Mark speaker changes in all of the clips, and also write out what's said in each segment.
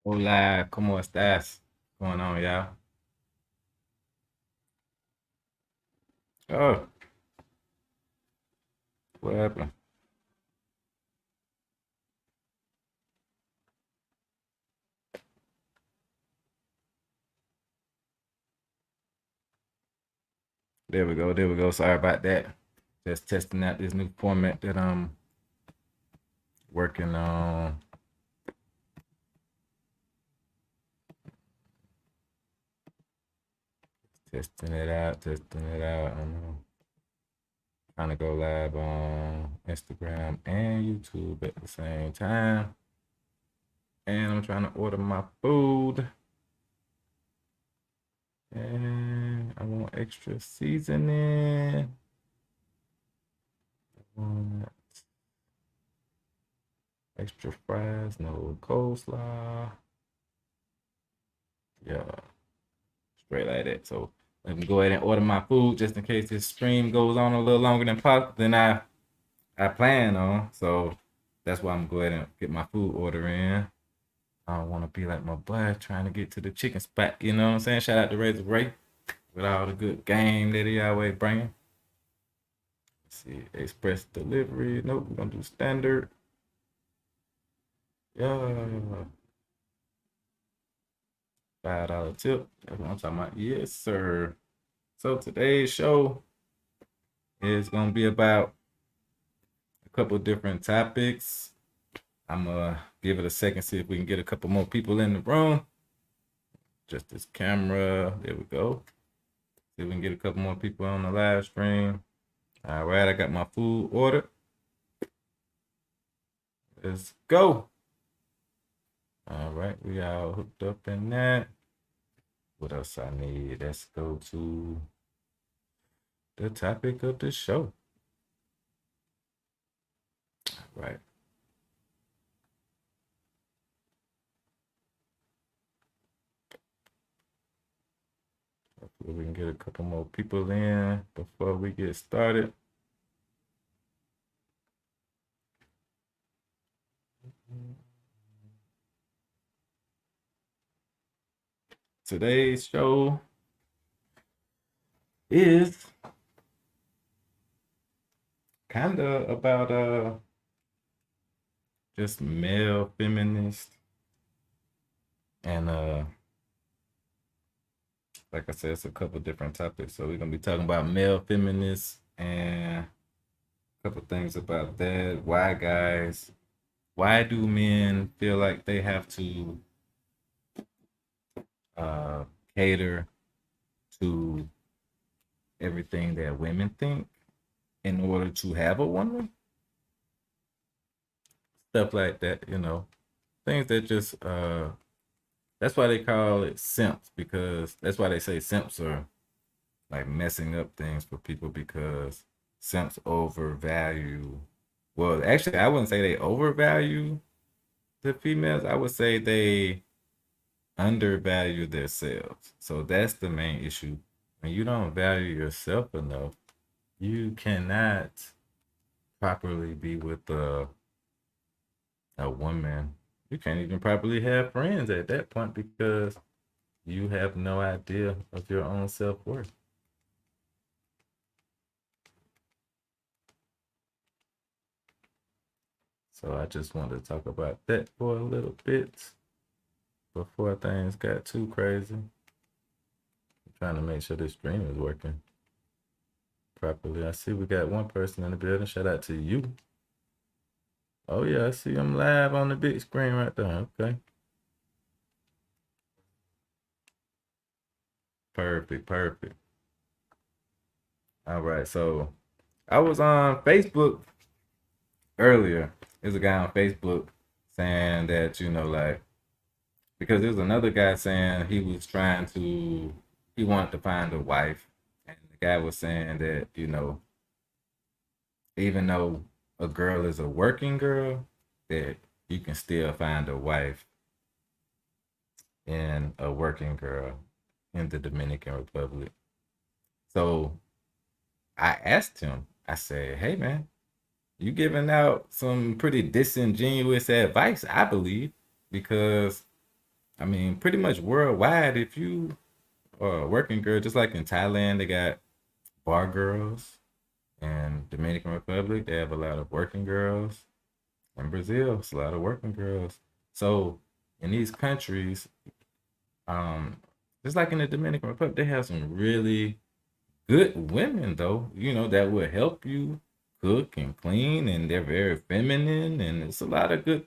Speaker 1: Hola, ¿cómo estás? What's going on, y'all? Oh, what happened? There we go. There we go. Sorry about that. Just testing out this new format that I'm working on. Testing it out. Testing it out. I'm trying to go live on Instagram and YouTube at the same time. And I'm trying to order my food. And I want extra seasoning. I want extra fries, no coleslaw. Yeah, straight like that. So let me go ahead and order my food just in case this stream goes on a little longer than I plan on. So that's why I'm going to go ahead and get my food order in. I don't want to be like my boy trying to get to the chicken spot. You know what I'm saying? Shout out to Razor Ray with all the good game that he always bringing. Let's see, express delivery. Nope, we're gonna do standard. Yeah, $5 tip. That's what I'm talking about. Yes, sir. So today's show is gonna be about a couple different topics. I'm gonna give it a second, see if we can get a couple more people in the room. Just this camera. There we go. See if we can get a couple more people on the live stream. All right, I got my food ordered. Let's go. All right, we all hooked up in that. What else I need? Let's go to the topic of the show. Right. Hopefully we can get a couple more people in before we get started. Today's show is kind of about just male feminist and like I said, it's a couple different topics. So we're gonna be talking about male feminists and a couple things about that. Why do men feel like they have to uh cater to everything that women think in order to have a woman? Stuff like that, you know. Things that just that's why they call it simps, because that's why they say simps are like messing up things for people, because simps overvalue. Well, actually, I wouldn't say they overvalue the females. I would say they undervalue themselves. So that's the main issue. When you don't value yourself enough, you cannot properly be with a woman. You can't even properly have friends at that point because you have no idea of your own self worth. So I just wanted to talk about that for a little bit before things got too crazy. I'm trying to make sure this stream is working properly. I see we got one person in the building. Shout out to you. Oh yeah, I see I'm live on the big screen right there. Okay. Perfect, perfect. All right. So I was on Facebook earlier. There's a guy on Facebook saying that, like, because there's another guy saying he wanted to find a wife. And the guy was saying that, even though a girl is a working girl, that you can still find a wife in a working girl in the Dominican Republic. So I asked him, I said, hey man, you giving out some pretty disingenuous advice, I believe, because I mean, pretty much worldwide, if you are a working girl, just like in Thailand, they got bar girls. And Dominican Republic, they have a lot of working girls. In Brazil, it's a lot of working girls. So in these countries, um, just like in the Dominican Republic, they have some really good women though, that will help you cook and clean, and they're very feminine, and it's a lot of good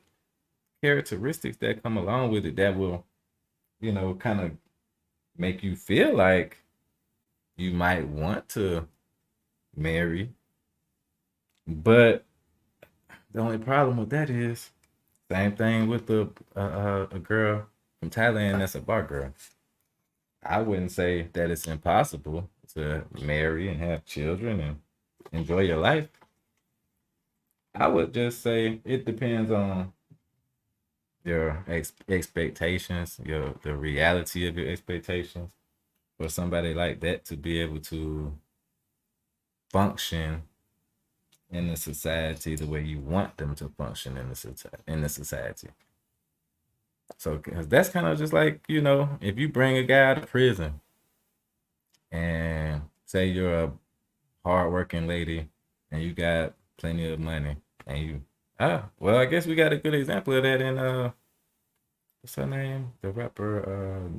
Speaker 1: characteristics that come along with it that will, kind of make you feel like you might want to marry. But the only problem with that is same thing with a girl from Thailand that's a bar girl. I wouldn't say that it's impossible to marry and have children and enjoy your life. I would just say it depends on your expectations, the reality of your expectations. For somebody like that to be able to function in the society the way you want them to function in the society. So, cause that's kind of just like, if you bring a guy out of prison and say you're a hardworking lady and you got plenty of money, and well, I guess we got a good example of that in what's her name, the rapper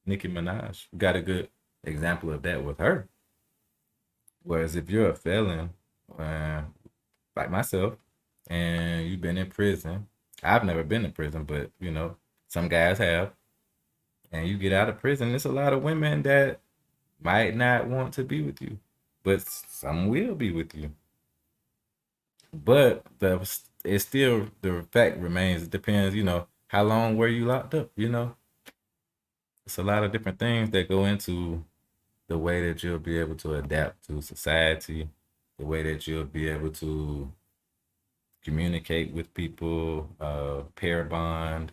Speaker 1: Nicki Minaj. We got a good example of that with her. Whereas if you're a felon, uh, like myself, and you've been in prison, I've never been in prison, but some guys have, and you get out of prison, there's a lot of women that might not want to be with you, but some will be with you. But it's still, the fact remains. It depends, how long were you locked up. It's a lot of different things that go into the way that you'll be able to adapt to society, the way that you'll be able to communicate with people, pair bond.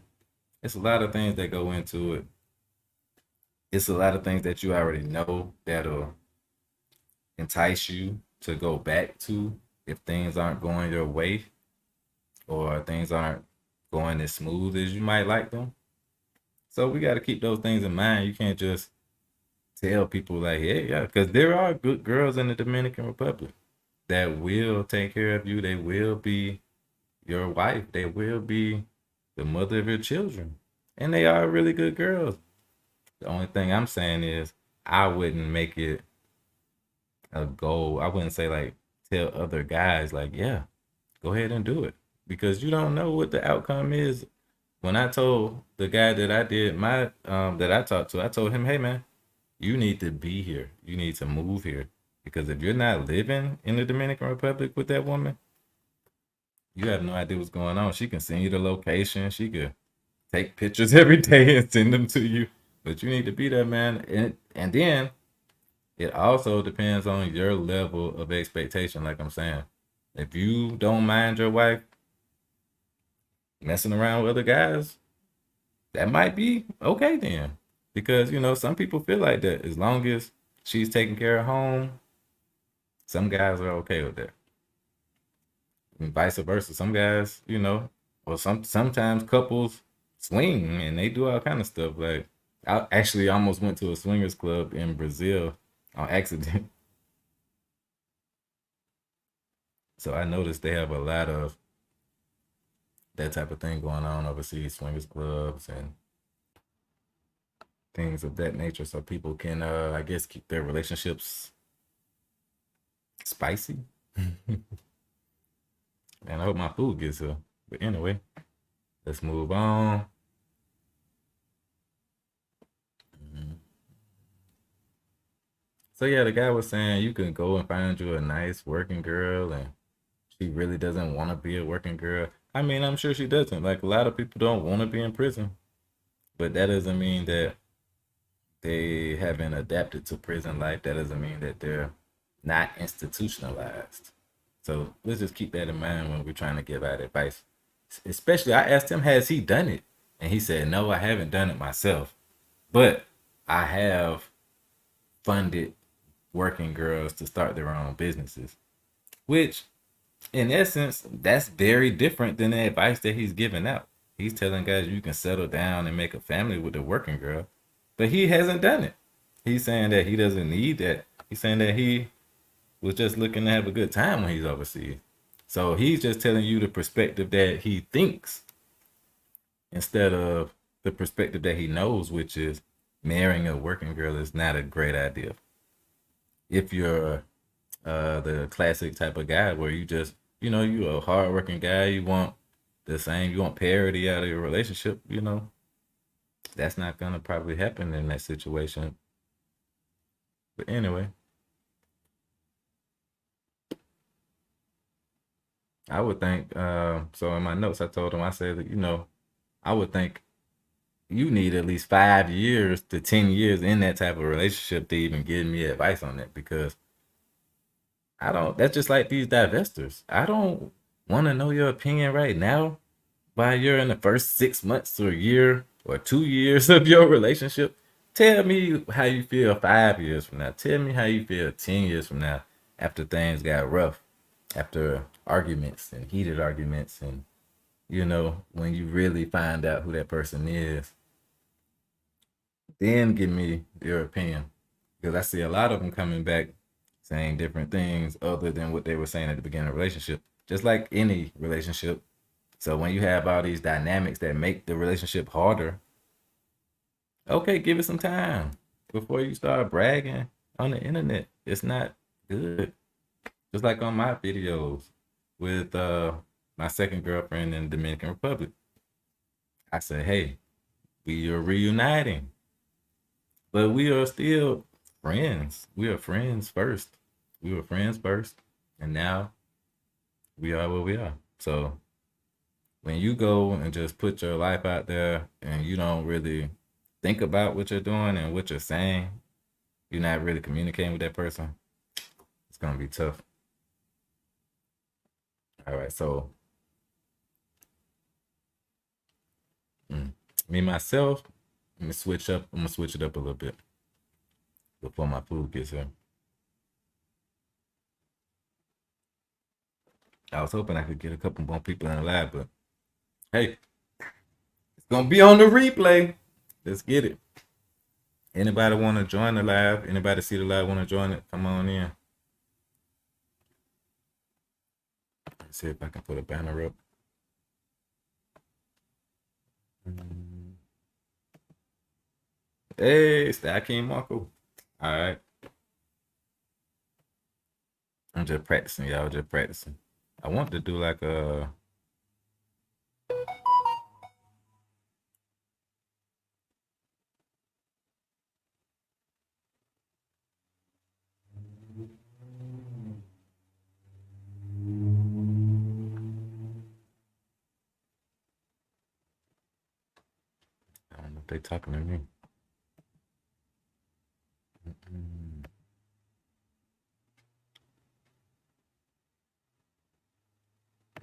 Speaker 1: It's a lot of things that go into it. It's a lot of things that you already know that'll entice you to go back to if things aren't going your way or things aren't going as smooth as you might like them. So we got to keep those things in mind. You can't just tell people like, hey, yeah, because there are good girls in the Dominican Republic that will take care of you. They will be your wife. They will be the mother of your children. And they are really good girls. The only thing I'm saying is I wouldn't make it a goal. I wouldn't say like tell other guys like, yeah, go ahead and do it. Because you don't know what the outcome is. When I told the guy that I did my that I talked to, I told him, hey man, you need to be here. You need to move here. Because if you're not living in the Dominican Republic with that woman, you have no idea what's going on. She can send you the location. She could take pictures every day and send them to you. But you need to be there, man. And then it also depends on your level of expectation, like I'm saying. If you don't mind your wife messing around with other guys, that might be okay then. Because, some people feel like that. As long as she's taking care of home, some guys are okay with that. And vice versa. Some guys, or sometimes couples swing and they do all kind of stuff. Like I actually almost went to a swingers club in Brazil on accident. So I noticed they have a lot of that type of thing going on overseas, swingers clubs and things of that nature, so people can, I guess, keep their relationships spicy. And I hope my food gets here. But anyway, let's move on. Mhm. So yeah, the guy was saying you can go and find you a nice working girl, and she really doesn't want to be a working girl. I mean, I'm sure she doesn't. Like a lot of people don't want to be in prison, but that doesn't mean that they haven't adapted to prison life. That doesn't mean that they're not institutionalized. So let's just keep that in mind when we're trying to give out advice. Especially, I asked him, has he done it? And he said, no, I haven't done it myself. But I have funded working girls to start their own businesses, which in essence, that's very different than the advice that he's giving out. He's telling guys you can settle down and make a family with a working girl, but he hasn't done it. He's saying that he doesn't need that. He's saying that he was just looking to have a good time when he's overseas. So he's just telling you the perspective that he thinks instead of the perspective that he knows, which is marrying a working girl is not a great idea. If you're the classic type of guy where you just, you're a hardworking guy, you want the same, you want parity out of your relationship, that's not gonna probably happen in that situation. But anyway, I would think. So in my notes, I told him, I said that I would think you need at least 5 years to 10 years in that type of relationship to even give me advice on that because I don't. That's just like these divestors. I don't want to know your opinion right now while you're in the first 6 months or a year or 2 years of your relationship. Tell me how you feel 5 years from now. Tell me how you feel 10 years from now after things got rough, after arguments and heated arguments, and when you really find out who that person is, then give me your opinion. Because I see a lot of them coming back saying different things other than what they were saying at the beginning of the relationship. Just like any relationship. So when you have all these dynamics that make the relationship harder, okay, give it some time before you start bragging on the internet. It's not good. Just like on my videos with my second girlfriend in the Dominican Republic. I said, hey, we are reuniting, but we are still friends. We are friends first. We were friends first, and now we are where we are. So when you go and just put your life out there and you don't really think about what you're doing and what you're saying, you're not really communicating with that person, it's gonna be tough. All right, so mm, me myself, let me switch up. I'm gonna switch it up a little bit before my food gets here. I was hoping I could get a couple more people in the live, but hey, it's gonna be on the replay. Let's get it. Anybody want to join the live? Anybody see the live want to join it? Come on in. Let's see if I can put a banner up. Hey, Stacking Marco. All right. I'm just practicing, y'all. Just practicing. I want to do like a. I don't know if they talking to me. I'm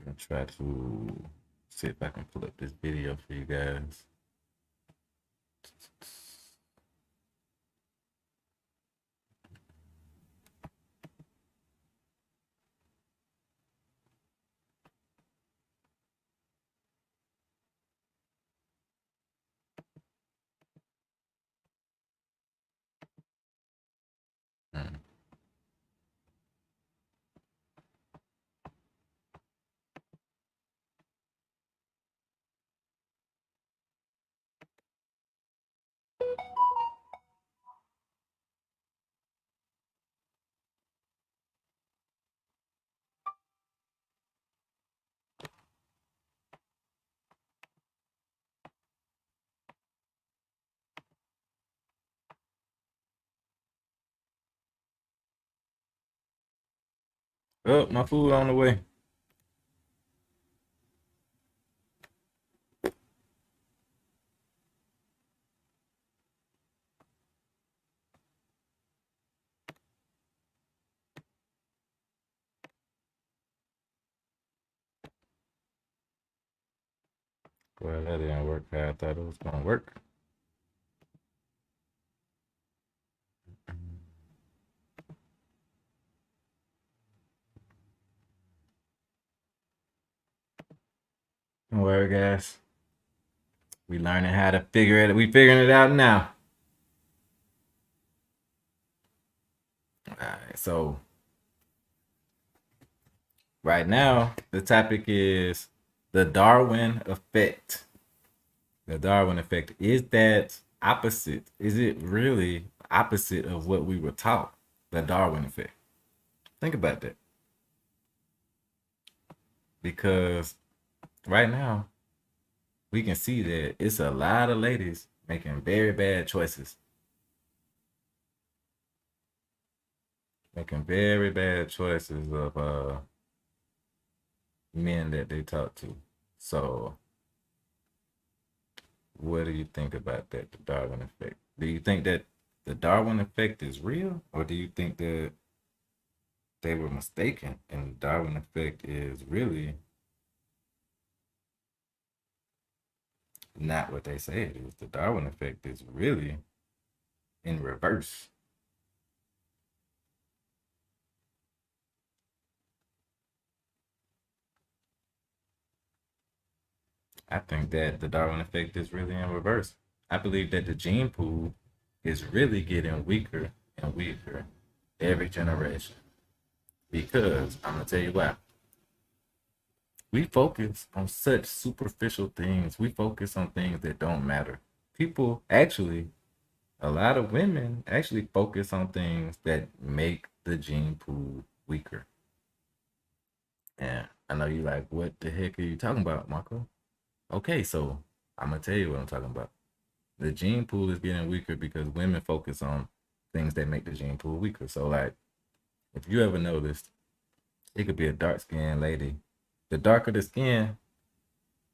Speaker 1: gonna try to see if I can pull up this video for you guys. Hmm. Oh, my food on the way. Well, that didn't work how I thought it was gonna work. Don't worry, guys. We learning how to figure it. We figuring it out now. All right, so right now the topic is the Darwin effect. The Darwin effect, is that opposite? Is it really opposite of what we were taught? The Darwin effect. Think about that, because right now we can see that it's a lot of ladies making very bad choices, making very bad choices of men that they talk to. So, what do you think about that, the Darwin effect? Do you think that the Darwin effect is real, or do you think that they were mistaken and the Darwin effect is really not what they say it is? The Darwin effect is really in reverse. I think that the Darwin effect is really in reverse. I believe that the gene pool is really getting weaker and weaker every generation, because I'm gonna tell you why. We focus on such superficial things. We focus on things that don't matter. People actually, a lot of women actually focus on things that make the gene pool weaker. And I know you like, what the heck are you talking about, Marco? Okay, so I'm gonna tell you what I'm talking about. The gene pool is getting weaker because women focus on things that make the gene pool weaker. So, like, if you ever noticed, it could be a dark skinned lady. The darker the skin,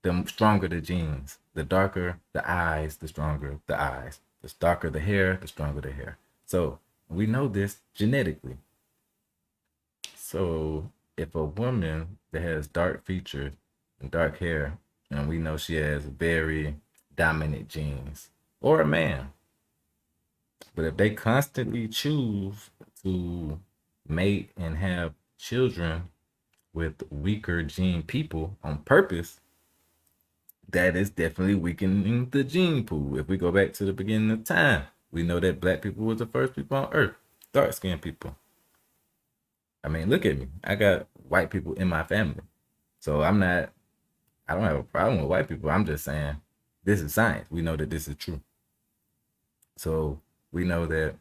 Speaker 1: the stronger the genes. The darker the eyes, the stronger the eyes. The darker the hair, the stronger the hair. So we know this genetically. So if a woman that has dark features and dark hair, and we know she has very dominant genes, or a man, but if they constantly choose to mate and have children with weaker gene people on purpose, that is definitely weakening the gene pool. If we go back to the beginning of time, we know that black people was the first people on earth, dark skinned people. I mean, look at me. I got white people in my family. So I don't have a problem with white people. I'm just saying this is science. We know that this is true. So we know that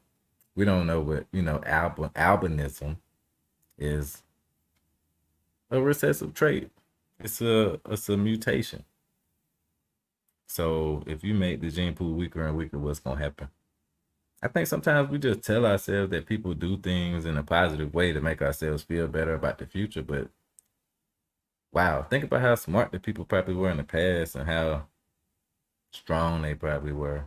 Speaker 1: we don't know what, albinism is a recessive trait. It's a mutation. So if you make the gene pool weaker and weaker, what's gonna happen? I think sometimes we just tell ourselves that people do things in a positive way to make ourselves feel better about the future. But wow, think about how smart the people probably were in the past and how strong they probably were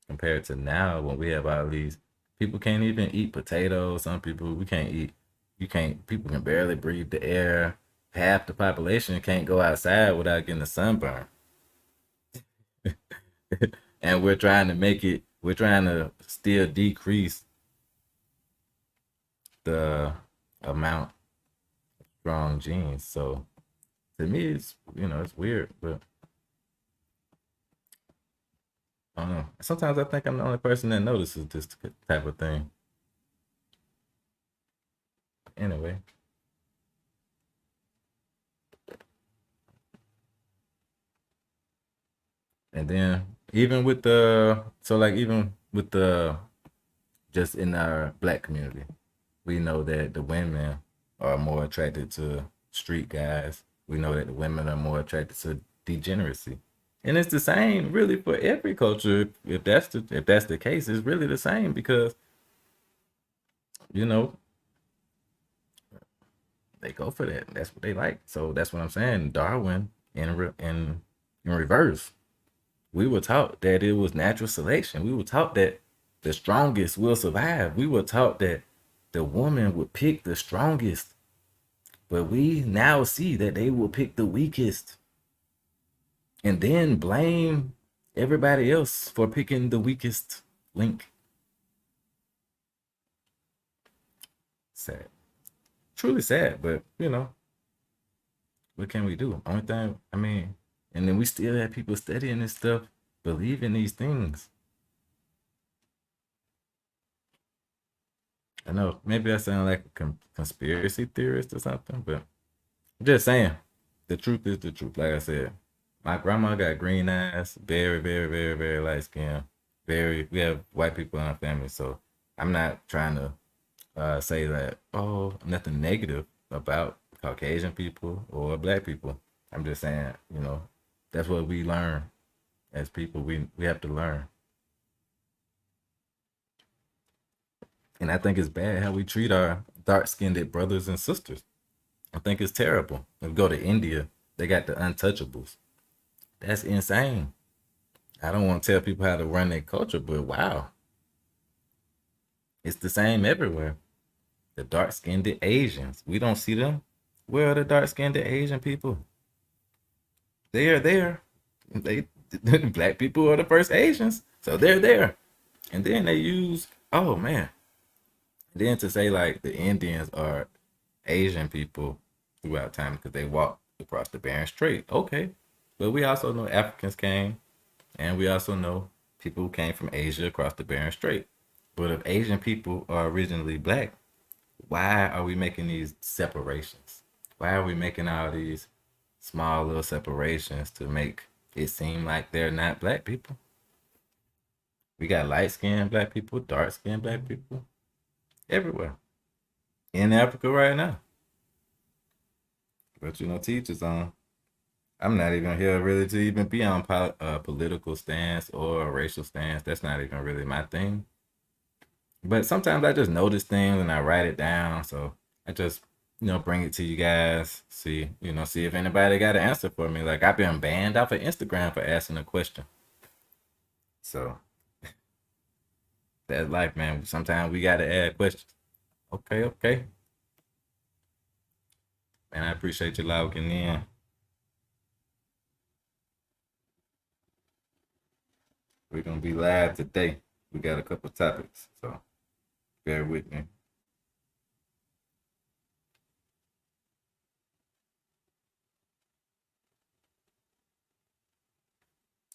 Speaker 1: compared to now, when we have all these people can't even eat potatoes. Some people we can't eat. You can't. People can barely breathe the air. Half the population can't go outside without getting a sunburn. And we're trying to make it. We're trying to still decrease the amount of strong genes. So to me, it's weird, but I don't know. Sometimes I think I'm the only person that notices this type of thing. Anyway, and then even with the just in our black community, we know that the women are more attracted to street guys. We know that the women are more attracted to degeneracy. And it's the same really for every culture. If that's the case, it's really the same, because you know they go for that. That's what they like. So that's what I'm saying. Darwin in reverse. We were taught that it was natural selection. We were taught that the strongest will survive. We were taught that the woman would pick the strongest. But we now see that they will pick the weakest and then blame everybody else for picking the weakest link. Sad. Truly sad, but what can we do? Only thing, I mean, And then we still have people studying this stuff, believing these things. I know maybe I sound like a conspiracy theorist or something, but I'm just saying the truth is the truth. Like I said, my grandma got green eyes, very, very, very, very light skin. Very, we have white people in our family, so I'm not trying to say that nothing negative about Caucasian people or black people. I'm just saying, that's what we learn as people. We have to learn, and I think it's bad how we treat our dark skinned brothers and sisters. I think it's terrible. If we go to India, they got the untouchables. That's insane. I don't want to tell people how to run their culture, but wow, it's the same everywhere. The dark skinned Asians, we don't see them. Where are the dark skinned Asian people? They are there. They black people are the first Asians, so they're there. And then they use then to say like the Indians are Asian people throughout time because they walked across the Bering Strait. Okay, but we also know Africans came, and we also know people who came from Asia across the Bering Strait. But if Asian people are originally black, why are we making these separations? Why are we making all these small little separations to make it seem like they're not black people? We got light skinned black people, dark skinned black people everywhere in Africa right now. But teachers on. I'm not even here really to even be on political stance or a racial stance. That's not even really my thing. But sometimes I just notice things and I write it down. So I just, bring it to you guys. See if anybody got an answer for me. Like I've been banned off of Instagram for asking a question. So that's life, man. Sometimes we gotta add questions. Okay, okay. Man, I appreciate you logging in. We're gonna be live today. We got a couple topics, so bear with me.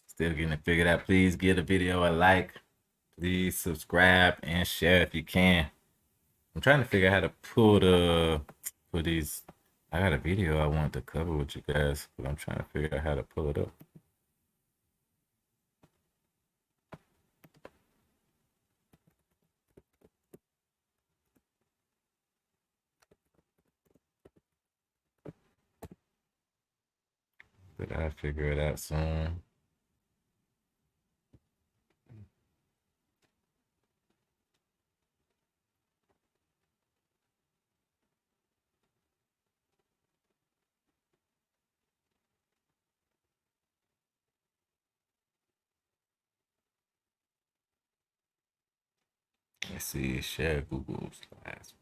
Speaker 1: Still getting it figured out. Please give the video a like. Please subscribe and share if you can. I'm trying to figure out how to pull these. I got a video I want to cover with you guys, but I'm trying to figure out how to pull it up. But I'll figure it out soon. Let's see. Share Google Slides.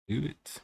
Speaker 1: Do it.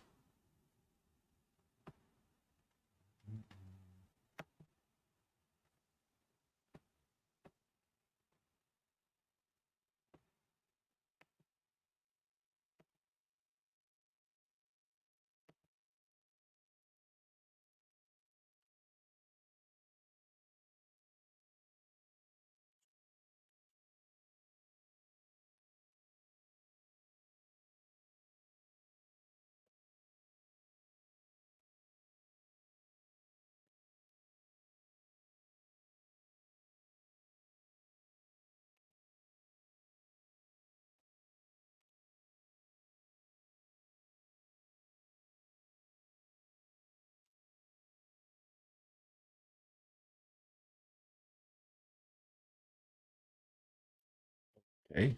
Speaker 1: Okay.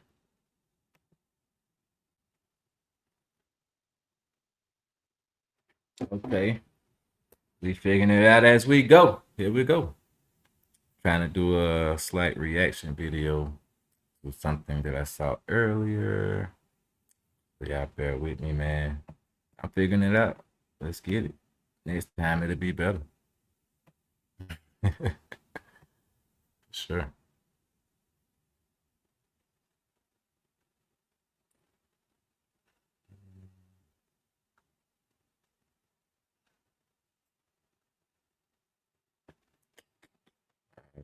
Speaker 1: Okay. We figuring it out as we go. Here we go. Trying to do a slight reaction video to something that I saw earlier. So y'all bear with me, man. I'm figuring it out. Let's get it. Next time it'll be better. Sure.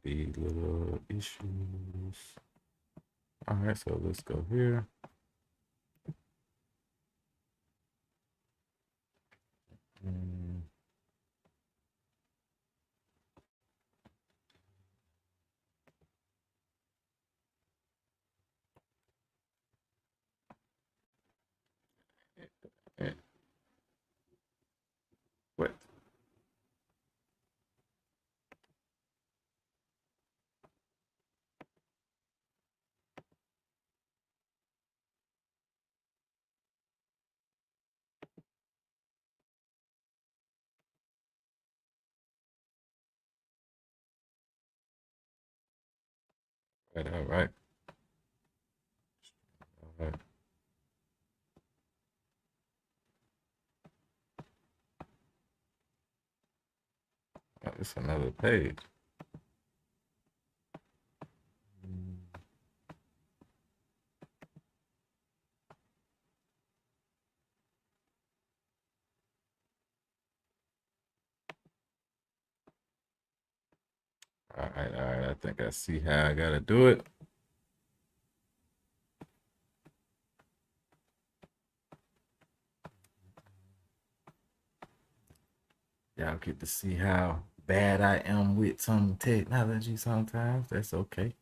Speaker 1: The little issues. All right, so let's go here. What? All right. All right. Oh, it's another page. All right. I think I see how I gotta do it. Y'all get to see how bad I am with some technology sometimes. That's okay.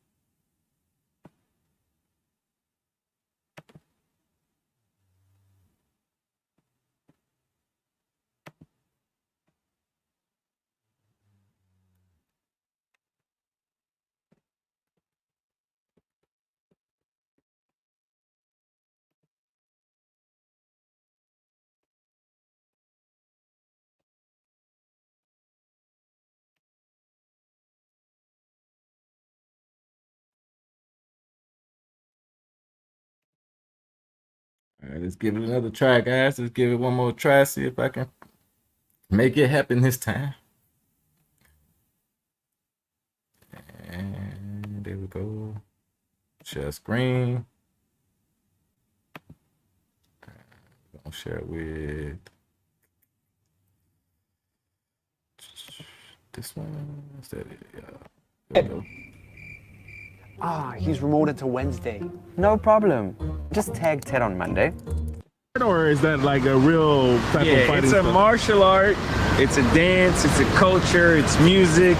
Speaker 1: All right, let's give it another try, guys. Let's give it one more try. See if I can make it happen this time. And there we go. Share screen. Gonna share it with this one. Is that it? Yeah. There we go.
Speaker 2: He's remoted to Wednesday.
Speaker 3: No problem. Just tag Ted on Monday.
Speaker 4: Or is that like a real type of fighting
Speaker 5: it's a
Speaker 4: stuff?
Speaker 5: martial art, it's a dance, it's a culture, it's music,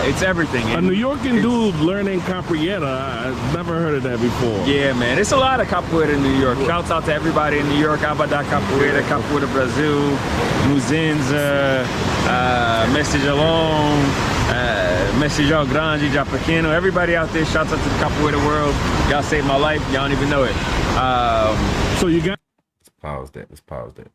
Speaker 5: it's everything.
Speaker 4: A New Yorker dude learning capoeira, I've never heard of that before.
Speaker 5: Yeah, man, it's a lot of capoeira in New York. Shouts out to everybody in New York, Abada Capoeira, Capoeira Brasil, Muzenza, Mestre Jalon, Mestre Jal Grande, Jal Pequeno, everybody out there, shouts out to the capoeira world. Y'all saved my life, y'all don't even know it.
Speaker 4: So you got
Speaker 1: Let's pause that. Let's pause that.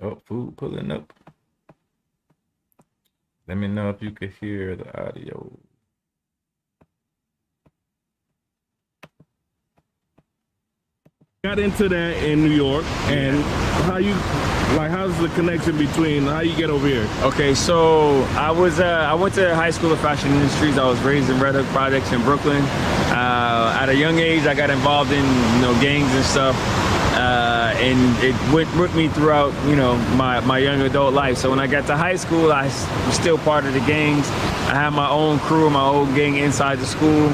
Speaker 1: Oh, food pulling up. Let me know if you could hear the audio.
Speaker 4: got into that in New York, and how's the connection between how you get over here?
Speaker 5: Okay, so I went to high school of fashion industries. I was raised in Red Hook Projects in Brooklyn. At a young age, I got involved in gangs and stuff, and it went with me throughout my young adult life. So when I got to high school, I was still part of the gangs. I had my own crew, my own gang inside the school.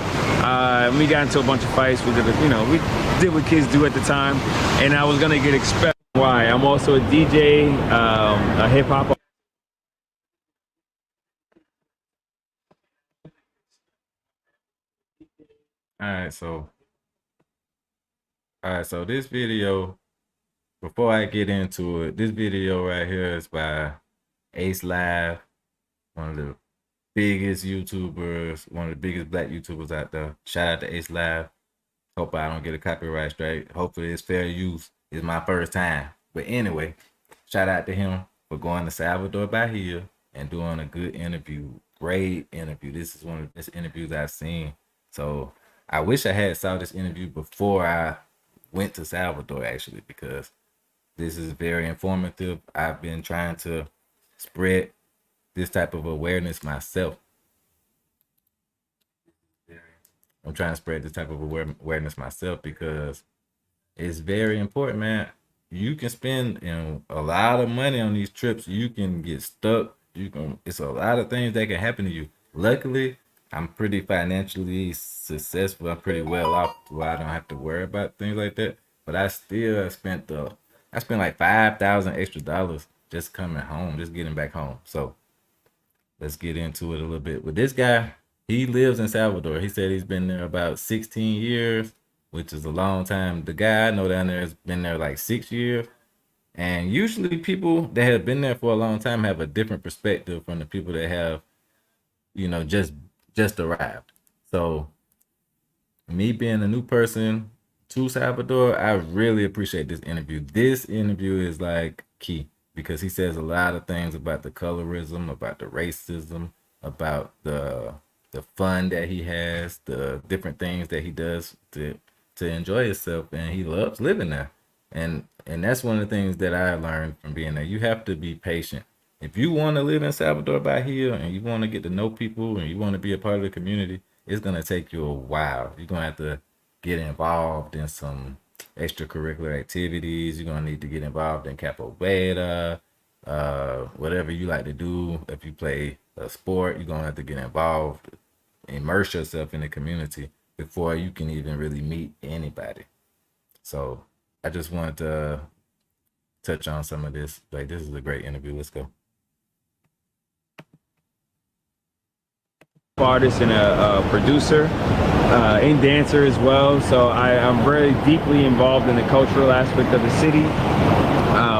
Speaker 5: We got into a bunch of fights. We did what kids do at the time, and I was gonna get expelled. Why? I'm also a DJ, a hip hop.
Speaker 1: All right, so All right, so this video, before I get into it, this video right here is by Ace Live, one of the biggest YouTubers, one of the biggest black YouTubers out there. Shout out to Ace Live. Hope I don't get a copyright strike. Hopefully it's fair use. It's my first time. But anyway, shout out to him for going to Salvador Bahia and doing a good interview. Great interview. This is one of the best interviews I've seen. So I wish I had saw this interview before I went to Salvador, actually, because this is very informative. I've been trying to spread this type of awareness myself. I'm trying to spread this type of awareness myself because it's very important, man. You can spend a lot of money on these trips. You can get stuck. It's a lot of things that can happen to you. Luckily, I'm pretty financially successful. I'm pretty well off, where I don't have to worry about things like that. But I still spent like $5,000 extra just coming home, just getting back home. So let's get into it a little bit. With this guy, he lives in Salvador. He said he's been there about 16 years, which is a long time. The guy I know down there has been there like 6 years. And usually people that have been there for a long time have a different perspective from the people that have, just arrived. So me being a new person to Salvador, I really appreciate this interview. This interview is like key because he says a lot of things about the colorism, about the racism, about the fun that he has, the different things that he does to enjoy himself, and he loves living there. And that's one of the things that I learned from being there. You have to be patient. If you want to live in Salvador Bahia and you want to get to know people and you want to be a part of the community, it's going to take you a while. You're going to have to get involved in some extracurricular activities. You're going to need to get involved in capoeira, whatever you like to do. If you play a sport, you're going to have to get involved, immerse yourself in the community before you can even really meet anybody. So I just wanted to touch on some of this. Like, this is a great interview. Let's go.
Speaker 5: Artist and a producer and dancer as well, so I'm very deeply involved in the cultural aspect of the city.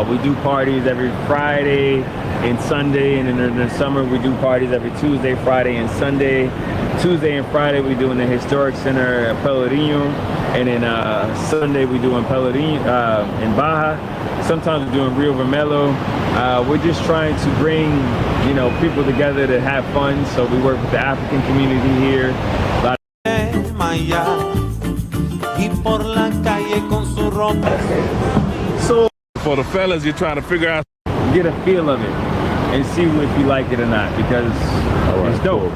Speaker 5: We do parties every Friday and Sunday, and in the summer we do parties every Tuesday, Friday, and Sunday. Tuesday and Friday we do in the Historic Center at Pelourinho, and then Sunday we do in Pelourinho, in Baja. Sometimes we're doing Rio Vermelho. We're just trying to bring, people together to have fun. So we work with the African community here.
Speaker 4: So for the fellas, you're trying to figure out,
Speaker 5: get a feel of it and see if you like it or not, because it's dope.
Speaker 4: Cool.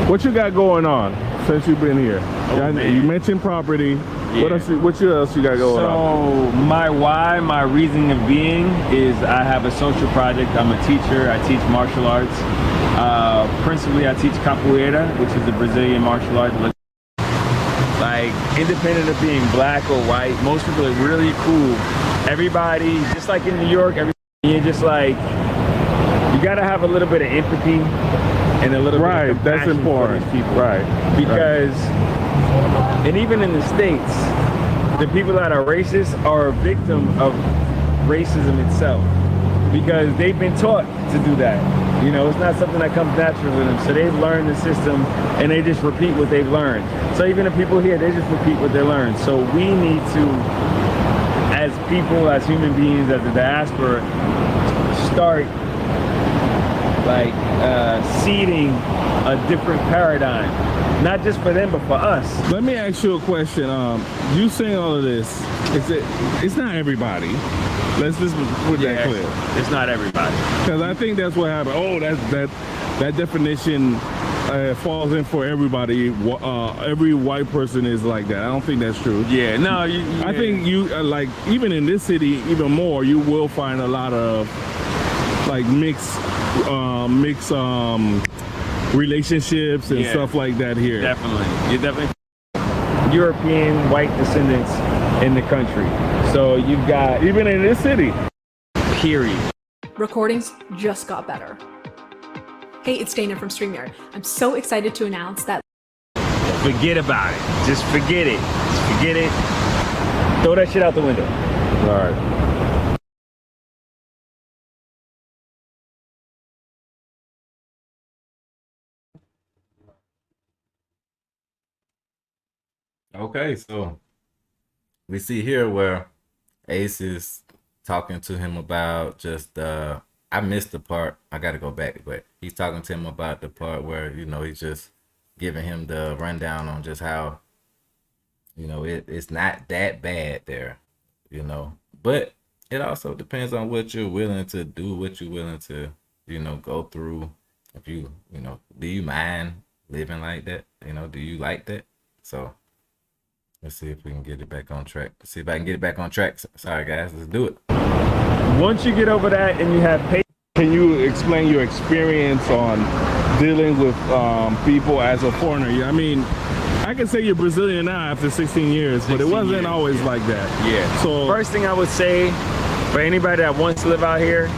Speaker 4: What you got going on since you've been here? You mentioned property.
Speaker 5: Yeah.
Speaker 4: What else you got going on?
Speaker 5: So my reason of being is I have a social project. I'm a teacher. I teach martial arts. Principally, I teach capoeira, which is a Brazilian martial art. Like, independent of being black or white, most people are really cool. Everybody, just like in New York, you're just like, you gotta have a little bit of empathy and a little bit of compassion.
Speaker 4: That's important.
Speaker 5: For these people.
Speaker 4: Right.
Speaker 5: Because, and even in the States, the people that are racist are a victim of racism itself, because they've been taught to do that. It's not something that comes natural to them. So they've learned the system and they just repeat what they've learned. So even the people here, they just repeat what they learned. So we need to, as people, as human beings, as the diaspora, start like seeding a different paradigm, not just for them but for us.
Speaker 4: Let me ask you a question. You saying all of this, it's not everybody. Let's just put that clear.
Speaker 5: It's not everybody.
Speaker 4: Because I think that's what happened. Oh, that definition falls in for everybody. Every white person is like that. I don't think that's true.
Speaker 5: Yeah, no.
Speaker 4: I think you like, even in this city, even more, you will find a lot of like mixed relationships and stuff like that here.
Speaker 5: Definitely. You're definitely European white descendants in the country. So you've got,
Speaker 4: even in this city,
Speaker 5: period.
Speaker 2: Recordings just got better. Hey, it's Dana from StreamYard. I'm so excited to announce that.
Speaker 5: Forget about it. Just forget it. Just forget it. Throw that shit out the window.
Speaker 4: All right.
Speaker 1: Okay, so we see here where Ace is talking to him about just I missed the part. I gotta go back, but he's talking to him about the part where, you know, he's just giving him the rundown on just how, you know, it's not that bad there, you know. But it also depends on what you're willing to do, what you're willing to, you know, go through. If you know, do you mind living like that? You know, do you like that? So let's see if we can get it back on track. Let's see if I can get it back on track. Sorry guys, let's do it.
Speaker 5: Once you get over that and you have patience,
Speaker 4: Can you explain your experience on dealing with people as a foreigner? Yeah, I mean, I can say you're Brazilian now after 16 years, but it
Speaker 5: 16
Speaker 4: wasn't
Speaker 5: years,
Speaker 4: always like that.
Speaker 5: yeah.
Speaker 4: So
Speaker 5: First thing I would say for anybody that wants to live out here,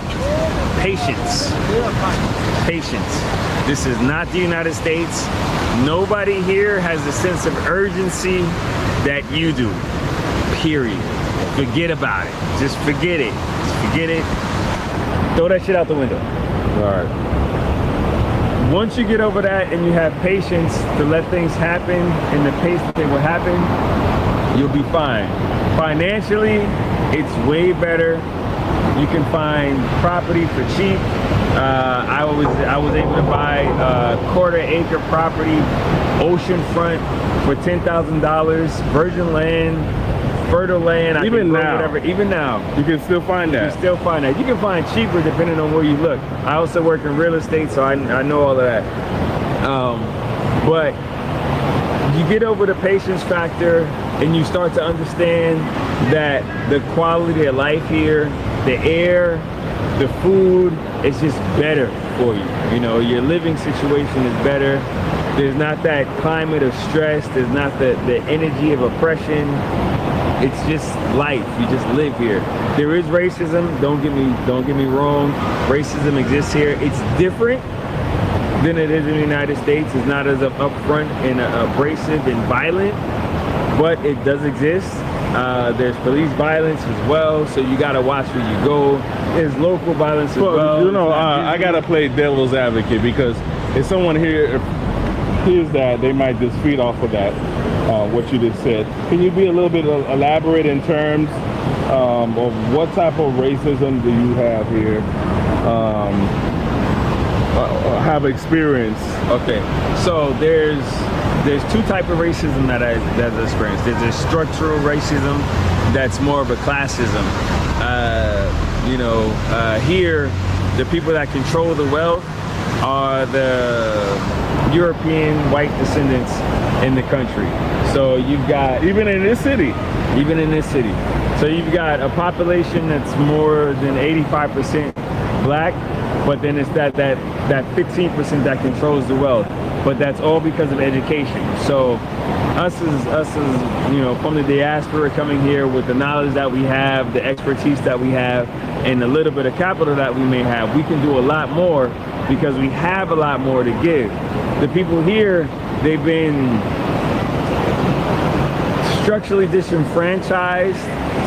Speaker 5: patience. Patience. This is not the United States. Nobody here has the sense of urgency that you do. Period. Forget about it. Just forget it. Just forget it. Throw that shit out the window.
Speaker 4: all right.
Speaker 5: Once you get over that and you have patience to let things happen in the pace that they will happen, you'll be fine. Financially, it's way better. You can find property for cheap. I was able to buy a quarter-acre property, oceanfront, for $10,000, virgin land, fertile land. I
Speaker 4: Even
Speaker 5: can grow
Speaker 4: now?
Speaker 5: whatever. Even now.
Speaker 4: You can still find
Speaker 5: You
Speaker 4: that.
Speaker 5: can still find that. You can find cheaper depending on where you look. I also work in real estate, so I know all of that. But you get over the patience factor and you start to understand that the quality of life here, the air, the food, is just better for you. You know, your living situation is better. There's not that climate of stress. There's not the energy of oppression. It's just life. You just live here. There is racism. Don't get me wrong. Racism exists here. It's different than it is in the United States. It's not as upfront and abrasive and violent, but it does exist. There's police violence as well, so you gotta watch where you go. There's local violence as well.
Speaker 4: You know, I gotta play devil's advocate, because if someone hears that, they might just feed off of that, what you just said. Can you be a little bit elaborate in terms of what type of racism do you have here? Have experienced?
Speaker 5: Okay, so there's two types of racism that I've experienced. There's a structural racism that's more of a classism. Here, the people that control the wealth are the European white descendants in the country. So you've got,
Speaker 4: Even in this city?
Speaker 5: So you've got a population that's more than 85% black, but then it's that 15% that controls the wealth. But that's all because of education. So us as you know, from the diaspora coming here with the knowledge that we have, the expertise that we have, and the little bit of capital that we may have, we can do a lot more because we have a lot more to give. The people here, they've been structurally disenfranchised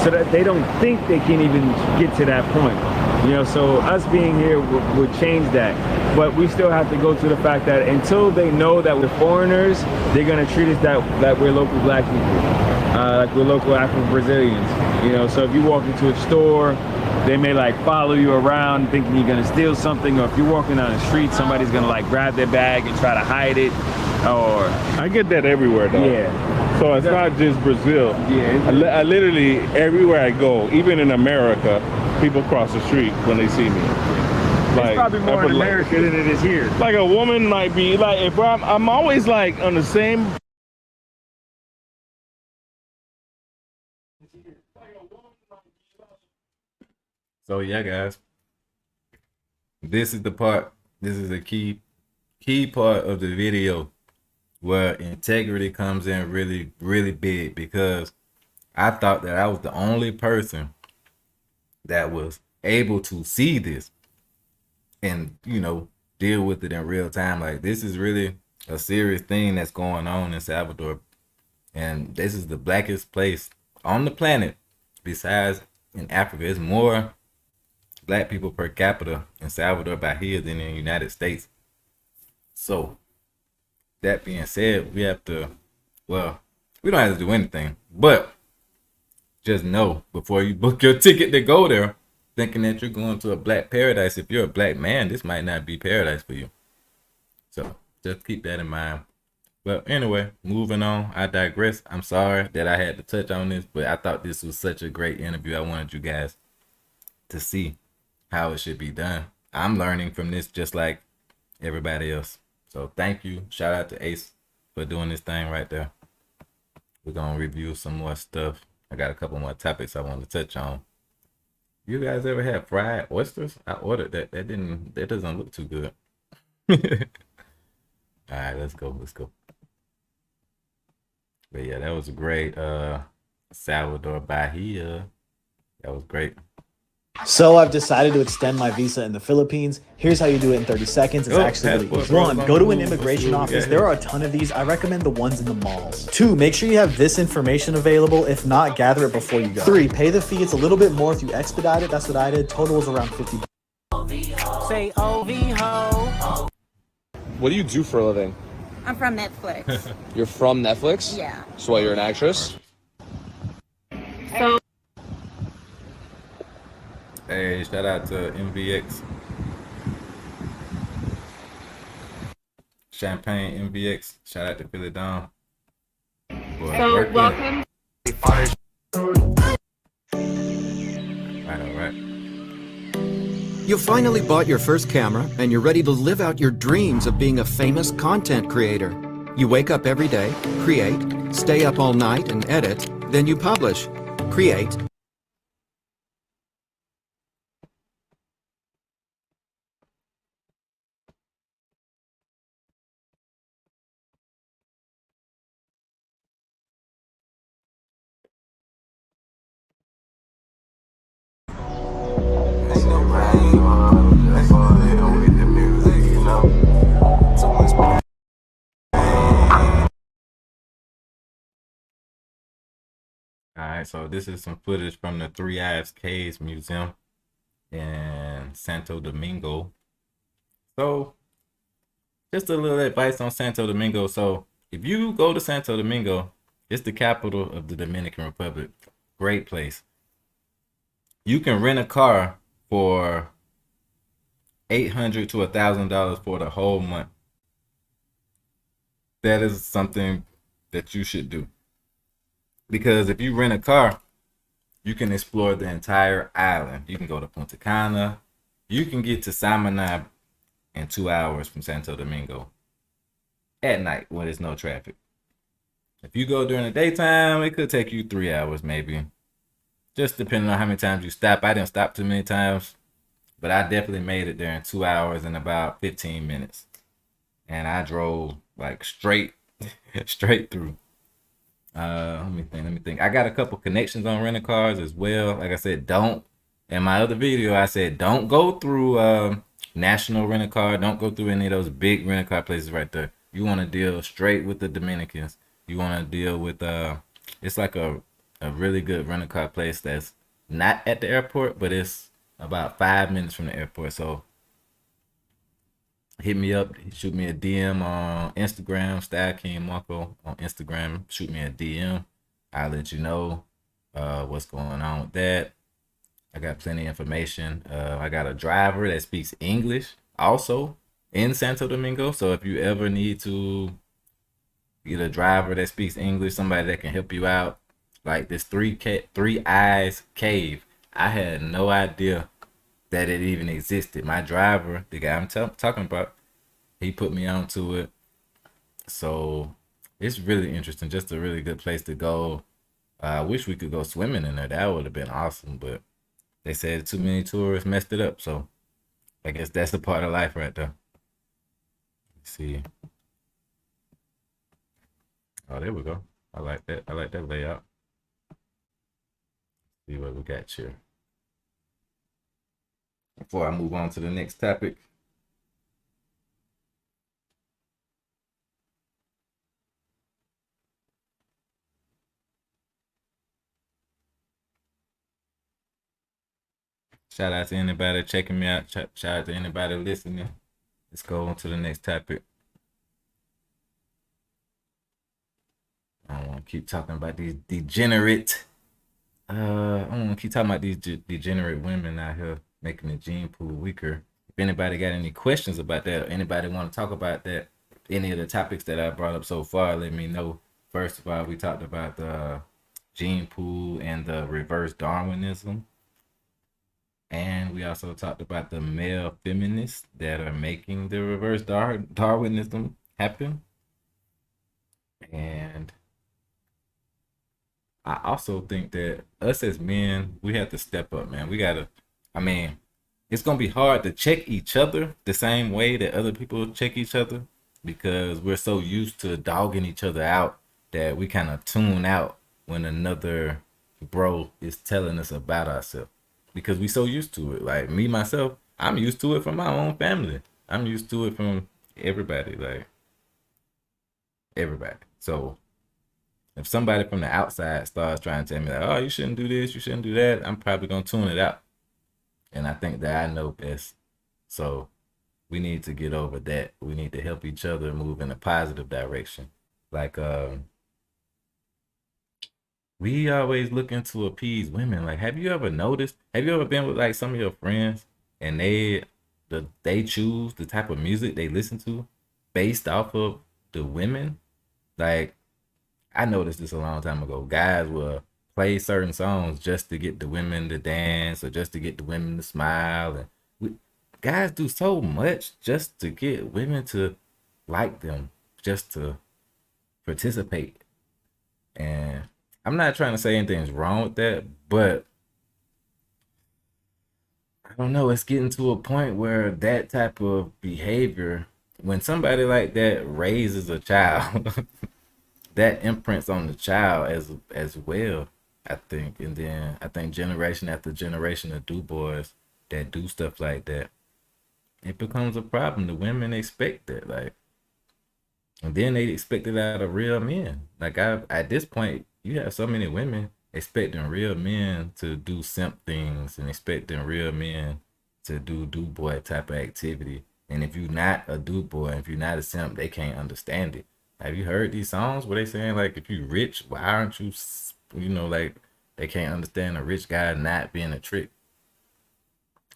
Speaker 5: so that they don't think they can even get to that point. You know, so us being here would change that. But we still have to go to the fact that until they know that we're foreigners, they're gonna treat us that we're local black people, like we're local Afro-Brazilians. You know, so if you walk into a store, they may like follow you around thinking you're gonna steal something, or if you're walking down the street, somebody's gonna like grab their bag and try to hide it, or...
Speaker 4: I get that everywhere though.
Speaker 5: Yeah.
Speaker 4: So it's not just Brazil.
Speaker 5: Yeah.
Speaker 4: I literally, everywhere I go, even in America, people cross the street when they see me.
Speaker 5: It's probably more in America than it is here.
Speaker 4: Like a woman might be like, if I'm always like on the same.
Speaker 1: So yeah, guys, this is the part. This is a key part of the video where integrity comes in really, really big, because I thought that I was the only person that was able to see this and, you know, deal with it in real time. Like, this is really a serious thing that's going on in Salvador, and this is the blackest place on the planet, besides in Africa, it's more black people per capita in Salvador Bahia than in the United States. So that being said, we have to, well, we don't have to do anything, but just know before you book your ticket to go there, thinking that you're going to a black paradise. If you're a black man, this might not be paradise for you. So just keep that in mind. But anyway, moving on. I digress. I'm sorry that I had to touch on this, but I thought this was such a great interview. I wanted you guys to see how it should be done. I'm learning from this just like everybody else. So thank you. Shout out to Ace for doing this thing right there. We're going to review some more stuff. I got a couple more topics I want to touch on. You guys ever had fried oysters? I ordered that. That doesn't look too good. All right, let's go. But yeah, that was a great Salvador Bahia. That was great.
Speaker 6: So I've decided to extend my visa in the Philippines. Here's how you do it in 30 seconds. It's actually really easy. 1, go to an immigration office. There are a ton of these. I recommend the ones in the malls. 2, make sure you have this information available. If not, gather it before you go. 3, pay the fee. It's a little bit more if you expedite it. That's what I did. Total is around 50.
Speaker 7: Say OV-ho.
Speaker 8: What do you do for a living?
Speaker 9: I'm from Netflix.
Speaker 8: You're from Netflix?
Speaker 9: Yeah.
Speaker 8: So what, you're an actress?
Speaker 9: So
Speaker 1: Hey, shout out to MVX. Champagne MVX. Shout out to Philly Dawn.
Speaker 9: welcome.
Speaker 1: All right.
Speaker 10: You finally bought your first camera and you're ready to live out your dreams of being a famous content creator. You wake up every day, create, stay up all night and edit, then you publish, create,
Speaker 1: Alright, so this is some footage from the Three Eyes Caves Museum in Santo Domingo. So, just a little advice on Santo Domingo. So, if you go to Santo Domingo, it's the capital of the Dominican Republic. Great place. You can rent a car for $800 to $1,000 for the whole month. That is something that you should do. Because if you rent a car, you can explore the entire island. You can go to Punta Cana. You can get to Samaná in 2 hours from Santo Domingo at night when there's no traffic. If you go during the daytime, it could take you 3 hours maybe. Just depending on how many times you stop. I didn't stop too many times, but I definitely made it there in 2 hours and about 15 minutes. And I drove like straight through. Let me think. I got a couple connections on rental cars as well. Like I said, in my other video, I said, don't go through National Rental Car. Don't go through any of those big rental car places right there. You want to deal straight with the Dominicans. You want to deal with, it's like a really good rental car place that's not at the airport, but it's about 5 minutes from the airport. So hit me up, shoot me a DM on Instagram, Style King Marco on Instagram. Shoot me a DM. I'll let you know what's going on with that. I got plenty of information. I got a driver that speaks English also in Santo Domingo. So if you ever need to get a driver that speaks English, somebody that can help you out, like this Three Eyes Cave, I had no idea that it even existed. My driver, the guy I'm talking about, he put me onto it. So it's really interesting. Just a really good place to go. I wish we could go swimming in there. That would have been awesome, but they said too many tourists messed it up. So I guess that's the part of life right there. Let's see. Oh, there we go. I like that. I like that layout. See what we got here. Before I move on to the next topic, Shout out to anybody checking me out. Shout out to anybody listening. Let's go on to the next topic. I don't want to keep talking about these degenerate. I don't want to keep talking about these degenerate women out here making the gene pool weaker. If anybody got any questions about that, or anybody want to talk about that, any of the topics that I brought up so far, let me know. First of all, we talked about the gene pool and the reverse Darwinism. And we also talked about the male feminists that are making the reverse Darwinism happen. And I also think that us as men, we have to step up, man. We gotta, I mean, it's gonna be hard to check each other the same way that other people check each other because we're so used to dogging each other out that we kind of tune out when another bro is telling us about ourselves because we so used to it. Like me, myself, I'm used to it from my own family. I'm used to it from everybody, like everybody. So if somebody from the outside starts trying to tell me like, oh, you shouldn't do this, you shouldn't do that, I'm probably gonna tune it out. And I think that I know best. So we need to get over that. We need to help each other move in a positive direction. Like we always looking to appease women. Like, have you ever noticed? Have you ever been with like some of your friends and they choose the type of music they listen to based off of the women? Like, I noticed this a long time ago. Guys will play certain songs just to get the women to dance or just to get the women to smile. And guys do so much just to get women to like them, just to participate. And I'm not trying to say anything's wrong with that, but I don't know. It's getting to a point where that type of behavior, when somebody like that raises a child, that imprints on the child as well, I think. And then I think generation after generation of boys that do stuff like that, it becomes a problem. The women expect that, like, and then they expect it out of real men. Like at this point, you have so many women expecting real men to do simp things and expecting real men to do boy type of activity. And if you're not a boy, if you're not a simp, they can't understand it. Have you heard these songs where they saying like, if you rich, why aren't you, like they can't understand a rich guy not being a trick.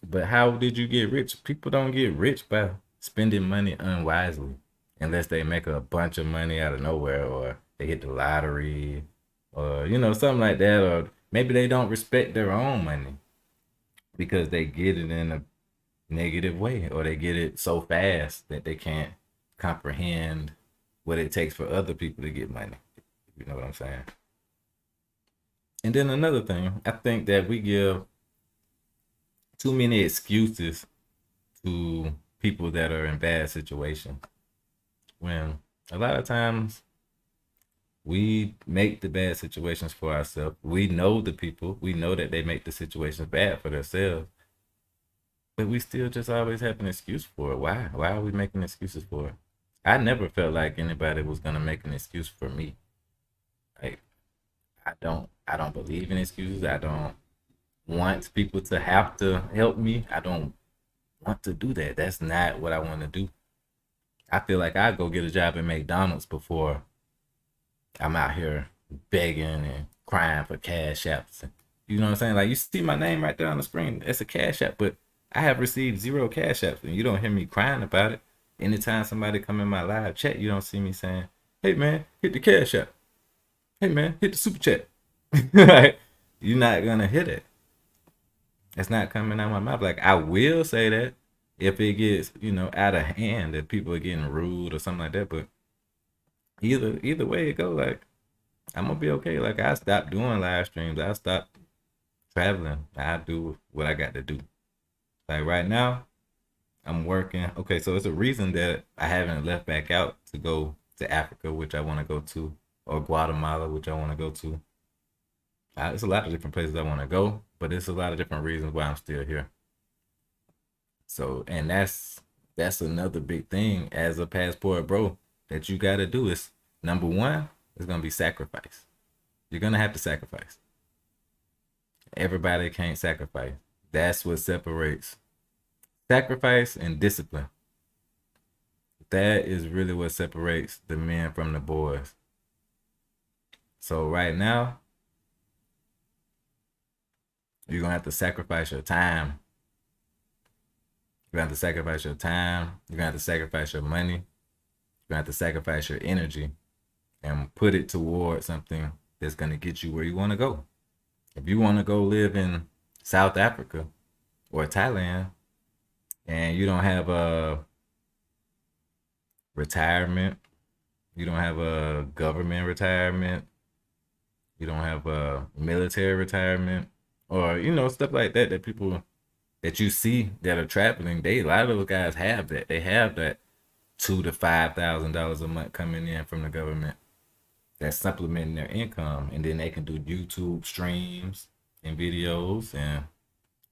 Speaker 1: But how did you get rich? People don't get rich by spending money unwisely unless they make a bunch of money out of nowhere or they hit the lottery or, something like that. Or maybe they don't respect their own money because they get it in a negative way or they get it so fast that they can't comprehend what it takes for other people to get money. You know what I'm saying? And then another thing, I think that we give too many excuses to people that are in bad situations. When a lot of times we make the bad situations for ourselves. We know the people. We know that they make the situations bad for themselves. But we still just always have an excuse for it. Why? Why are we making excuses for it? I never felt like anybody was gonna make an excuse for me. Like I don't believe in excuses. I don't want people to have to help me. I don't want to do that. That's not what I want to do. I feel like I'd go get a job at McDonald's before I'm out here begging and crying for cash apps. You know what I'm saying? Like you see my name right there on the screen. It's a cash app, but I have received 0 cash apps and you don't hear me crying about it. Anytime somebody come in my live chat, you don't see me saying, hey man, hit the cash app. Hey man, hit the super chat. Like, you're not gonna hit it. It's not coming out of my mouth. Like I will say that if it gets, out of hand, that people are getting rude or something like that. But either way it go, like I'm gonna be okay. Like I stopped doing live streams. I stopped traveling. I do what I got to do. Like right now, I'm working. Okay, so it's a reason that I haven't left back out to go to Africa, which I want to go to, or Guatemala, which I want to go to. There's a lot of different places I want to go, but there's a lot of different reasons why I'm still here. So, and that's another big thing as a passport bro that you got to do is, number one, it's going to be sacrifice. You're going to have to sacrifice. Everybody can't sacrifice. That's what separates sacrifice and discipline. That is really what separates the men from the boys. So right now, you're gonna have to sacrifice your time. You're gonna have to sacrifice your time. You're gonna have to sacrifice your money. You're gonna have to sacrifice your energy and put it towards something that's gonna get you where you wanna go. If you wanna go live in South Africa or Thailand and you don't have a retirement, you don't have a government retirement, you don't have a military retirement, or stuff like that, that people that you see that are traveling, a lot of those guys have that. They have that $2,000 to $5,000 a month coming in from the government that's supplementing their income, and then they can do YouTube streams and videos, and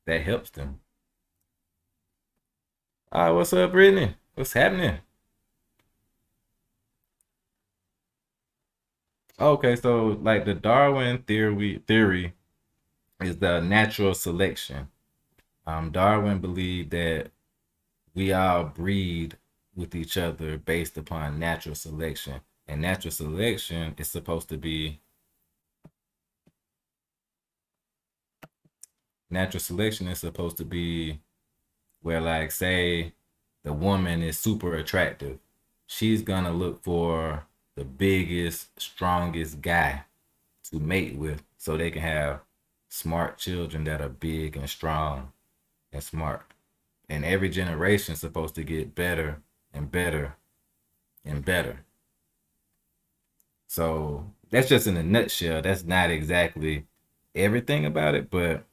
Speaker 1: that helps them. All right, what's up, Brittany? What's happening? Okay, so like the Darwin theory is the natural selection. Darwin believed that we all breed with each other based upon natural selection, and natural selection is supposed to be where, like, say the woman is super attractive, she's gonna look for the biggest, strongest guy to mate with so they can have smart children that are big and strong and smart. And every generation is supposed to get better and better and better. So that's just in a nutshell. That's not exactly everything about it, but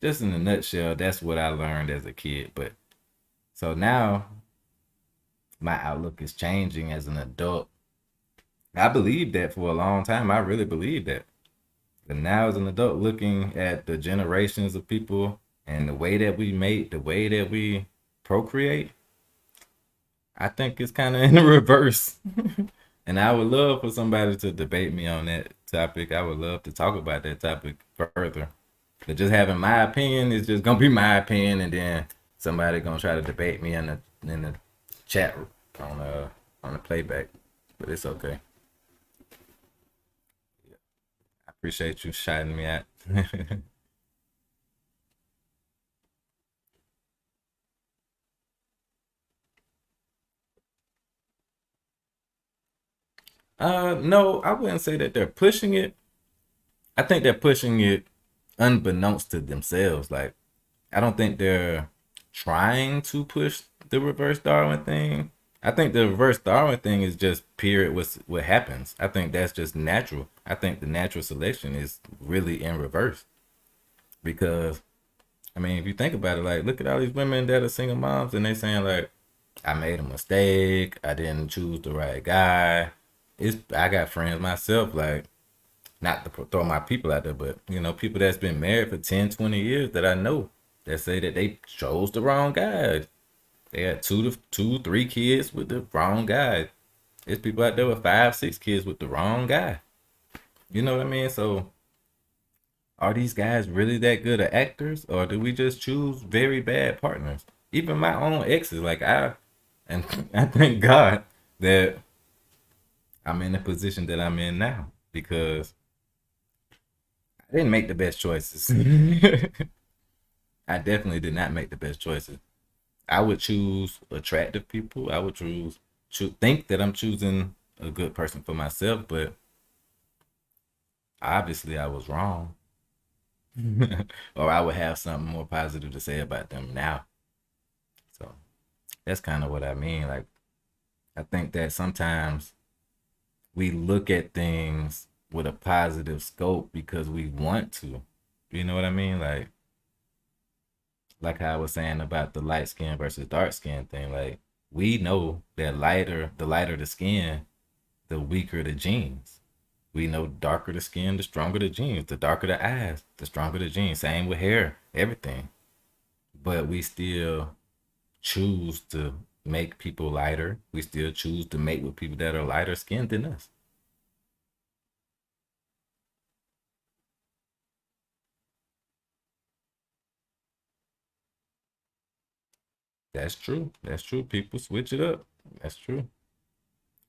Speaker 1: just in a nutshell, that's what I learned as a kid. But so now my outlook is changing as an adult. I believed that for a long time. I really believed that. But now as an adult, looking at the generations of people and the way that we mate, the way that we procreate, I think it's kind of in the reverse. And I would love for somebody to debate me on that topic. I would love to talk about that topic further. But just having my opinion is just gonna be my opinion, and then somebody gonna try to debate me in the chat on the playback. But it's okay. I appreciate you shouting me out. No, I wouldn't say that they're pushing it. I think they're pushing it unbeknownst to themselves. Like, I don't think they're trying to push the reverse Darwin thing. I think the reverse Darwin thing is just period what happens. I think that's just natural. I think the natural selection is really in reverse. Because, I mean, if you think about it, like, look at all these women that are single moms and they saying, like, I made a mistake, I didn't choose the right guy. I got friends myself, like, not to throw my people out there, but people that's been married for 10, 20 years that I know that say that they chose the wrong guy. They had 3 kids with the wrong guy. There's people out there with 5, 6 kids with the wrong guy. You know what I mean? So are these guys really that good at actors, or do we just choose very bad partners? Even my own exes, like I thank God that I'm in the position that I'm in now, because I didn't make the best choices. I definitely did not make the best choices. I would choose attractive people. I would think that I'm choosing a good person for myself, but obviously I was wrong. Or I would have something more positive to say about them now. So that's kind of what I mean. Like, I think that sometimes we look at things with a positive scope because we want to. You know what I mean? Like how I was saying about the light skin versus dark skin thing. Like, we know that the lighter the skin, the weaker the genes. We know darker the skin, the stronger the genes. The darker the eyes, the stronger the genes. Same with hair, everything. But we still choose to make people lighter. We still choose to mate with people that are lighter skinned than us. That's true. That's true. People switch it up. That's true.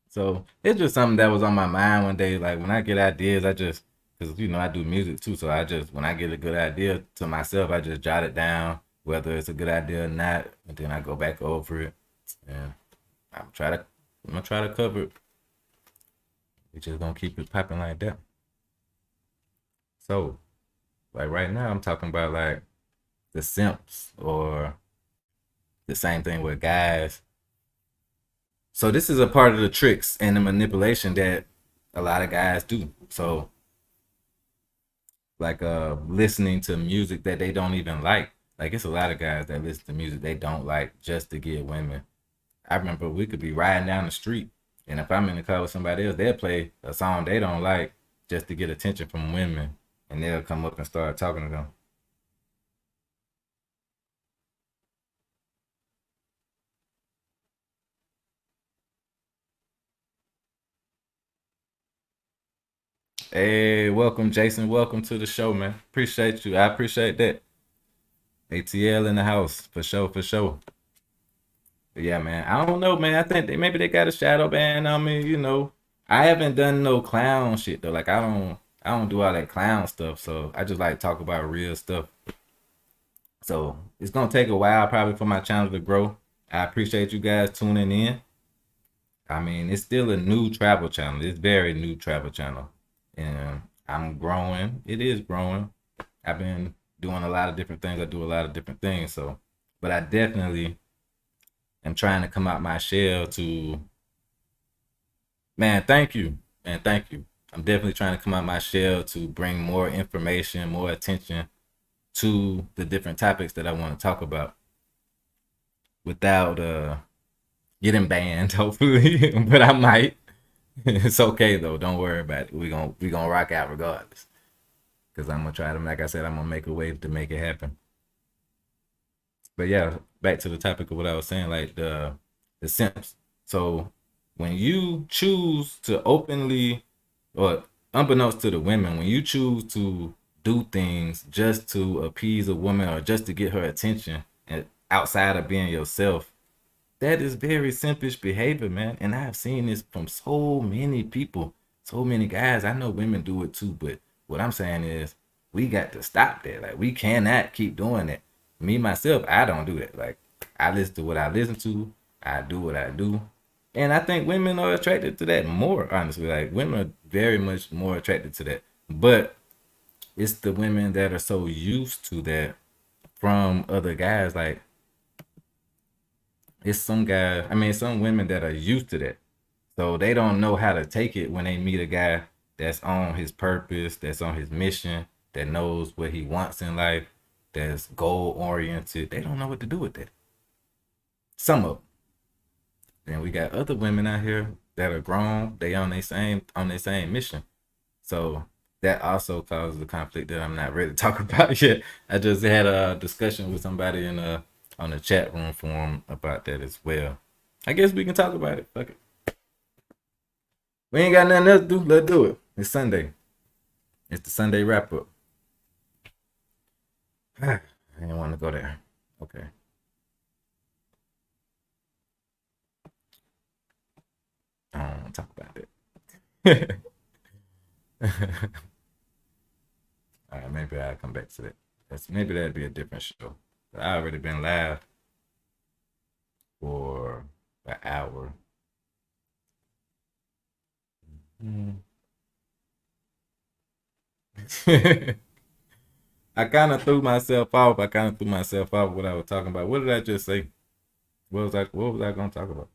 Speaker 1: So it's just something that was on my mind one day. Like when I get ideas, I just, because I do music too. So I just, when I get a good idea to myself, I just jot it down, whether it's a good idea or not, and then I go back over it. And I'm gonna try to cover it. We just gonna keep it popping like that. So, like right now, I'm talking about like the simps or the same thing with guys. So this is a part of the tricks and the manipulation that a lot of guys do. So like listening to music that they don't even like. Like it's a lot of guys that listen to music they don't like just to get women. I remember we could be riding down the street, and if I'm in the car with somebody else, they'll play a song they don't like just to get attention from women, and they'll come up and start talking to them. Hey, welcome, Jason. Welcome to the show, man. Appreciate you. I appreciate that. ATL in the house for sure, for sure. But yeah, man. I don't know, man. I think maybe they got a shadow ban on me. I haven't done no clown shit though. Like I don't do all that clown stuff. So I just like talk about real stuff. So it's gonna take a while probably for my channel to grow. I appreciate you guys tuning in. I mean, it's still a new travel channel. It's very new travel channel. And I'm growing. It is growing. I've been doing a lot of different things. I do a lot of different things. So, but I definitely am trying to come out my shell to, man, thank you. Man, thank you. I'm definitely trying to come out my shell to bring more information, more attention to the different topics that I want to talk about without getting banned, hopefully. But I might. It's okay though. Don't worry about it. We gonna rock out regardless. Cause I'm gonna try to, like I said, I'm gonna make a way to make it happen. But yeah, back to the topic of what I was saying, like the simps. So when you choose to openly, or unbeknownst to the women, when you choose to do things just to appease a woman or just to get her attention, and outside of being yourself, that is very simpish behavior, man. And I have seen this from so many people, so many guys. I know women do it too, but what I'm saying is we got to stop that. Like we cannot keep doing that. Me, myself, I don't do that. Like I listen to what I listen to. I do what I do. And I think women are attracted to that more, honestly. Like women are very much more attracted to that. But it's the women that are so used to that from other guys. Like it's some guys, I mean, some women that are used to that. So they don't know how to take it when they meet a guy that's on his purpose, that's on his mission, that knows what he wants in life, that's goal oriented. They don't know what to do with that. Some of them. Then we got other women out here that are grown. They on their same mission. So that also causes the conflict that I'm not ready to talk about yet. I just had a discussion with somebody on the chat room forum about that as well. I guess we can talk about it. Fuck it. We ain't got nothing else to do. Let's do it. It's Sunday. It's the Sunday wrap up. I didn't want to go there. Okay. I don't want to talk about it. All right, maybe I'll come back to that. Maybe that'd be a different show. I already been live for an hour. I kind of threw myself off. What I was talking about. What did I just say? What was I gonna talk about?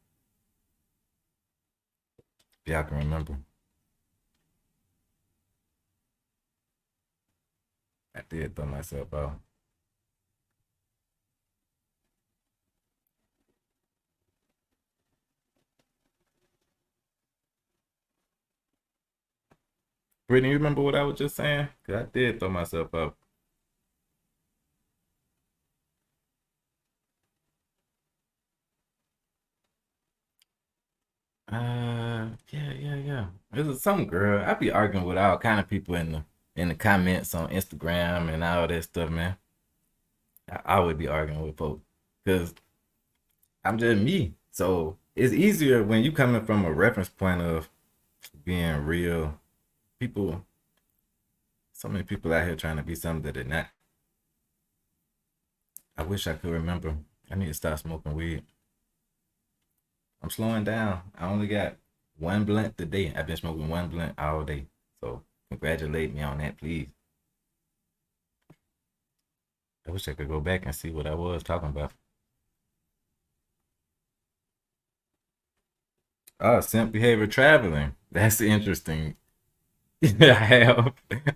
Speaker 1: If y'all can remember. I did throw myself off. Brittany, you remember what I was just saying? Because I did throw myself off. Yeah. It was some girl. I be arguing with all kind of people in the comments on Instagram and all that stuff, man. I would be arguing with folks because I'm just me. So it's easier when you coming from a reference point of being real. People, so many people out here trying to be something that they're not. I wish I could remember. I need to stop smoking weed. I'm slowing down. I only got one blunt today. I've been smoking one blunt all day. So congratulate me on that, please. I wish I could go back and see what I was talking about. Oh, simp behavior traveling. That's interesting. I have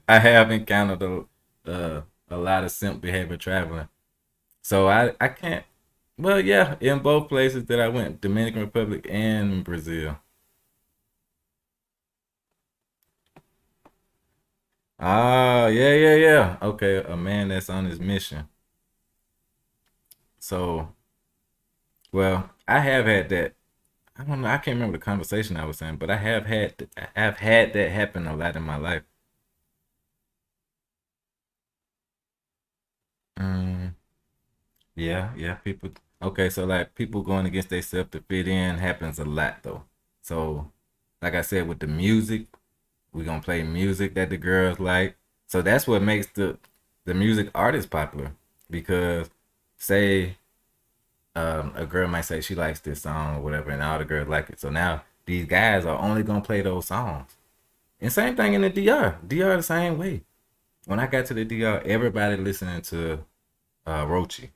Speaker 1: I have encountered a lot of simp behavior traveling. So I can't. Well, yeah, in both places that I went, Dominican Republic and Brazil. Ah, yeah, yeah, yeah. Okay, a man that's on his mission. So, well, I have had that. I don't know. I can't remember the conversation I was in, but I've had that happen a lot in my life. Mm, yeah, yeah. People. Okay, so like people going against themselves to fit in happens a lot though. So, like I said, with the music, we gonna play music that the girls like. So that's what makes the music artist popular. Because say a girl might say she likes this song or whatever, and all the girls like it. So now these guys are only gonna play those songs. And same thing in the DR. DR the same way. When I got to the DR, everybody listening to Rochi.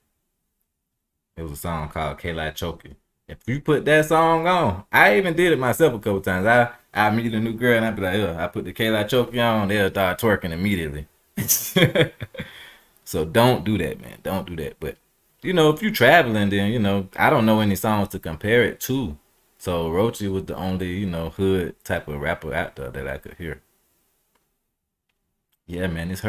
Speaker 1: It was a song called Kayla Choki. If you put that song on, I even did it myself a couple times. I meet a new girl and I be like, ugh, I put the Kayla Choki on, they'll start twerking immediately. So don't do that, man. Don't do that. But if you traveling, then I don't know any songs to compare it to. So Rochi was the only hood type of rapper out there that I could hear. Yeah, man, it's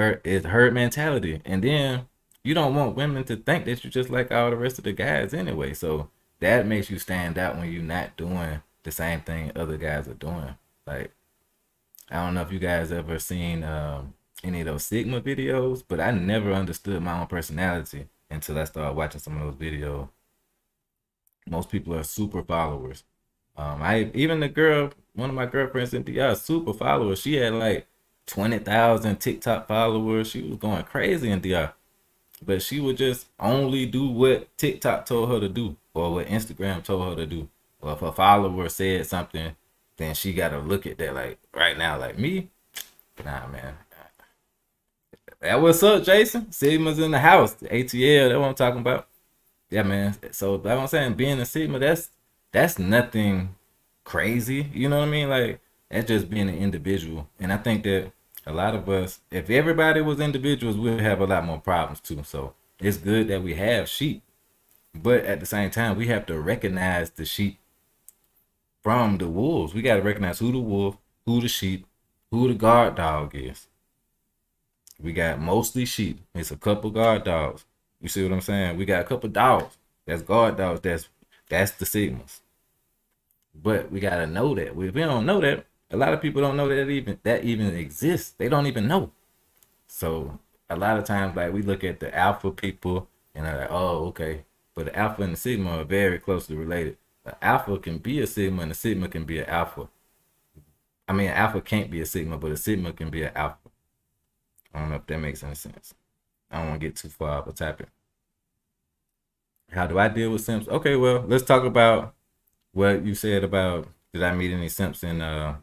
Speaker 1: herd mentality. And then you don't want women to think that you're just like all the rest of the guys anyway. So that makes you stand out when you're not doing the same thing other guys are doing. Like, I don't know if you guys ever seen any of those Sigma videos, but I never understood my own personality until I started watching some of those videos. Most people are super followers. I even the girl, one of my girlfriends in DR, super followers. She had like 20,000 TikTok followers. She was going crazy in DR, but she would just only do what TikTok told her to do, or what Instagram told her to do. Or if a follower said something, then she got to look at that like right now. Like me, nah, man. That what's up, Jason? Sigma's in the house. The ATL, that's what I'm talking about. Yeah, man. So that's what I'm saying. Being a Sigma, that's nothing crazy. You know what I mean? Like that's just being an individual. And I think that a lot of us, if everybody was individuals, we'd have a lot more problems too. So it's good that we have sheep, but at the same time, we have to recognize the sheep from the wolves. We got to recognize who the wolf, who the sheep, who the guard dog is. We got mostly sheep. It's a couple guard dogs. You see what I'm saying? We got a couple dogs. That's guard dogs. That's the Sigmas. But we gotta know that. If we don't know that, a lot of people don't know that even exists. They don't even know. So a lot of times, like we look at the alpha people and they're like, oh, okay. But the alpha and the sigma are very closely related. The alpha can be a sigma and the sigma can be an alpha. I mean, an alpha can't be a sigma, but a sigma can be an alpha. I don't know if that makes any sense. I don't want to get too far off the topic. How do I deal with simps? Okay, well, let's talk about what you said about did I meet any simps on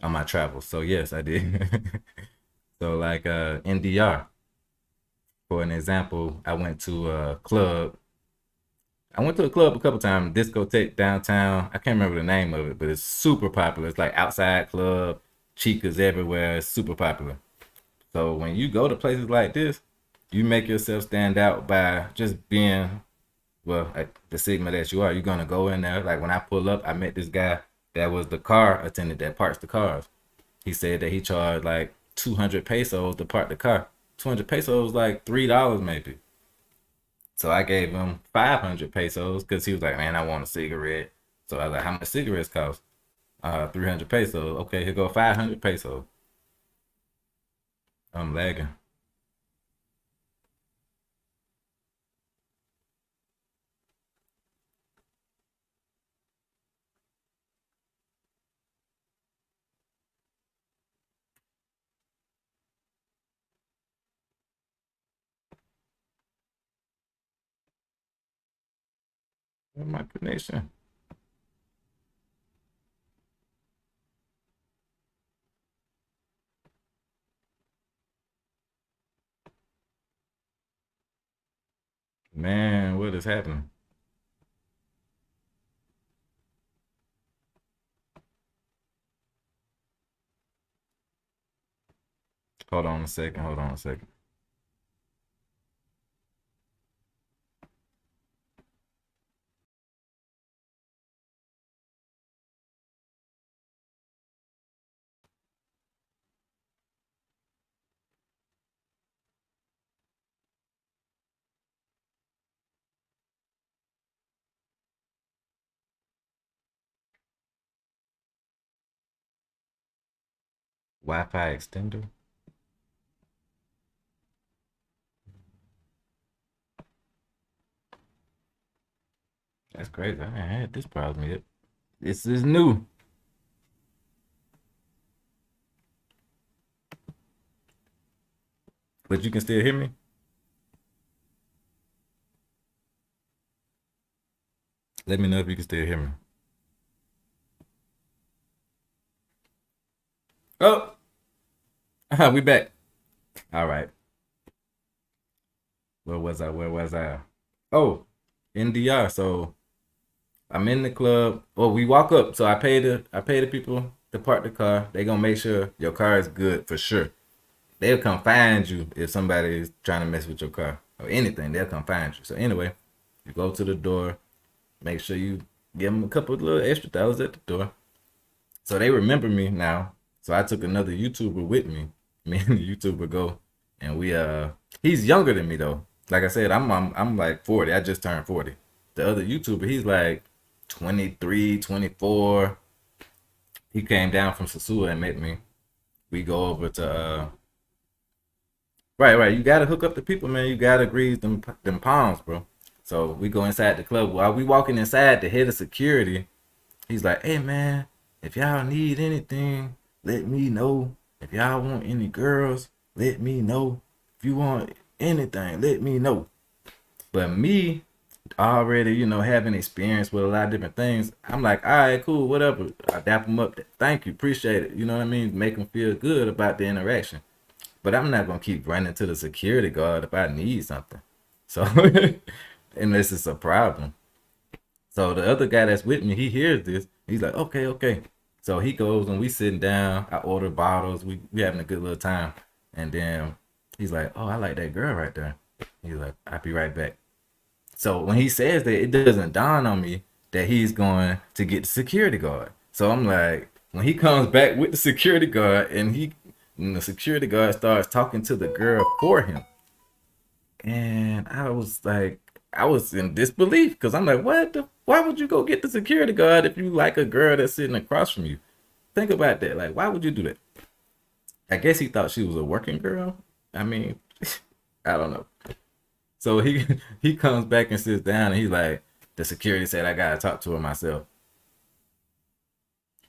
Speaker 1: my travels. So yes, I did. So like in DR, for an example, I went to a club. I went to a club a couple times, discotheque downtown. I can't remember the name of it, but it's super popular. It's like outside club, chicas everywhere. It's super popular. So when you go to places like this, you make yourself stand out by just being, well, like the Sigma that you are. You're gonna go in there. Like when I pull up, I met this guy that was the car attendant that parks the cars. He said that he charged like 200 pesos to park the car. 200 pesos like $3 maybe. So I gave him 500 pesos because he was like, man, I want a cigarette. So I was like, how much cigarettes cost? 300 pesos. Okay, here go 500 pesos. I'm lagging. Where's my connection? Man, what is happening? Hold on a second. Hold on a second. Wi-Fi extender. That's crazy. I ain't had this problem yet. This is new. But you can still hear me? Let me know if you can still hear me. Oh, we back. All right. Where was I? Where was I? Oh, NDR. So I'm in the club. Well, we walk up. So I pay the people to park the car. They gonna make sure your car is good for sure. They'll come find you if somebody is trying to mess with your car or anything. They'll come find you. So anyway, you go to the door. Make sure you give them a couple of little extra dollars at the door. So they remember me now. So I took another YouTuber with me. Me and the YouTuber go, and we he's younger than me though. Like I said, I'm like 40. I just turned 40. The other YouTuber, he's like 23, 24. He came down from Sasua and met me. We go over to right. You gotta hook up the people, man. You gotta grease them palms, bro. So we go inside the club. While we walking inside, the head of security, he's like, "Hey, man, if y'all need anything, let me know. If y'all want any girls, let me know. If you want anything, let me know." But me, already, having experience with a lot of different things, I'm like, all right, cool, whatever. I dap them up. Thank you, appreciate it. You know what I mean? Make them feel good about the interaction. But I'm not gonna keep running to the security guard if I need something. So unless it's a problem. So the other guy that's with me, he hears this. He's like, okay, okay. So he goes and we sitting down. I order bottles. We having a good little time. And then he's like, oh, I like that girl right there. He's like, I'll be right back. So when he says that, it doesn't dawn on me that he's going to get the security guard. So I'm like, when he comes back with the security guard and the security guard starts talking to the girl for him. And I was like, I was in disbelief because I'm like, why would you go get the security guard if you like a girl that's sitting across from you? Think about that. Like, why would you do that? I guess he thought she was a working girl. I mean, I don't know. So he comes back and sits down and he's like, the security said I gotta talk to her myself.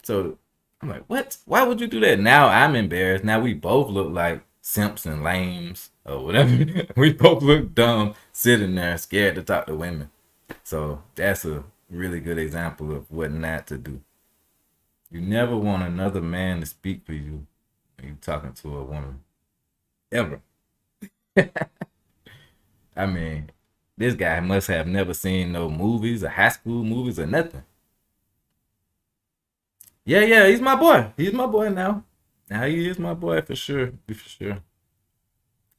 Speaker 1: So I'm like, what? Why would you do that? Now I'm embarrassed. Now we both look like simps and lames or whatever. We both look dumb sitting there scared to talk to women. So that's a really good example of what not to do. You never want another man to speak for you when you're talking to a woman. Ever. I mean, this guy must have never seen no movies or high school movies or nothing. Yeah, he's my boy. He's my boy now. Now he is my boy for sure. For sure.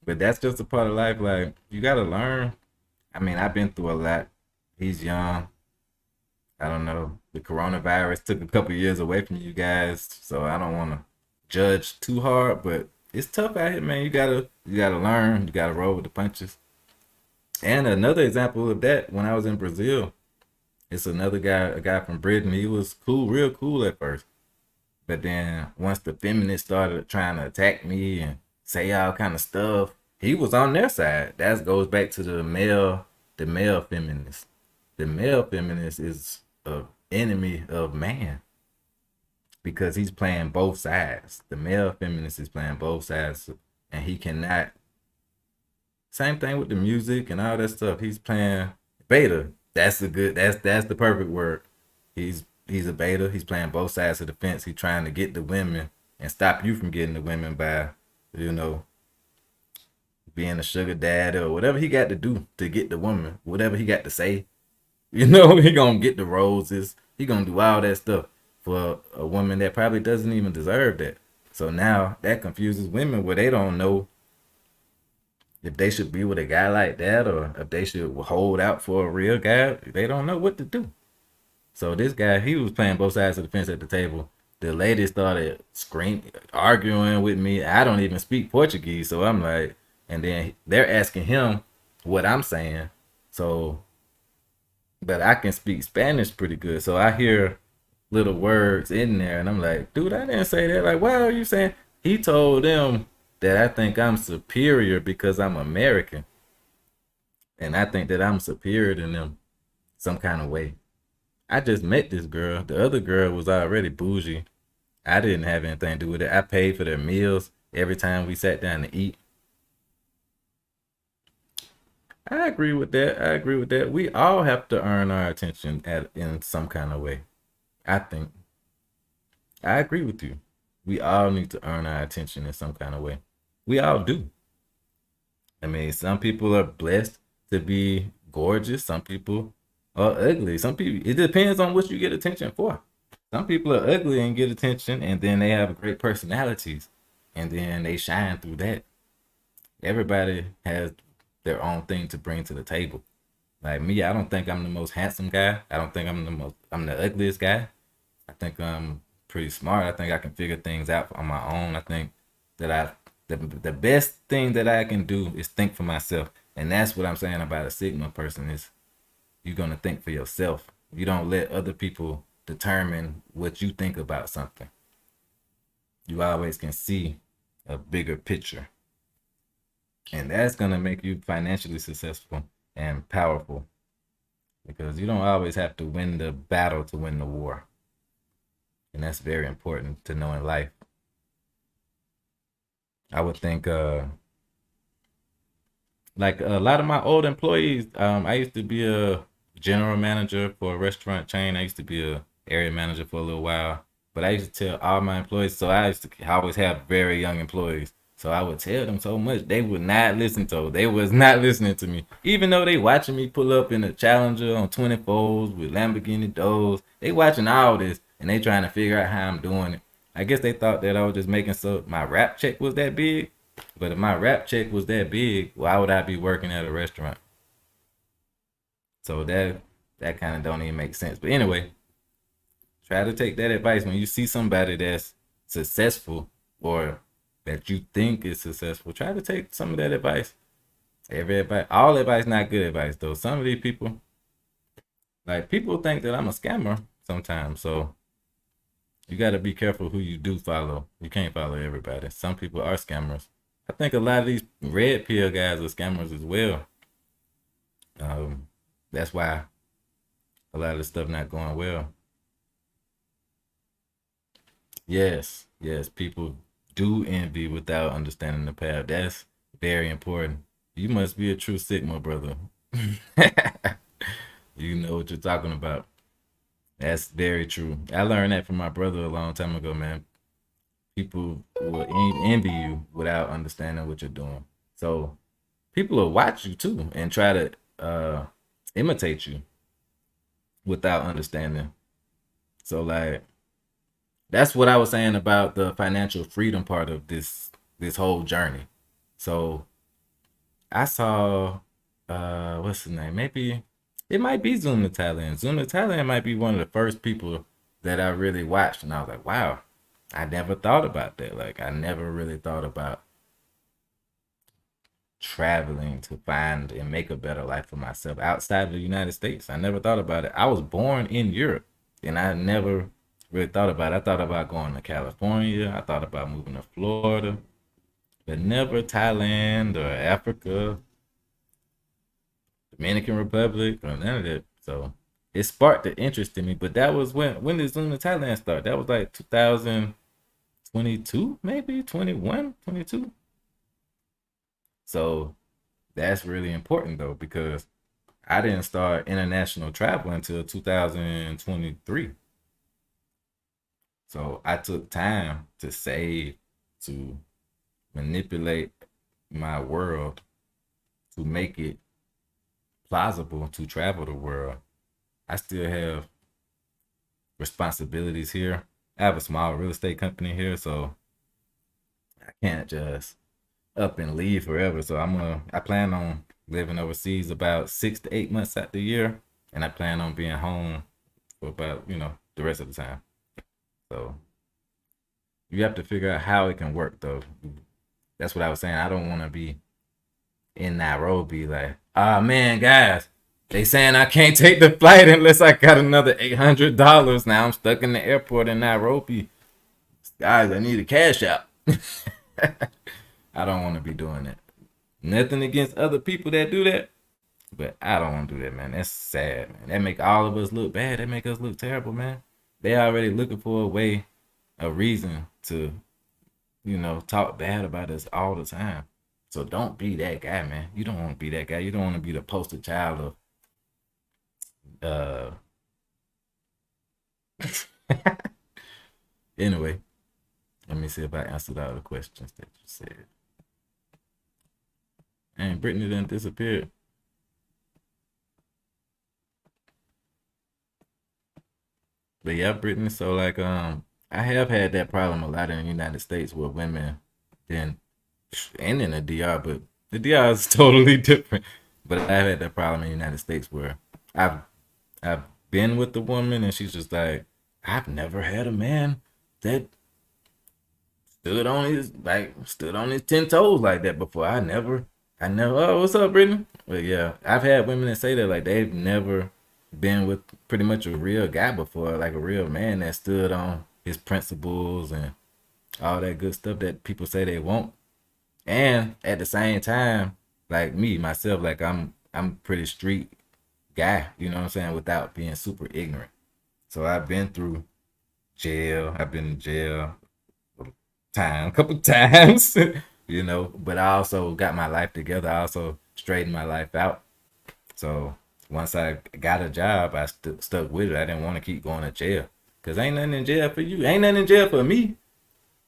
Speaker 1: But that's just a part of life. Like, you gotta learn. I mean, I've been through a lot. He's young. I don't know. The coronavirus took a couple years away from you guys, so I don't want to judge too hard. But it's tough out here, man. You gotta learn. You gotta roll with the punches. And another example of that, when I was in Brazil, it's another guy, a guy from Britain. He was cool, real cool at first. But then once the feminists started trying to attack me and say all kind of stuff, he was on their side. That goes back to the male feminist. The male feminist is an enemy of man because he's playing both sides. The male feminist is playing both sides, and he cannot. Same thing with the music and all that stuff. He's playing beta. That's the perfect word. He's a beta. He's playing both sides of the fence. He's trying to get the women and stop you from getting the women by, you know, being a sugar daddy or whatever he got to do to get the woman. Whatever he got to say, you know, he gonna get the roses. He gonna do all that stuff for a woman that probably doesn't even deserve that. So now that confuses women where they don't know if they should be with a guy like that or if they should hold out for a real guy. They don't know what to do. So this guy, he was playing both sides of the fence at the table. The lady started screaming, arguing with me. I don't even speak Portuguese, so I'm like, and then they're asking him what I'm saying. So, but I can speak Spanish pretty good, so I hear little words in there, and I'm like, dude, I didn't say that. Like, why are you saying? He told them that I think I'm superior because I'm American, and I think that I'm superior than them some kind of way. I just met this girl. The other girl was already bougie. I didn't have anything to do with it. I paid for their meals every time we sat down to eat. I agree with that. We all have to earn our attention in some kind of way. I think. I agree with you. We all need to earn our attention in some kind of way. We all do. I mean, some people are blessed to be gorgeous. Some people are ugly. Some people, it depends on what you get attention for. Some people are ugly and get attention, and then they have great personalities, and then they shine through that. Everybody has their own thing to bring to the table. Like me, I don't think I'm the most handsome guy. I don't think I'm the ugliest guy. I think I'm pretty smart. I think I can figure things out on my own. I think that the best thing that I can do is think for myself. And that's what I'm saying about a Sigma person is you're going to think for yourself. You don't let other people determine what you think about something. You always can see a bigger picture. And that's going to make you financially successful and powerful. Because you don't always have to win the battle to win the war. And that's very important to know in life. I would think like a lot of my old employees, I used to be a general manager for a restaurant chain. I used to be a area manager for a little while. But I used to tell all my employees, so I always have very young employees. So I would tell them so much, they would not listen to. They was not listening to me. Even though they watching me pull up in a Challenger on 24s with Lamborghini doors. They watching all this, and they trying to figure out how I'm doing it. I guess they thought that I was just making so my rap check was that big. But if my rap check was that big, why would I be working at a restaurant? So that kind of don't even make sense. But anyway, try to take that advice when you see somebody that's successful or that you think is successful. Try to take some of that advice. All advice not good advice though. Some of these people, like people think that I'm a scammer sometimes. So you got to be careful who you do follow. You can't follow everybody. Some people are scammers. I think a lot of these red pill guys are scammers as well. That's why a lot of the stuff not going well. Yes, people do envy without understanding the path. That's very important. You must be a true Sigma, brother. You know what you're talking about. That's very true. I learned that from my brother a long time ago, man. People will envy you without understanding what you're doing. So people will watch you too and try to imitate you without understanding. So like, that's what I was saying about the financial freedom part of this whole journey. So I saw what's his name? Maybe it might be Zoom to Thailand. Zoom to Thailand might be one of the first people that I really watched, and I was like, wow, I never thought about that. Like I never really thought about traveling to find and make a better life for myself outside of the United States. I never thought about it. I was born in Europe, and I never really thought about it. I thought about going to California. I thought about moving to Florida, but never Thailand or Africa, Dominican Republic, or none of that. So it sparked the interest in me. But that was when did Zoom to Thailand start? That was like 2022, maybe 21, 22. So that's really important though, because I didn't start international travel until 2023. So I took time to save, to manipulate my world, to make it plausible to travel the world. I still have responsibilities here. I have a small real estate company here, so I can't just up and leave forever. So I plan on living overseas about 6 to 8 months out the year, and I plan on being home for about, the rest of the time. So you have to figure out how it can work though. That's what I was saying. I don't want to be in Nairobi like, ah man, guys, they saying I can't take the flight unless I got another $800. Now I'm stuck in the airport in Nairobi. Guys, I need a cash out. I don't want to be doing that. Nothing against other people that do that, but I don't want to do that, man. That's sad, man. That make all of us look bad. That make us look terrible, man. They already looking for a way, a reason to, talk bad about us all the time. So don't be that guy, man. You don't want to be that guy. You don't want to be the poster child of anyway, let me see if I answered all the questions that you said. And Brittany didn't disappear. But yeah, Brittany, so like I have had that problem a lot in the United States with women and in the DR, but the DR is totally different. But I've had that problem in the United States where I've been with the woman and she's just like, I've never had a man that stood on his 10 toes like that before. I never, oh, what's up, Brittany? But yeah, I've had women that say that like they've never been with pretty much a real guy before, like a real man that stood on his principles and all that good stuff that people say they want. And at the same time, like me, myself, like I'm pretty street guy, you know what I'm saying, without being super ignorant. So I've been through jail. I've been in jail a couple times, but I also got my life together. I also straightened my life out. So once I got a job, I stuck with it. I didn't want to keep going to jail because ain't nothing in jail for you. Ain't nothing in jail for me.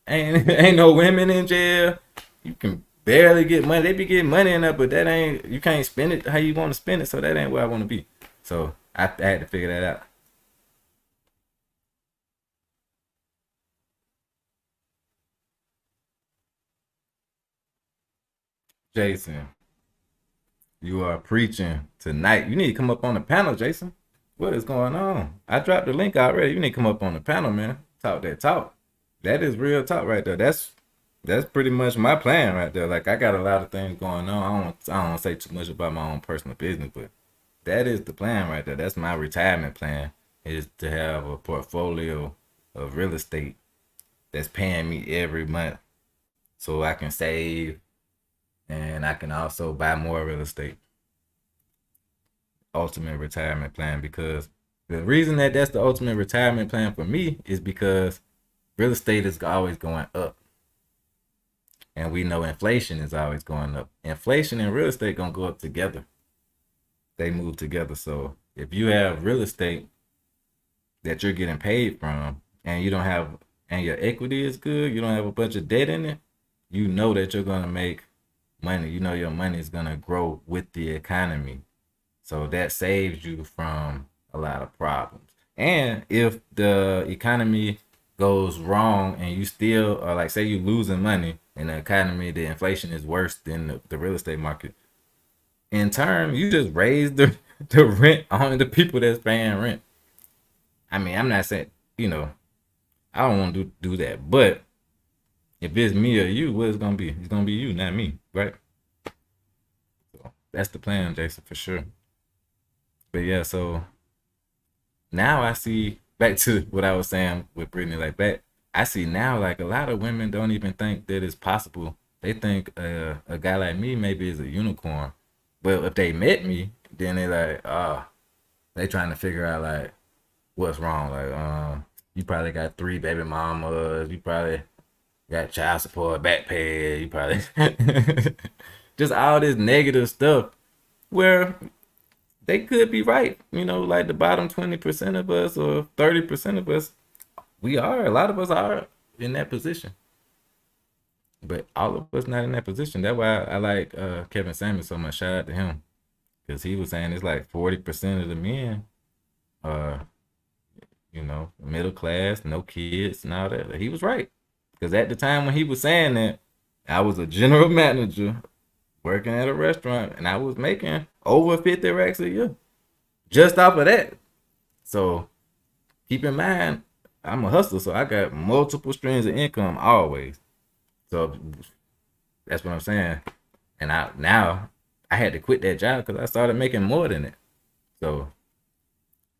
Speaker 1: Ain't no women in jail. You can barely get money. They be getting money in there, but you can't spend it how you want to spend it. So that ain't where I want to be. So I had to figure that out. Jason, you are preaching tonight. You need to come up on the panel, Jason. What is going on? I dropped the link already. You need to come up on the panel, man. Talk that talk. That is real talk right there. That's pretty much my plan right there. Like I got a lot of things going on. I don't want to say too much about my own personal business, but that is the plan right there. That's my retirement plan, is to have a portfolio of real estate that's paying me every month so I can save and I can also buy more real estate. Ultimate retirement plan, because the reason that that's the ultimate retirement plan for me is because real estate is always going up. And we know inflation is always going up. Inflation and real estate gonna go up together. They move together. So if you have real estate that you're getting paid from and your equity is good, you don't have a bunch of debt in it, you know that you're gonna make money. You know your money is gonna grow with the economy. So that saves you from a lot of problems. And if the economy goes wrong and you still are like, say you losing money in the economy, the inflation is worse than the real estate market, in turn, you just raise the rent on the people that's paying rent. I mean, I'm not saying, I don't want to do that. But if it's me or you, what it's going to be? It's going to be you, not me, right? So that's the plan, Jason, for sure. But yeah, so now I see, back to what I was saying with Brittany, like that, I see now like a lot of women don't even think that it's possible. They think a guy like me maybe is a unicorn. But if they met me, then they like, they trying to figure out like what's wrong. Like, you probably got 3 baby mamas, you probably got child support, back pay, you probably just all this negative stuff where they could be right. You know, like the bottom 20% of us or 30% of us, a lot of us are in that position. But all of us not in that position. That's why I like Kevin Samuels so much. Shout out to him. Because he was saying it's like 40% of the men are, middle class, no kids and all that. He was right. Because at the time when he was saying that, I was a general manager working at a restaurant and I was making over 50 racks a year just off of that. So keep in mind, I'm a hustler, so I got multiple streams of income always. So that's what I'm saying. And I had to quit that job because I started making more than it. So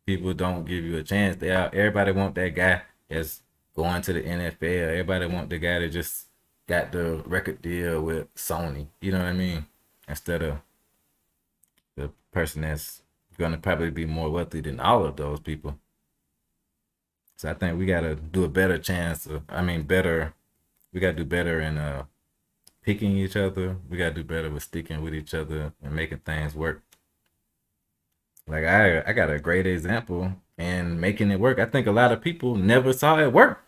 Speaker 1: people don't give you a chance. Everybody want that guy that's going to the NFL. Everybody want the guy that just got the record deal with Sony. You know what I mean? Instead of the person that's gonna probably be more wealthy than all of those people. So I think we gotta do a better chance of, we gotta do better in picking each other. We gotta do better with sticking with each other and making things work. Like I got a great example in making it work. I think a lot of people never saw it work.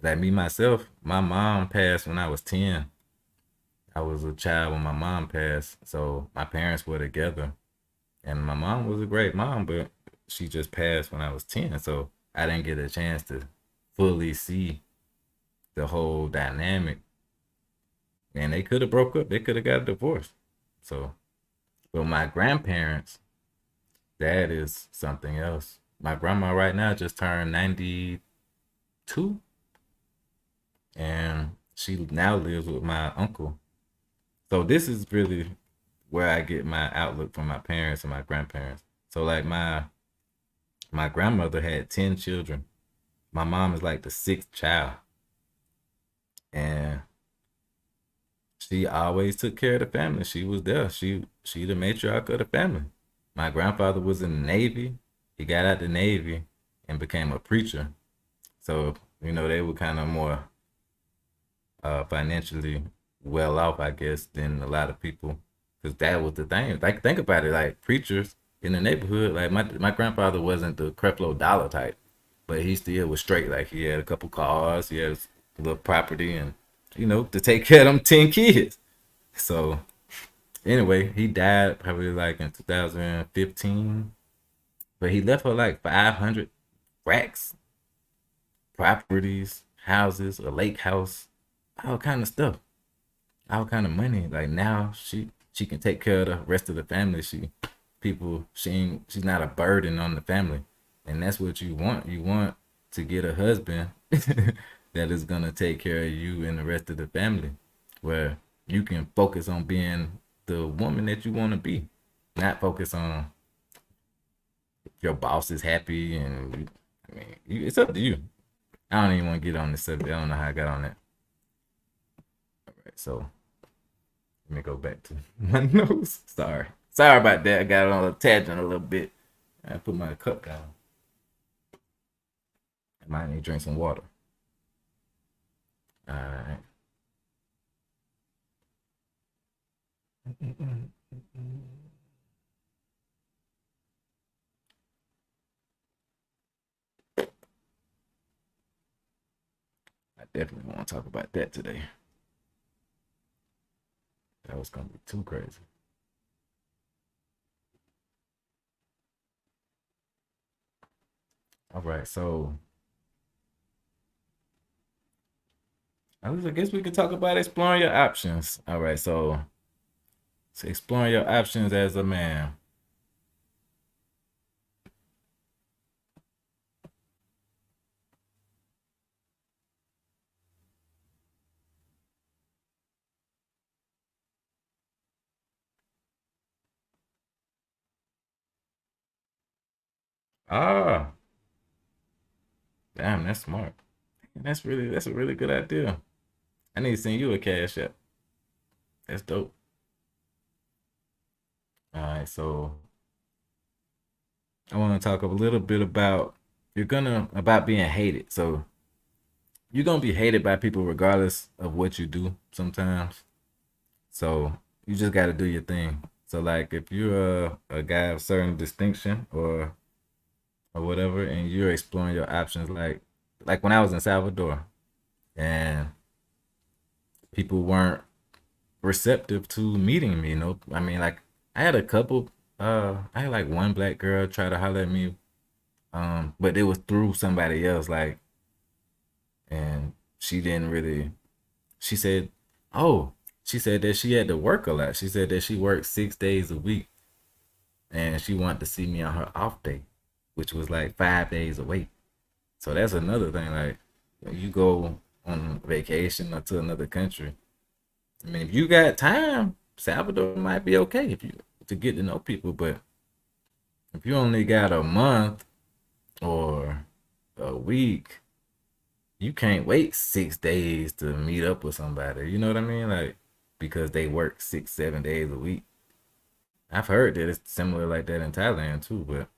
Speaker 1: Like me myself, my mom passed when I was 10. I was a child when my mom passed, so my parents were together. And my mom was a great mom, but she just passed when I was 10, so I didn't get a chance to fully see the whole dynamic. And they could have broke up. They could have got a divorce. So, but my grandparents, that is something else. My grandma right now just turned 92, and she now lives with my uncle. So this is really where I get my outlook from my parents and my grandparents. So like my grandmother had 10 children. My mom is like the 6th child. And she always took care of the family. She was there. She the matriarch of the family. My grandfather was in the Navy. He got out the Navy and became a preacher. So, they were kind of more financially well off, I guess, than a lot of people. Because that was the thing. Like, think about it. Like, preachers in the neighborhood, like my grandfather wasn't the Creflo Dollar type, but he still was straight. Like, he had a couple cars, he had a little property, and to take care of them 10 kids. So anyway, he died probably like in 2015, but he left her like 500 racks, properties, houses, a lake house, all kind of stuff, all kind of money. Like now she can take care of the rest of the family. She's not a burden on the family. And that's what you want. You want to get a husband that is gonna take care of you and the rest of the family, where you can focus on being the woman that you want to be, not focus on your boss is happy. And it's up to you. I don't even want to get on this subject. I don't know how I got on that. All right, so let me go back to my nose. Sorry about that. I got on a tangent a little bit. I put my cup down. I might need to drink some water. All right. I definitely want to talk about that today. That was gonna be too crazy. All right, so I guess we could talk about exploring your options. All right, so exploring your options as a man. Ah, damn, that's smart. That's a really good idea. I need to send you a cash app. That's dope. All right, so I want to talk a little bit about being hated. So you're gonna be hated by people regardless of what you do sometimes. So you just gotta do your thing. So like if you're a guy of certain distinction or whatever, and you're exploring your options, like when I was in Salvador, and people weren't receptive to meeting me. I mean, like I had a couple. I had like one black girl try to holler at me, but it was through somebody else. Like, and she didn't really. She said, "Oh," she said that she had to work a lot. She said that she worked 6 days a week, and she wanted to see me on her off day, which was like 5 days away. So that's another thing. Like, when you go on vacation or to another country, I mean, if you got time, Salvador might be okay if you to get to know people. But if you only got a month or a week, you can't wait 6 days to meet up with somebody. You know what I mean? Like, because they work 6, 7 days a week. I've heard that it's similar like that in Thailand too, but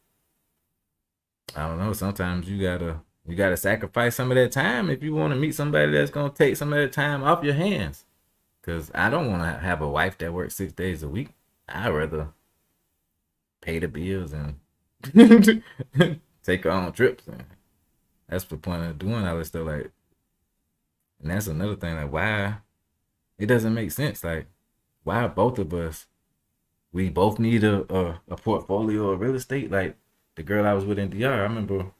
Speaker 1: I don't know. Sometimes you gotta sacrifice some of that time if you want to meet somebody that's gonna take some of that time off your hands. Cause I don't want to have a wife that works 6 days a week. I'd rather pay the bills and take her on trips. And that's the point of doing all this stuff. Like, and that's another thing. Like, why it doesn't make sense. Like, why both of us? We both need a portfolio of real estate. Like the girl I was with in DR, I remember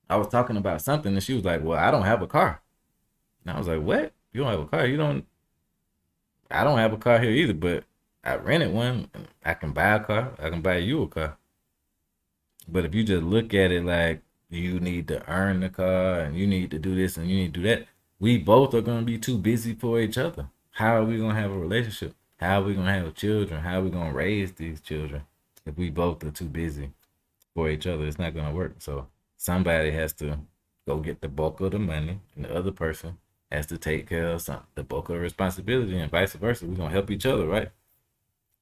Speaker 1: I was talking about something and she was like, "Well, I don't have a car." And I was like, "What? You don't have a car? You don't?" I don't have a car here either, but I rented one. I can buy a car. I can buy you a car. But if you just look at it like you need to earn the car and you need to do this and you need to do that, we both are going to be too busy for each other. How are we going to have a relationship? How are we going to have children? How are we going to raise these children if we both are too busy for each other? It's not going to work. So somebody has to go get the bulk of the money and the other person has to take care of the bulk of the responsibility and vice versa. We're going to help each other, right?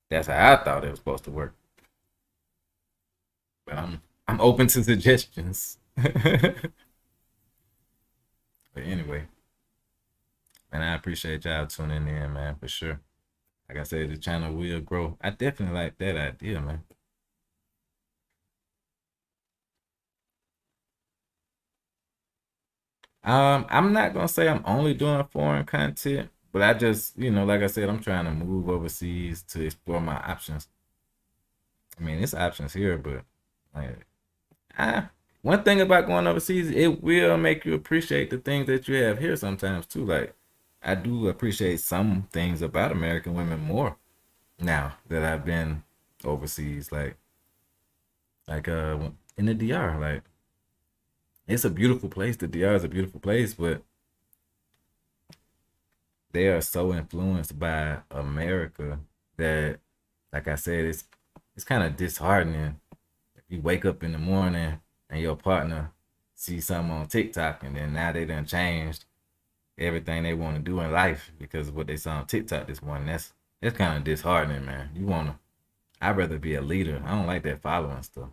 Speaker 1: That's how I thought it was supposed to work. But I'm open to suggestions. But anyway, man, I appreciate y'all tuning in, man, for sure. Like I said, the channel will grow. I definitely like that idea, man. I'm not gonna say I'm only doing foreign content, but I just, like I said, I'm trying to move overseas to explore my options. I mean, it's options here, but like, one thing about going overseas, it will make you appreciate the things that you have here sometimes too. Like, I do appreciate some things about American women more now that I've been overseas. Like in the DR, like it's a beautiful place. The DR is a beautiful place, but they are so influenced by America that, like I said, it's kind of disheartening. If you wake up in the morning and your partner sees something on TikTok and then now they done changed everything they want to do in life because of what they saw on TikTok this morning. That's kind of disheartening, man. I'd rather be a leader. I don't like that following stuff.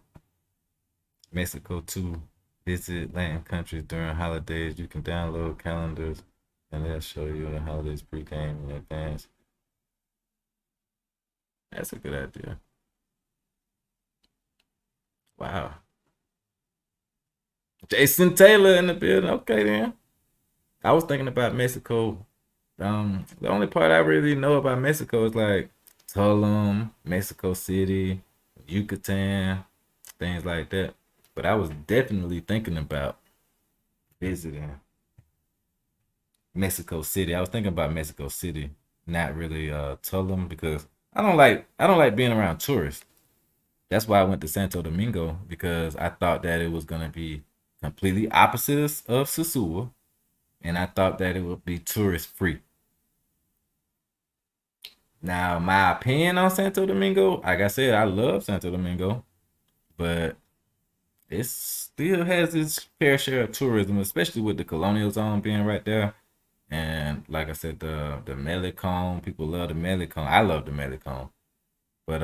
Speaker 1: Mexico too. Visit Latin countries during holidays. You can download calendars and they'll show you the holidays pre-game in advance. That's a good idea. Wow. Jason Taylor in the building. Okay, then. I was thinking about Mexico. The only part I really know about Mexico is like Tulum, Mexico City, Yucatan, things like that. But I was definitely thinking about visiting Mexico City. I was thinking about Mexico City, not really Tulum, because I don't like being around tourists. That's why I went to Santo Domingo, because I thought that it was gonna be completely opposite of Sosúa, and I thought that it would be tourist free. Now, my opinion on Santo Domingo, like I said, I love Santo Domingo, but it still has its fair share of tourism, especially with the colonial zone being right there. And like I said, the Melicon, people love the Melicon. I love the Melicon, but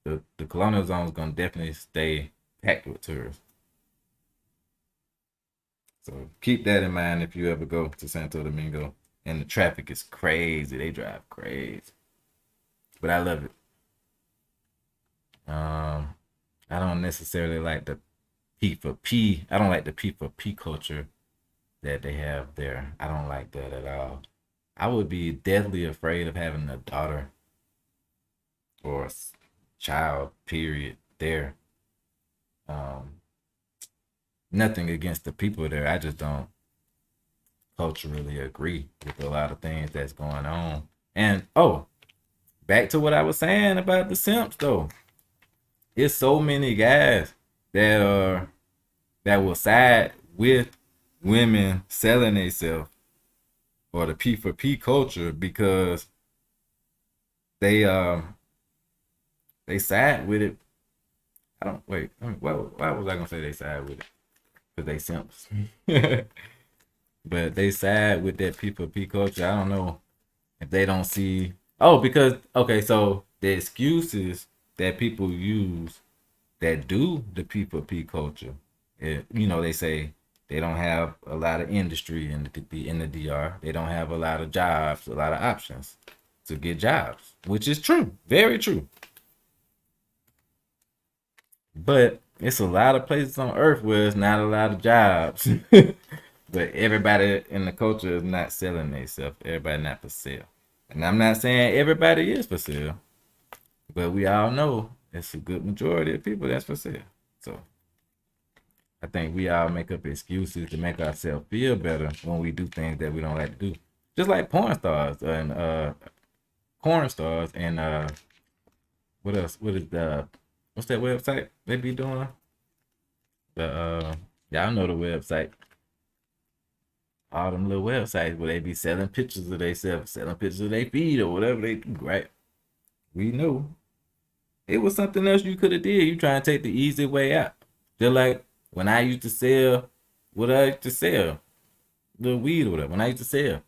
Speaker 1: the colonial zone is gonna definitely stay packed with tourists. So keep that in mind if you ever go to Santo Domingo. And the traffic is crazy. They drive crazy. But I love it. I don't necessarily like the P for P. I don't like the P for P culture that they have there. I don't like that at all. I would be deathly afraid of having a daughter or child, period, there. Um, Nothing against the people there. I just don't culturally agree with a lot of things that's going on. And back to what I was saying about the simps though. It's so many guys that will side with women selling themselves or the P for P culture because they side with it. I don't wait. Why was I gonna say they side with it? Because they simps. But they side with that P for P culture. I don't know if they don't see. Oh, because okay, so the excuses that people use that do the P for P culture, they say they don't have a lot of industry in the DR. They don't have a lot of jobs, a lot of options to get jobs, which is true, very true. But it's a lot of places on earth where it's not a lot of jobs. But everybody in the culture is not selling themselves. Everybody not for sale. And I'm not saying everybody is for sale, but we all know it's a good majority of people that's for sale. So I think we all make up excuses to make ourselves feel better when we do things that we don't like to do. Just like porn stars and what else? What's that website they be doing? Y'all know the website. All them little websites where they be selling pictures of themselves, selling pictures of their feet or whatever they do, right? We knew it was something else you could have did. You trying to take the easy way out. Just like when I used to sell the weed or whatever. When I used to sell,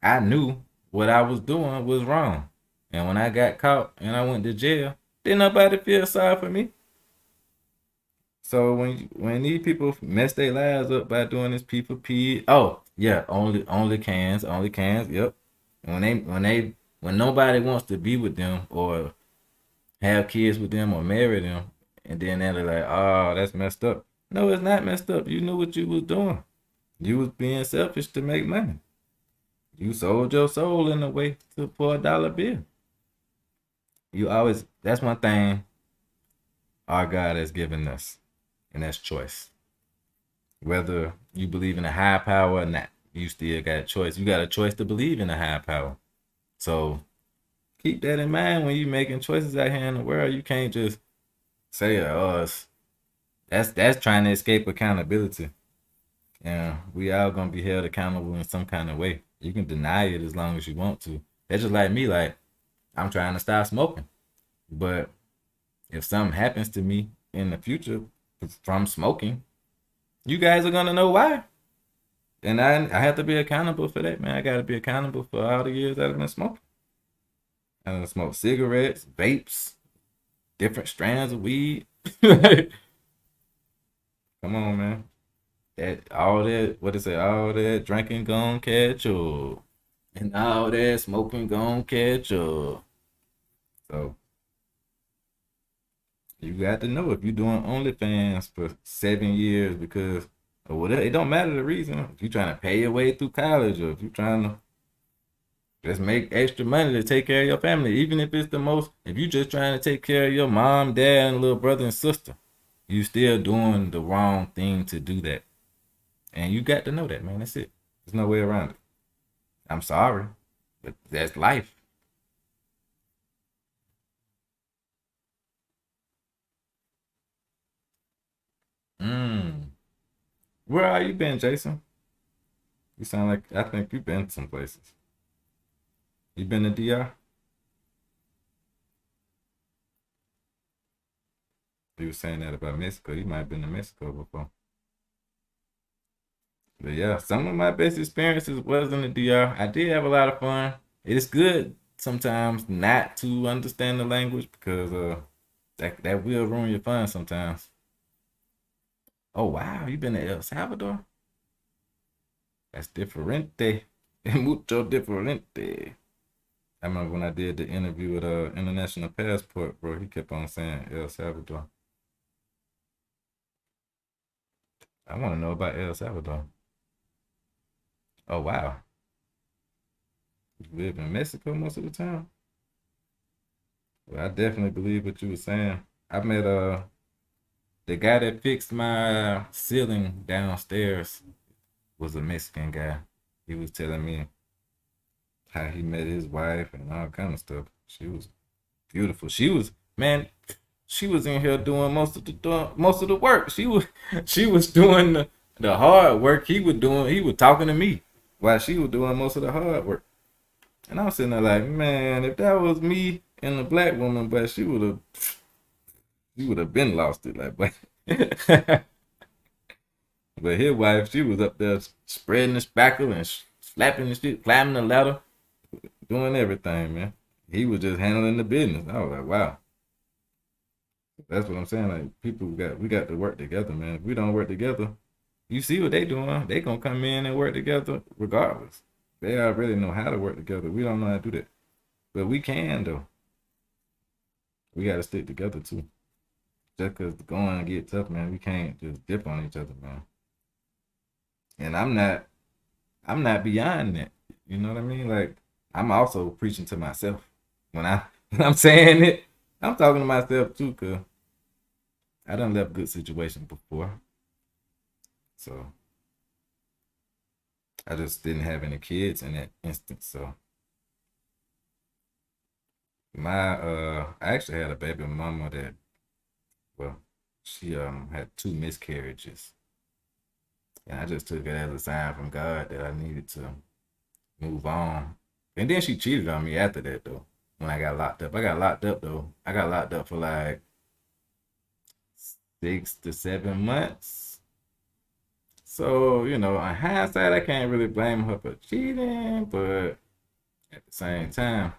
Speaker 1: I knew what I was doing was wrong. And when I got caught and I went to jail, didn't nobody feel sorry for me. So when these people mess their lives up by doing this P for P, oh yeah, only cans, yep. When nobody wants to be with them or have kids with them or marry them, and then they're like, oh, that's messed up. No, it's not messed up. You knew what you was doing. You was being selfish to make money. You sold your soul in a way for $1 bill. That's one thing our God has given us. And that's choice. Whether you believe in a high power or not, you still got a choice. You got a choice to believe in a high power. So keep that in mind when you're making choices out here in the world. You can't just say, oh, that's trying to escape accountability. Yeah, we all gonna be held accountable in some kind of way. You can deny it as long as you want to. That's just like me. Like, I'm trying to stop smoking. But if something happens to me in the future from smoking, you guys are gonna know why. And I have to be accountable for that, man. I gotta be accountable for all the years that I've been smoking. I done smoked cigarettes, vapes, different strands of weed. Come on, man. All that drinking gon' catch up. And all that smoking gon' catch up. So you got to know if you're doing OnlyFans for 7 years because or whatever, it don't matter the reason. If you're trying to pay your way through college or if you're trying to just make extra money to take care of your family, even if you're just trying to take care of your mom, dad, and little brother and sister, you still doing the wrong thing to do that. And you got to know that, man. That's it. There's no way around it. I'm sorry, but that's life. Where are you been, Jason? You sound like I think you've been some places. You been to DR? You were saying that about Mexico. You might have been to Mexico before. But yeah, some of my best experiences was in the DR. I did have a lot of fun. It is good sometimes not to understand the language because that will ruin your fun sometimes. Oh wow, you been to El Salvador? That's diferente. Mucho diferente. I remember when I did the interview with International Passport, bro, he kept on saying El Salvador. I want to know about El Salvador. Oh, wow. You live in Mexico most of the time? Well, I definitely believe what you were saying. I met the guy that fixed my ceiling downstairs was a Mexican guy. He was telling me how he met his wife and all kind of stuff. She was beautiful. She was, man, she was in here doing most of the work. She was doing the hard work. He was talking to me while she was doing most of the hard work. And I was sitting there like, man, if that was me and a black woman, but she would have been lost it, like, but but his wife, she was up there spreading the spackle and slapping the shit, climbing the ladder, doing everything, man. He was just handling the business. I was like, wow. That's what I'm saying. Like, we got to work together, man. If we don't work together, you see what they doing. They gonna come in and work together regardless. They already know how to work together. We don't know how to do that. But we can though. We gotta stick together too. Just cause the going get tough, man, we can't just dip on each other, man. And I'm not beyond that. You know what I mean? Like, I'm also preaching to myself. When when I'm saying it, I'm talking to myself too, cause I done left good situations before. So I just didn't have any kids in that instance. So I actually had a baby mama that, well, she had 2 miscarriages. And I just took it as a sign from God that I needed to move on. And then she cheated on me after that though. When I got locked up. I got locked up though. I got locked up for like 6 to 7 months. So, you know, in hindsight, I can't really blame her for cheating, but at the same time,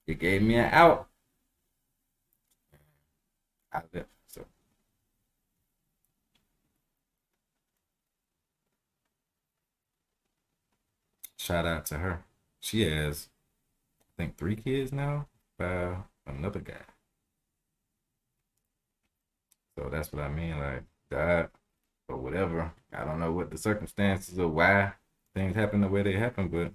Speaker 1: it gave me an out. I left. So shout out to her. She has, I think, 3 kids now by another guy. So that's what I mean, like that or whatever. I don't know what the circumstances or why things happen the way they happen, but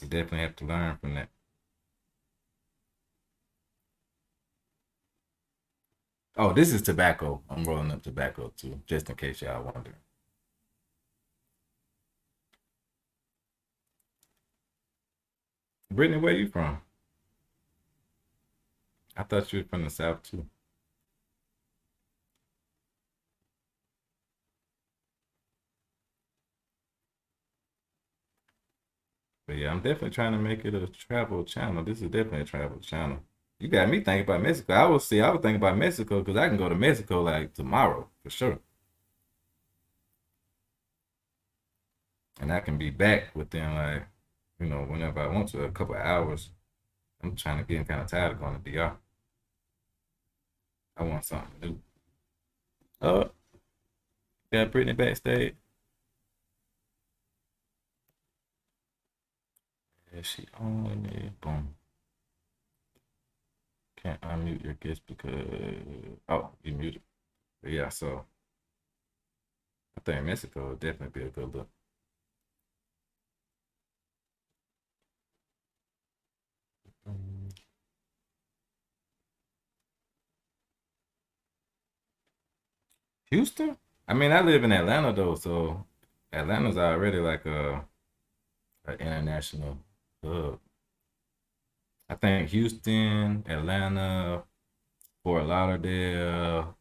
Speaker 1: you definitely have to learn from that. Oh, this is tobacco. I'm rolling up tobacco too, just in case y'all wonder. Brittany, where you from? I thought you were from the South too. But yeah, I'm definitely trying to make it a travel channel. This is definitely a travel channel. You got me thinking about Mexico. I was thinking about Mexico because I can go to Mexico like tomorrow for sure. And I can be back within like, you know, whenever I want to, a couple of hours. I'm trying to get kind of tired of going to DR. I want something new. Oh, got Brittany backstage. Yeah, she on me. Boom. Can't unmute your guest because you muted. But yeah, so I think Mexico would definitely be a good look. Houston? I mean, I live in Atlanta though, so Atlanta's already like an international hub. I think Houston, Atlanta, Fort Lauderdale,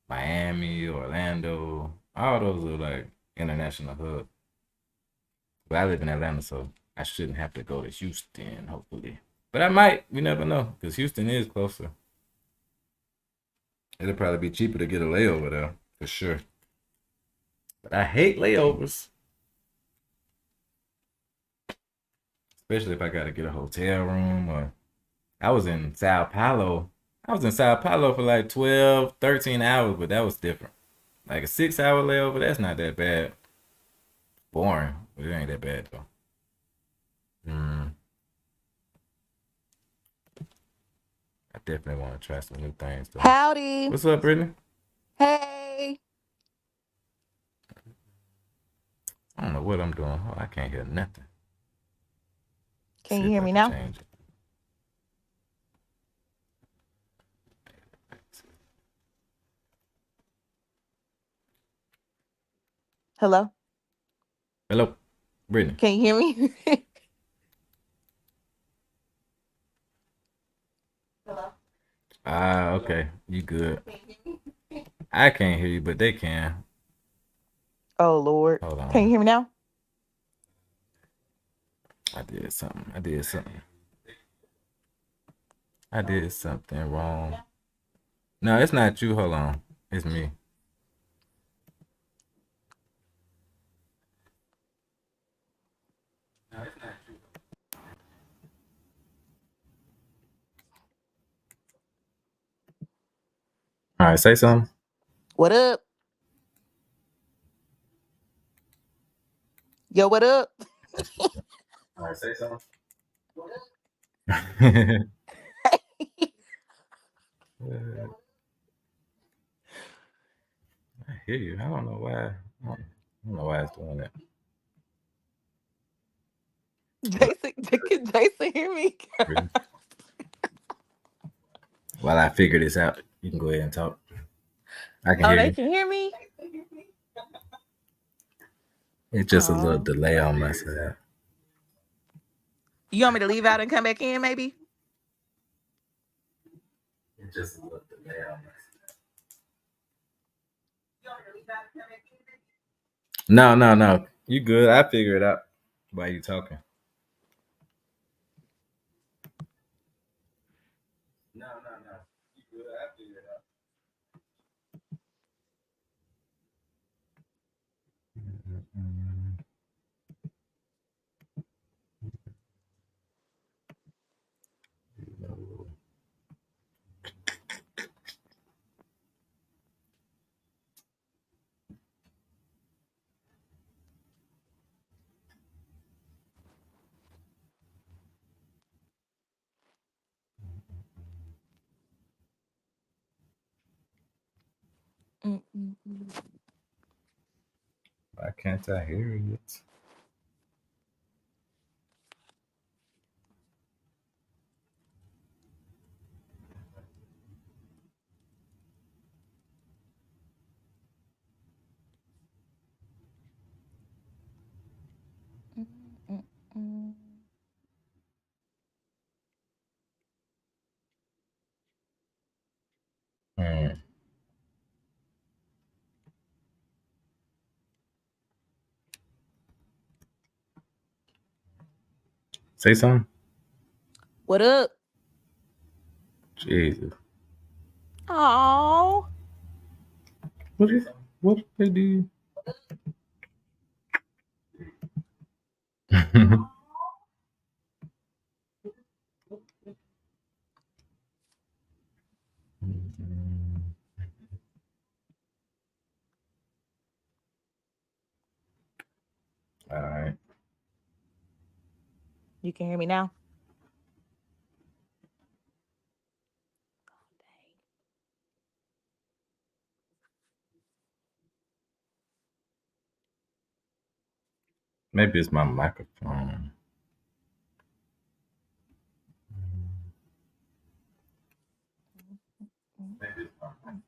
Speaker 1: Miami, Orlando, all those are like international hubs. But I live in Atlanta, so I shouldn't have to go to Houston, hopefully. But I might, you never know, because Houston is closer. It'll probably be cheaper to get a layover there, for sure. But I hate layovers. Especially if I got to get a hotel room or I was in Sao Paulo. I was in Sao Paulo for like 12, 13 hours, but that was different. Like a 6-hour layover, that's not that bad. boring, but it ain't that bad though. I definitely want to try some new things though.
Speaker 9: Howdy.
Speaker 1: What's up, Brittany?
Speaker 9: Hey.
Speaker 1: I don't know what I'm doing. Oh, I can't hear nothing.
Speaker 9: Can
Speaker 1: See
Speaker 9: you
Speaker 1: if
Speaker 9: hear
Speaker 1: I
Speaker 9: me
Speaker 1: can
Speaker 9: now?
Speaker 1: change it.
Speaker 9: Hello?
Speaker 1: Hello, Brittany.
Speaker 9: Can you hear me? Hello?
Speaker 1: Ah, okay. You good. I can't hear you, but they can.
Speaker 9: Oh, Lord.
Speaker 1: Hold
Speaker 9: Can you
Speaker 1: on.
Speaker 9: hear me now?
Speaker 1: I did something. I did something wrong. No, it's not you. Hold on. It's me. All right, say something.
Speaker 9: What up? Yo, what up?
Speaker 1: All right, say something. I hear you. I don't know why. I don't know why it's doing that.
Speaker 9: Jason, can Jason hear me?
Speaker 1: Brittany. While I figure this out, you can go ahead and talk. I can
Speaker 9: Oh,
Speaker 1: hear
Speaker 9: they
Speaker 1: you.
Speaker 9: can hear me?
Speaker 1: It's just a little
Speaker 9: Oh.
Speaker 1: delay on my side.
Speaker 9: You want me to leave out and come back in, maybe?
Speaker 1: It's just a little delay on my side. No. You good. I figure it out while you talking. No. You good. I figure it out. Why can't I hear it? Hmm. Say something.
Speaker 9: What up?
Speaker 1: Jesus.
Speaker 9: Oh.
Speaker 1: What did they do? All right.
Speaker 9: You can hear me now?
Speaker 1: Maybe it's my microphone. Maybe it's my microphone.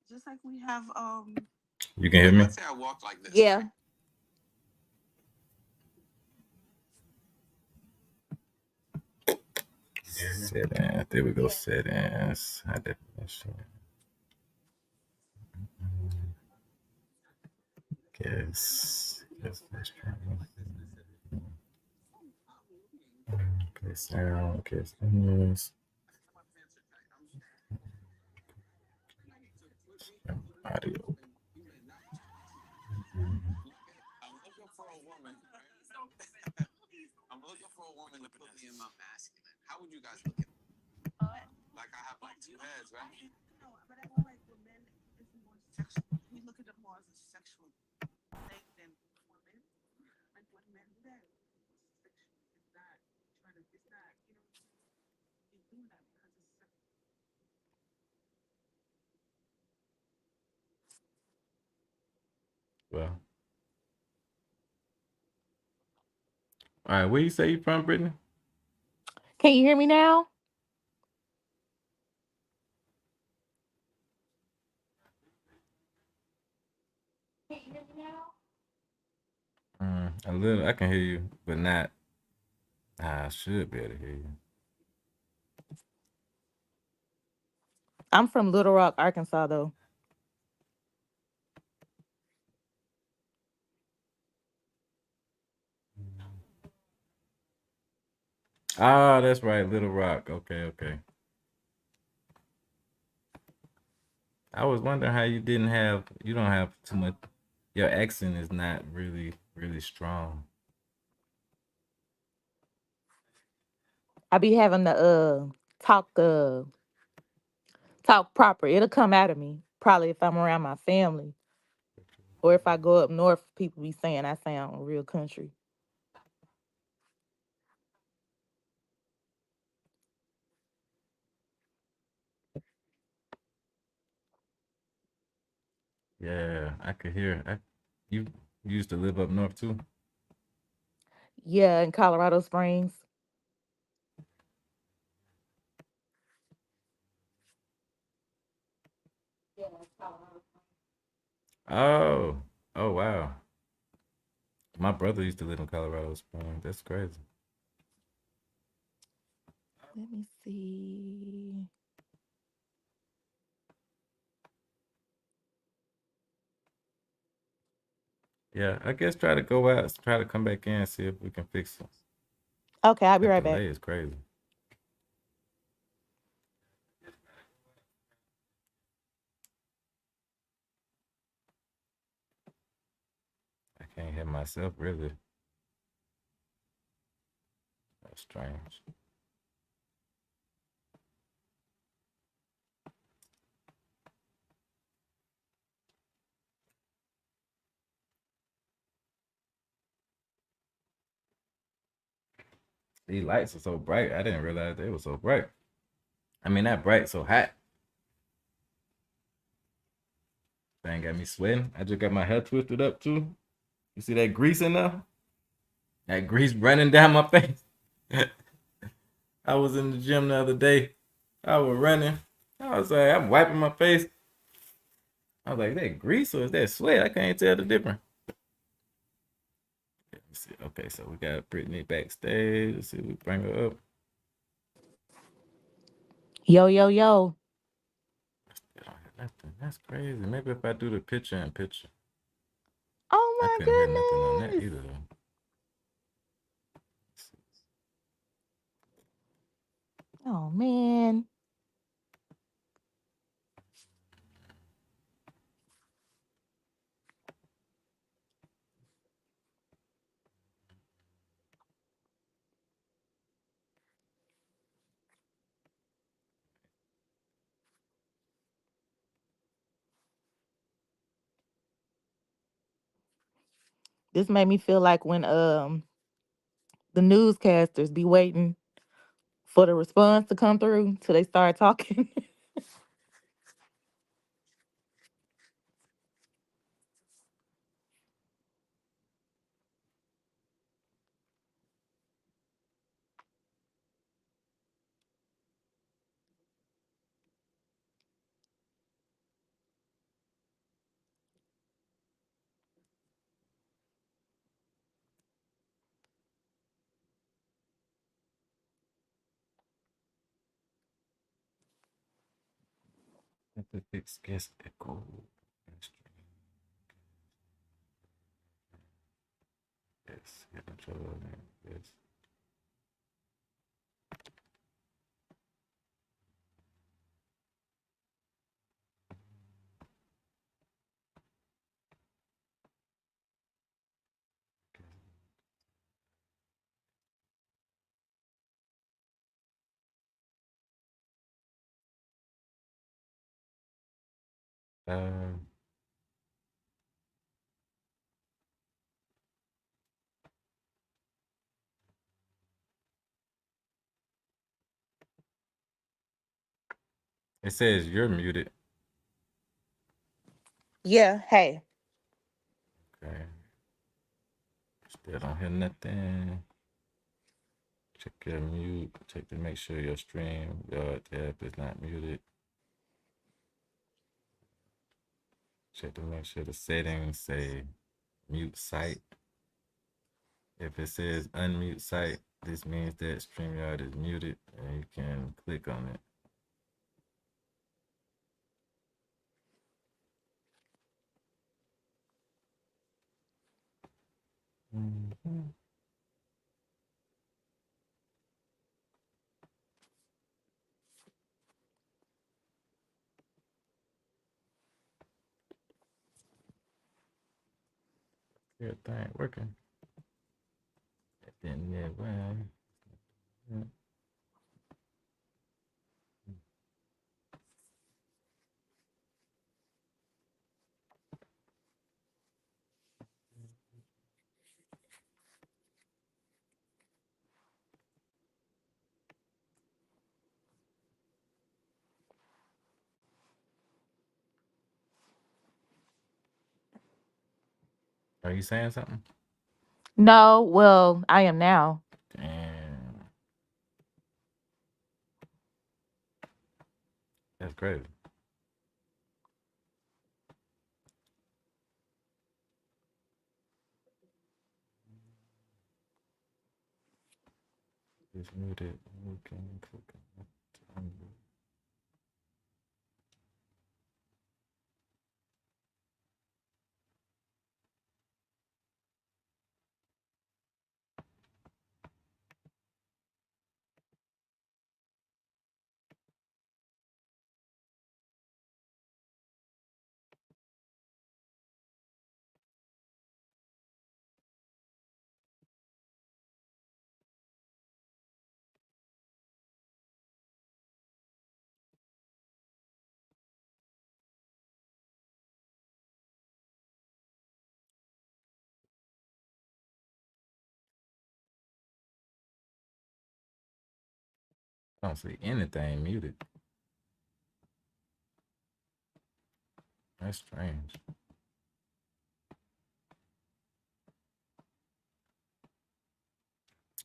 Speaker 9: Just like we have
Speaker 1: You can hear me?
Speaker 9: yeah.
Speaker 1: Settings. There we go. Settings. High definition. Guess let's try. Okay, sound. Okay, sounds. Audio.
Speaker 11: I'm looking for a woman to put me in my masculine. How would you guys look at
Speaker 1: Well, all right. Where you say you from, Brittany?
Speaker 9: Can you hear me now?
Speaker 1: A little. I can hear you, but not. I should be able to hear you.
Speaker 9: I'm from Little Rock, Arkansas, though.
Speaker 1: Ah, that's right, Little Rock. Okay, okay. I was wondering how you don't have too much. Your accent is not really strong.
Speaker 9: I be having to talk talk proper. It'll come out of me. Probably if I'm around my family. Or if I go up north, people be saying I sound real country.
Speaker 1: Yeah, I could hear. You used to live up north too.
Speaker 9: Yeah, in Colorado Springs.
Speaker 1: Oh, oh wow. My brother used to live in Colorado Springs. That's crazy.
Speaker 9: Let me see.
Speaker 1: Yeah, I guess try to go out, try to come back in and see if we can fix it.
Speaker 9: Okay, I'll be
Speaker 1: That
Speaker 9: right back.
Speaker 1: delay is crazy. I can't hear myself really. That's strange. These lights are so bright. I didn't realize they were so bright. I mean, not bright, so hot. Thing got me sweating. I just got my hair twisted up too. You see that grease in there? That grease running down my face. I was in the gym the other day. I was running. I was like, I'm wiping my face. I was like, that grease or is that sweat? I can't tell the difference. Let me see. Okay, so we got Brittany backstage. Let's see if we bring her up.
Speaker 9: Yo, yo, yo.
Speaker 1: They don't have nothing. That's crazy. Maybe if I do the picture in picture.
Speaker 9: Oh
Speaker 1: I
Speaker 9: my
Speaker 1: couldn't hear nothing on that
Speaker 9: goodness.
Speaker 1: either though.
Speaker 9: Oh man. This made me feel like when the newscasters be waiting for the response to come through till they start talking.
Speaker 1: Fix guest echo. Yes, yeah, control. Yes. Uh, it says you're muted.
Speaker 9: Yeah, hey.
Speaker 1: Okay. Still don't hear nothing. Check your mute. Check to make sure your stream, your tab is not muted. Check to make sure the settings say mute site. If it says unmute site, this means that StreamYard is muted and you can click on it. Mhm. Everything ain't working. Then yeah, well, yeah. Are you saying something?
Speaker 9: No, well, I am now.
Speaker 1: Damn, that's crazy. It's muted. You can click on it. I don't see anything muted. That's strange.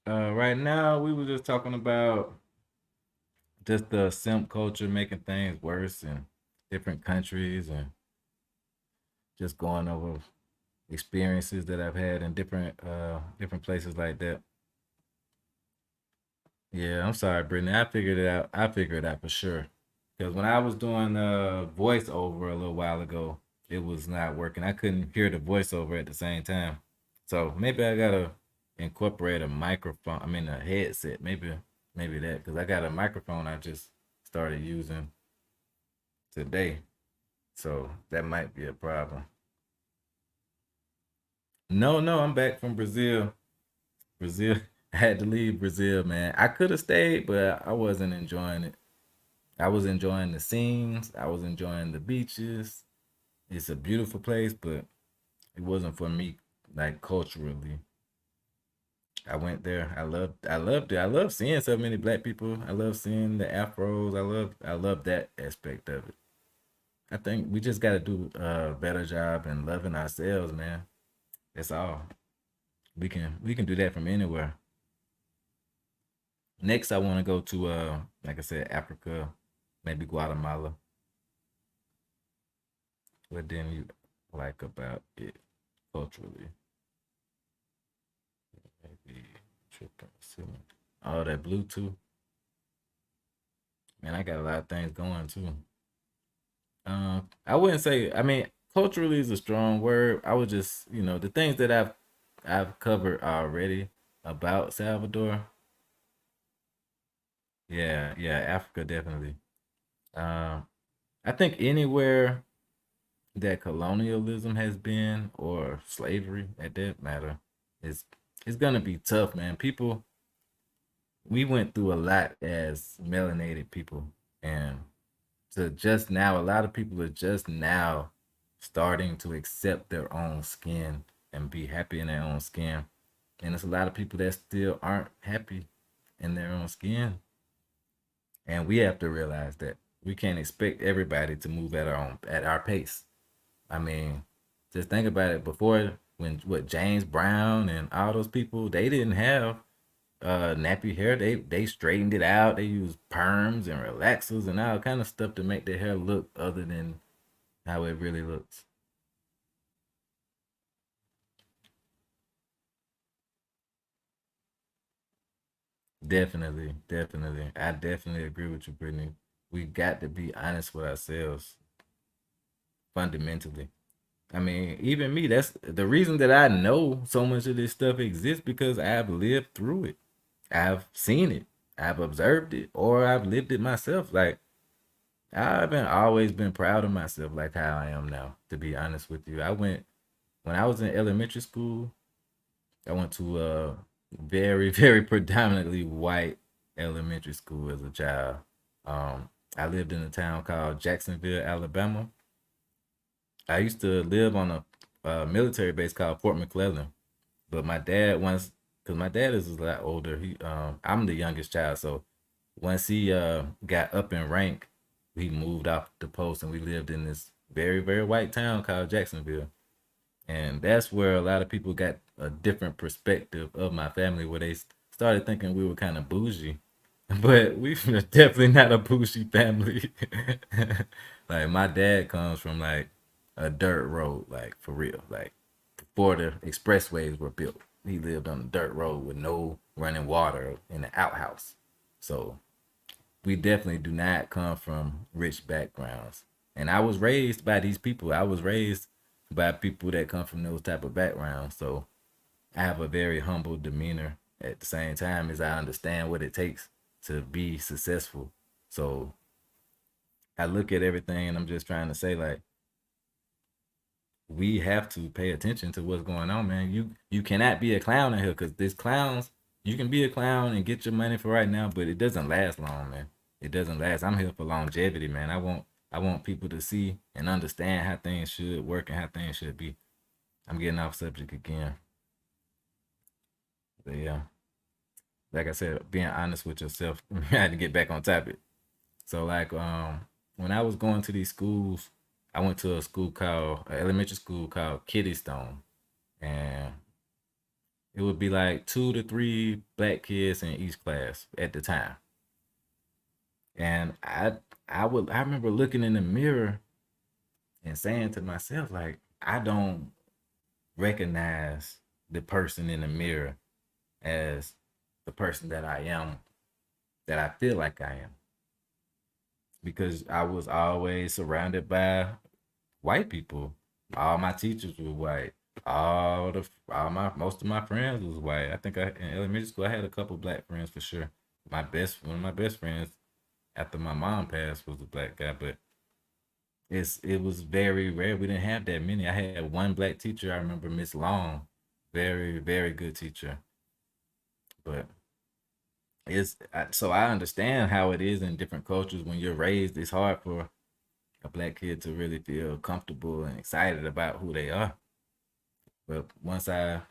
Speaker 1: Right now we were just talking about just the simp culture making things worse in different countries and just going over experiences that I've had in different places like that. Yeah, I'm sorry, Brittany. I figured it out. I figured it out for sure. Because when I was doing voiceover a little while ago, it was not working. I couldn't hear the voiceover at the same time. So maybe I gotta incorporate a microphone. I mean a headset. Maybe that because I got a microphone I just started using today. So that might be a problem. No, no, I'm back from Brazil. Brazil. I had to leave Brazil, man. I could have stayed, but I wasn't enjoying it. I was enjoying the scenes. I was enjoying the beaches. It's a beautiful place, but it wasn't for me like culturally. I went there. I loved it. I love seeing so many black people. I love seeing the afros. I love that aspect of it. I think we just gotta do a better job in loving ourselves, man. That's all. We can do that from anywhere. Next I wanna go to like I said, Africa, maybe Guatemala. What didn't you like about it culturally? Maybe tripping. Oh, that Bluetooth. Man, I got a lot of things going too. I wouldn't say. I mean, culturally is a strong word. I would just, the things that I've covered already about Salvador. Yeah, yeah, Africa definitely. Um, I think anywhere that colonialism has been or slavery, at that matter, is it's gonna be tough, man. We went through a lot as melanated people, and to just now, a lot of people are just now starting to accept their own skin and be happy in their own skin. And there's a lot of people that still aren't happy in their own skin. And we have to realize that we can't expect everybody to move at our pace. I mean, just think about it. Before, when what James Brown and all those people, they didn't have nappy hair. They straightened it out. They used perms and relaxers and all kind of stuff to make their hair look other than how it really looks. Definitely, definitely. I definitely agree with you, Brittany. We got to be honest with ourselves fundamentally. I mean, even me, that's the reason that I know so much of this stuff exists because I've lived through it. I've seen it. I've observed it or I've lived it myself. Like I've been always been proud of myself like how I am now, to be honest with you. I went when I was in elementary school, I went to a very, very predominantly white elementary school as a child. I lived in a town called Jacksonville, Alabama. I used to live on a military base called Fort McClellan, but my dad once, because my dad is a lot older. I'm the youngest child, so once he got up in rank, he moved off the post, and we lived in this very, very white town called Jacksonville. And that's where a lot of people got a different perspective of my family, where they started thinking we were kind of bougie. But we are definitely not a bougie family. Like my dad comes from like a dirt road, like for real. Like before the expressways were built, he lived on a dirt road with no running water in the outhouse. So we definitely do not come from rich backgrounds. And I was raised by these people. I was raised by people that come from those type of backgrounds. So I have a very humble demeanor at the same time as I understand what it takes to be successful. So I look at everything and I'm just trying to say, like, we have to pay attention to what's going on, man. You cannot be a clown in here because this clowns, you can be a clown and get your money for right now, but it doesn't last long, man. It doesn't last. I'm here for longevity, man. I want people to see and understand how things should work and how things should be. I'm getting off subject again. But yeah, like I said, being honest with yourself, I had to get back on topic. So like when I was going to these schools, I went to a school called elementary school called Kitty Stone, and it would be like 2 to 3 black kids in each class at the time. And I remember looking in the mirror and saying to myself, like, I don't recognize the person in the mirror as the person that I am, that I feel like I am. Because I was always surrounded by white people. All my teachers were white. All my most of my friends was white. I think in elementary school I had a couple black friends for sure. One of my best friends after my mom passed was a black guy, but it was very rare. We didn't have that many. I had one black teacher. I remember Miss Long, very, very good teacher. But so I understand how it is in different cultures when you're raised. It's hard for a black kid to really feel comfortable and excited about who they are. But once I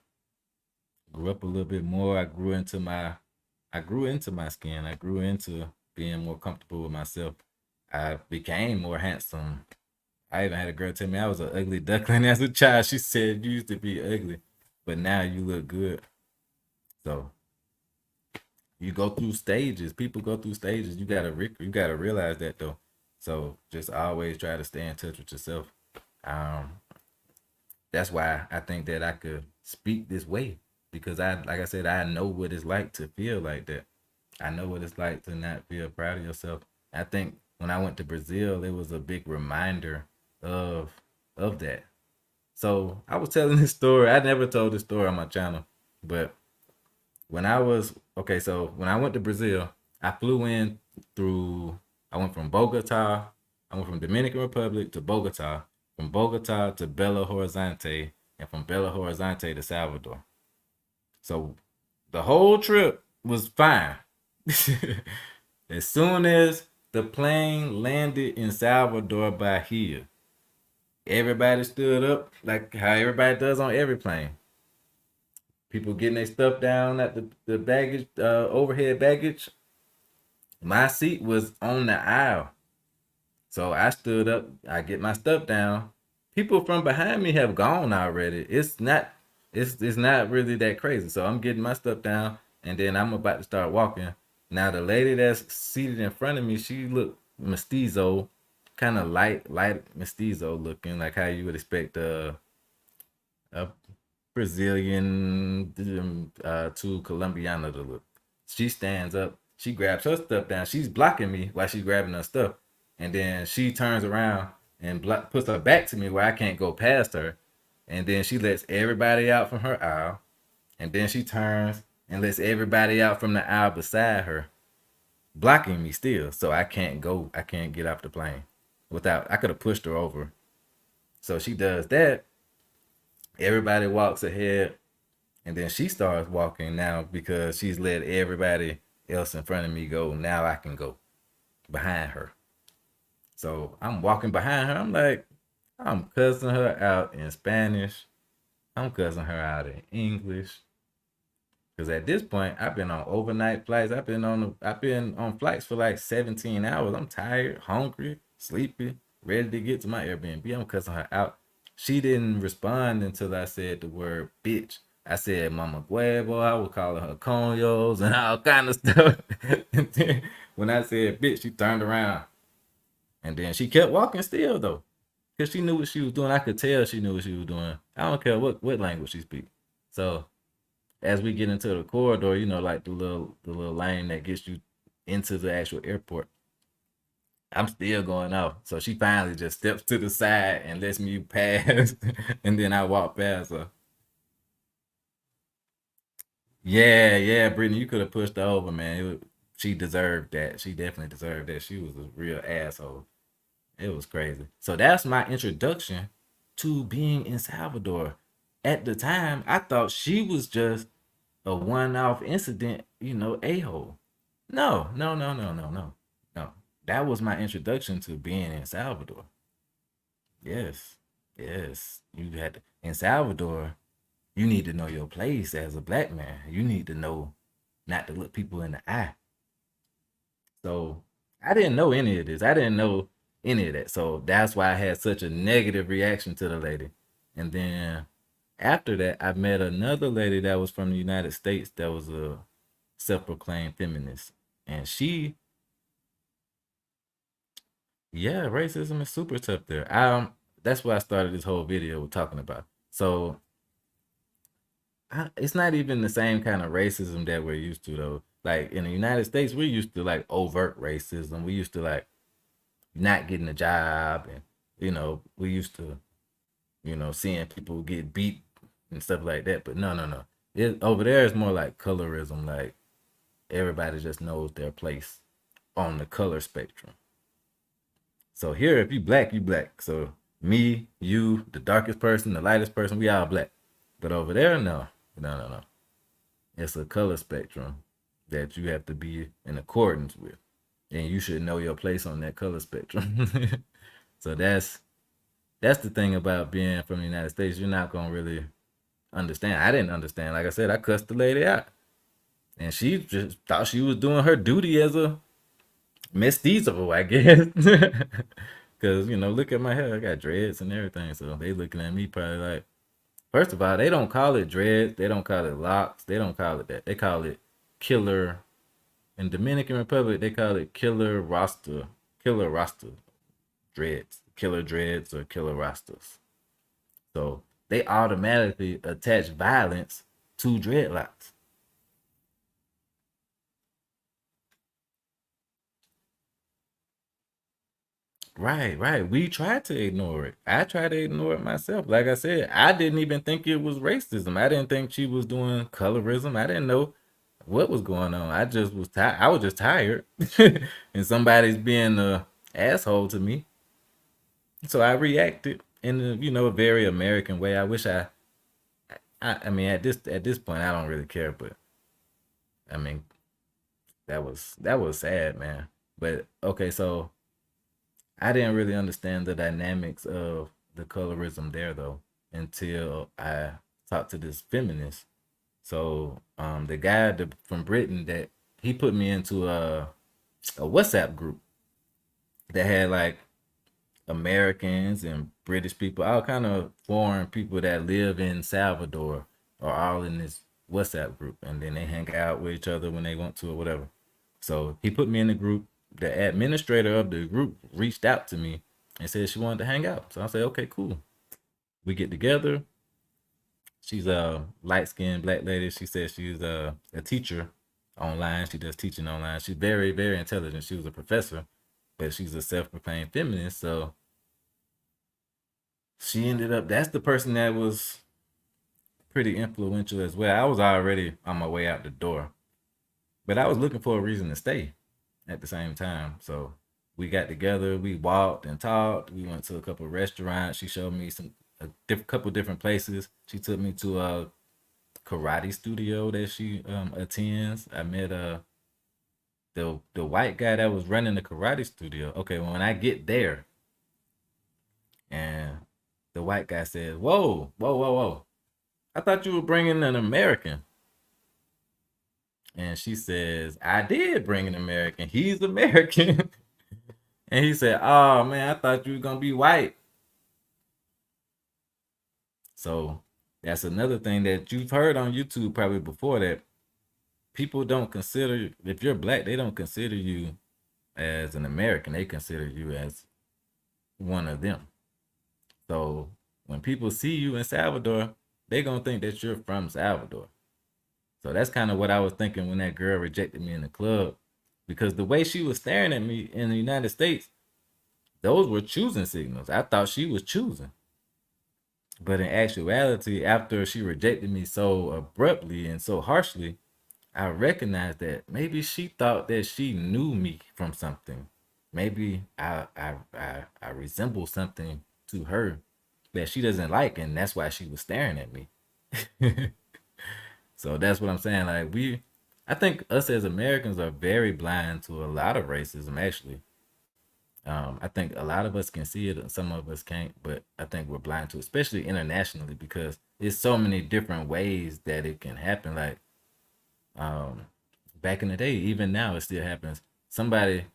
Speaker 1: grew up a little bit more, I grew into my skin. I grew into being more comfortable with myself. I became more handsome. I even had a girl tell me I was an ugly duckling as a child. She said you used to be ugly, but now you look good. So you go through stages. People go through stages. You gotta realize that though. So just always try to stay in touch with yourself. Um, that's why I think that I could speak this way because like I said, I know what it's like to feel like that. I know what it's like to not feel proud of yourself. I think when I went to Brazil, it was a big reminder of that. So I was telling this story. I never told this story on my channel, but when I went to Brazil, I flew in through. I went from Bogota. I went from Dominican Republic to Bogota, from Bogota to Belo Horizonte, and from Belo Horizonte to Salvador. So the whole trip was fine. As soon as The plane landed in Salvador Bahia. Everybody stood up like how everybody does on every plane. People getting their stuff down at the baggage, overhead baggage. My seat was on the aisle. So I stood up, I get my stuff down. People from behind me have gone already. It's not really that crazy. So I'm getting my stuff down and then I'm about to start walking. Now the lady that's seated in front of me, she looked mestizo, kind of light mestizo looking, like how you would expect a Brazilian to Colombiana to look. She stands up, she grabs her stuff down. She's blocking me while she's grabbing her stuff. And then she turns around and puts her back to me where I can't go past her. And then she lets everybody out from her aisle. And then she turns and lets everybody out from the aisle beside her, blocking me still. So I can't go, I can't get off the plane without, I could have pushed her over. So she does that. Everybody walks ahead. And then she starts walking now because she's let everybody else in front of me go. Now I can go behind her. So I'm walking behind her. I'm like, I'm cussing her out in Spanish. I'm cussing her out in English. Because at this point, I've been on overnight flights. I've been on flights for like 17 hours. I'm tired, hungry, sleepy, ready to get to my Airbnb. I'm cussing her out. She didn't respond until I said the word bitch. I said mama huevo. I was calling her coños and all kind of stuff. And then when I said bitch, she turned around. And then she kept walking still though. Because she knew what she was doing. I could tell she knew what she was doing. I don't care what language she speaks. So as we get into the corridor, you know, like the little lane that gets you into the actual airport, I'm still going off. So she finally just steps to the side and lets me pass. And then I walk past her. Yeah, Brittany, you could have pushed her over, man. She deserved that. She definitely deserved that. She was a real asshole. It was crazy. So that's my introduction to being in Salvador. At the time, I thought she was just a one-off incident, you know, a-hole. No. No. That was my introduction to being in Salvador. Yes. You had to, in Salvador, you need to know your place as a black man. You need to know not to look people in the eye. So I didn't know any of this. I didn't know any of that. So that's why I had such a negative reaction to the lady. And then after that, I met another lady that was from the United States that was a self-proclaimed feminist. And she, yeah, racism is super tough there. That's why I started this whole video talking about. So it's not even the same kind of racism that we're used to though. Like in the United States, we're used to like overt racism. We used to like not getting a job, and you know, we used to, you know, seeing people get beat and stuff like that. But no. Over there is more like colorism. Like everybody just knows their place on the color spectrum. So here, if you black, you black. So me, you, the darkest person, the lightest person, we all black. But over there, no. It's a color spectrum that you have to be in accordance with. And you should know your place on that color spectrum. So that's the thing about being from the United States. You're not gonna really understand. I didn't understand. Like I said, I cussed the lady out. And she just thought she was doing her duty as a mestizo, I guess. Because, you know, look at my hair. I got dreads and everything. So they looking at me probably like, first of all, they don't call it dreads. They don't call it locks. They don't call it that. They call it killer. In Dominican Republic, they call it killer rasta dreads, killer dreads or killer rastas. So they automatically attach violence to dreadlocks. Right. We tried to ignore it. I tried to ignore it myself. Like I said, I didn't even think it was racism. I didn't think she was doing colorism. I didn't know what was going on. I just was tired. I was just tired, and somebody's being a asshole to me. So I reacted in a very American way. I wish I mean at this point I don't really care, but I mean that was sad, man. But okay, so I didn't really understand the dynamics of the colorism there though until I talked to this feminist. So the guy from Britain that he put me into a WhatsApp group that had like Americans and British people, all kind of foreign people that live in Salvador are all in this WhatsApp group, and then they hang out with each other when they want to or whatever. So he put me in the group. The administrator of the group reached out to me and said she wanted to hang out. So I said, okay, cool. We get together. She's a light-skinned black lady. She said she's a teacher online. She does teaching online. She's very, very intelligent. She was a professor, but she's a self-proclaimed feminist. So she ended up, that's the person that was pretty influential as well. I was already on my way out the door, but I was looking for a reason to stay at the same time. So we got together, we walked and talked. We went to a couple of restaurants. She showed me a couple different places. She took me to a karate studio that she attends. I met the white guy that was running the karate studio. Okay, when I get there, and the white guy says, "Whoa, whoa, whoa, whoa! I thought you were bringing an American." And she says, "I did bring an American. He's American." And he said, "Oh man, I thought you were gonna be white." So that's another thing that you've heard on YouTube probably before, that people don't consider, if you're black, they don't consider you as an American. They consider you as one of them. So when people see you in Salvador, they're gonna think that you're from Salvador. So that's kind of what I was thinking when that girl rejected me in the club, because the way she was staring at me in the United States, those were choosing signals. I thought she was choosing. But in actuality, after she rejected me so abruptly and so harshly, I recognized that maybe she thought that she knew me from something. Maybe I resemble something to her that she doesn't like, and that's why she was staring at me. So that's what I'm saying. Like I think us as Americans are very blind to a lot of racism, actually. I think a lot of us can see it and some of us can't, but I think we're blind to it, especially internationally, because there's so many different ways that it can happen. Like back in the day, even now it still happens. Somebody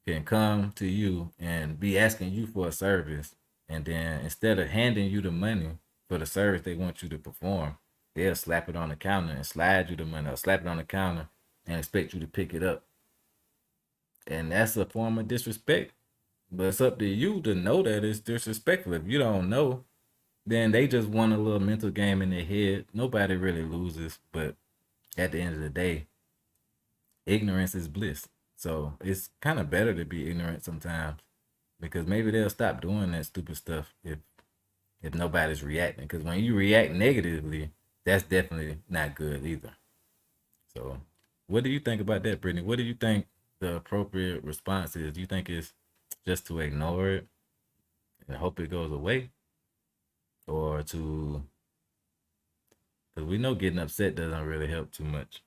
Speaker 1: can come to you and be asking you for a service, and then instead of handing you the money for the service they want you to perform, they'll slap it on the counter and slide you the money, or slap it on the counter and expect you to pick it up. And that's a form of disrespect. But it's up to you to know that it's disrespectful. If you don't know, then they just want a little mental game in their head. Nobody really loses, but at the end of the day, ignorance is bliss. So it's kind of better to be ignorant sometimes, because maybe they'll stop doing that stupid stuff if nobody's reacting. Because when you react negatively, that's definitely not good either. So what do you think about that, Brittany? What do you think the appropriate response is? Do you think it's just to ignore it and hope it goes away? Or to, because we know getting upset doesn't really help too much.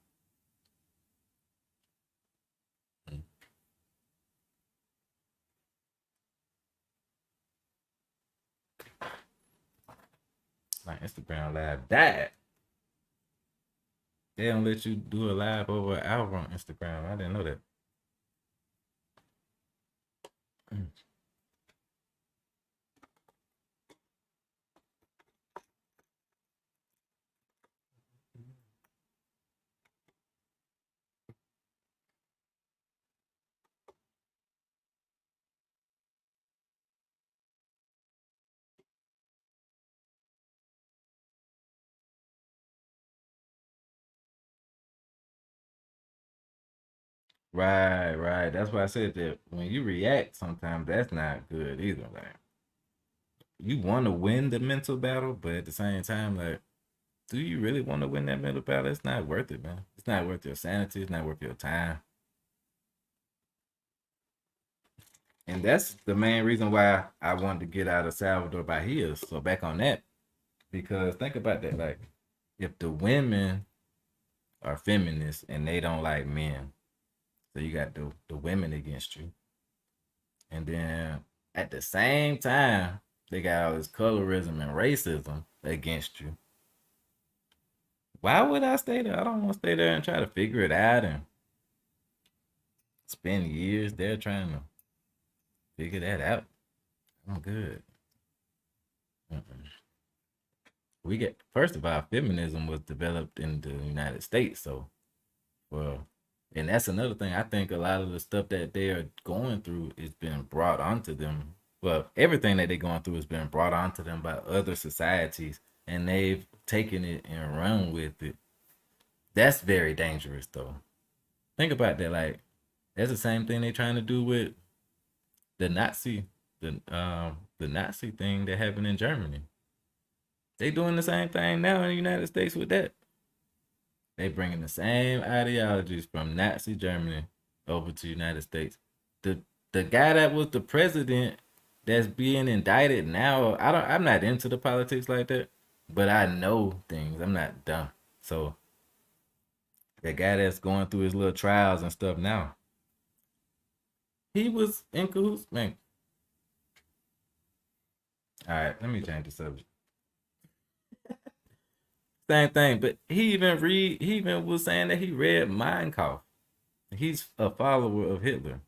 Speaker 1: My Instagram live died. They don't let you do a live over an hour on Instagram. I didn't know that. Right, right. That's why I said that when you react, sometimes that's not good either. Like, you want to win the mental battle, but at the same time, like, do you really want to win that mental battle? It's not worth it, man. It's not worth your sanity. It's not worth your time. And that's the main reason why I wanted to get out of Salvador Bahia. So back on that, because think about that. Like, if the women are feminists and they don't like men, So you got the women against you. And then at the same time, they got all this colorism and racism against you. Why would I stay there? I don't want to stay there and try to figure it out and spend years there trying to figure that out. I'm good. We get, first of all, feminism was developed in the United States, so well, and that's another thing. I think a lot of the stuff that they are going through is being brought onto them. Well, everything that they're going through is being brought onto them by other societies, and they've taken it and run with it. That's very dangerous, though. Think about that. Like, that's the same thing they're trying to do with the Nazi thing that happened in Germany. They doing the same thing now in the United States with that. They bringing the same ideologies from Nazi Germany over to the United States. The guy that was the president that's being indicted now, I'm not into the politics like that, but I know things. I'm not dumb. So the guy that's going through his little trials and stuff now, he was in cahoots, man. All right, let me change the subject. Same thing, but he even was saying that he read Mein Kampf. He's a follower of Hitler.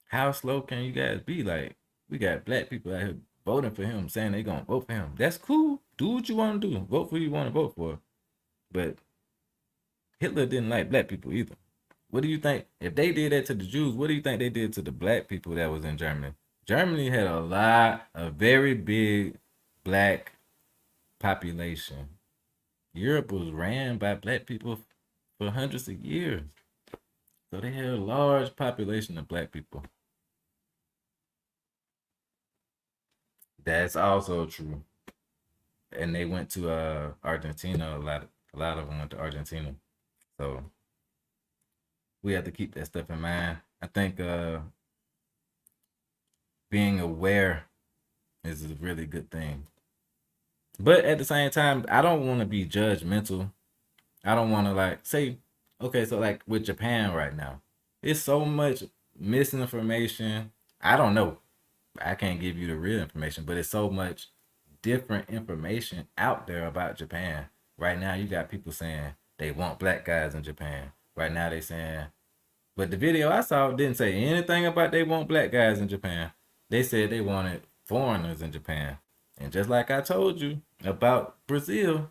Speaker 1: How slow can you guys be? Like, we got black people out here voting for him, saying they gonna vote for him. That's cool. Do what you want to do. Vote for who you want to vote for. But Hitler didn't like black people either. What do you think? If they did that to the Jews, what do you think they did to the black people that was in Germany? Germany had a very big black population. Europe was ran by black people for hundreds of years. So they had a large population of black people. That's also true. And they went to Argentina. A lot of them went to Argentina. So we have to keep that stuff in mind. I think being aware is a really good thing. But at the same time, I don't want to be judgmental. I don't want to like say, okay, so like with Japan right now, it's so much misinformation. I don't know. I can't give you the real information, but it's so much different information out there about Japan. Right now, you got people saying they want black guys in Japan. Right now, they saying, but the video I saw didn't say anything about they want black guys in Japan. They said they wanted foreigners in Japan. And just like I told you about Brazil,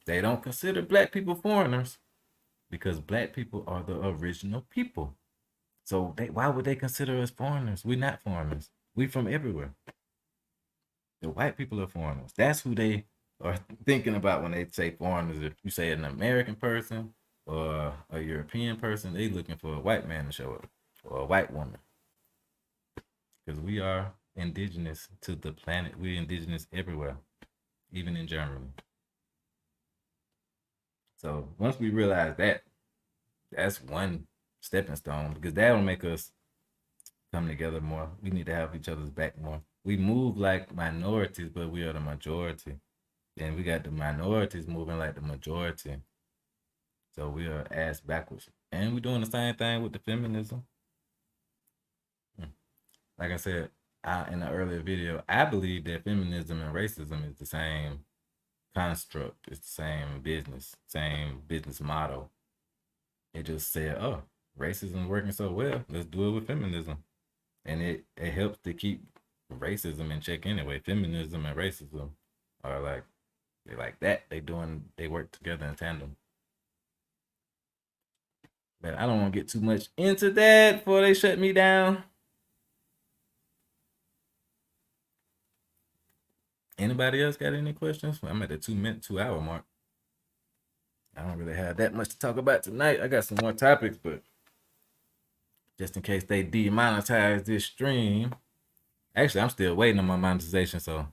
Speaker 1: they don't consider black people foreigners because black people are the original people. So why would they consider us foreigners? We're not foreigners. We from everywhere. The white people are foreigners. That's who they are thinking about when they say foreigners. If you say an American person or a European person, they looking for a white man to show up or a white woman. Because we are indigenous to the planet. We're indigenous everywhere, even in Germany. So once we realize that, that's one stepping stone because that'll make us come together more. We need to have each other's back more. We move like minorities, but we are the majority. And we got the minorities moving like the majority. So we are ass backwards. And we're doing the same thing with the feminism. Like I said in the earlier video, I believe that feminism and racism is the same construct. It's the same business model. It just said, oh, racism working so well, let's do it with feminism. And it helps to keep racism in check anyway. Feminism and racism are like, they like that. They work together in tandem. But I don't want to get too much into that before they shut me down. Anybody else got any questions? I'm at the 2 hour mark. I don't really have that much to talk about tonight. I got some more topics, but just in case they demonetize this stream. Actually, I'm still waiting on my monetization, so.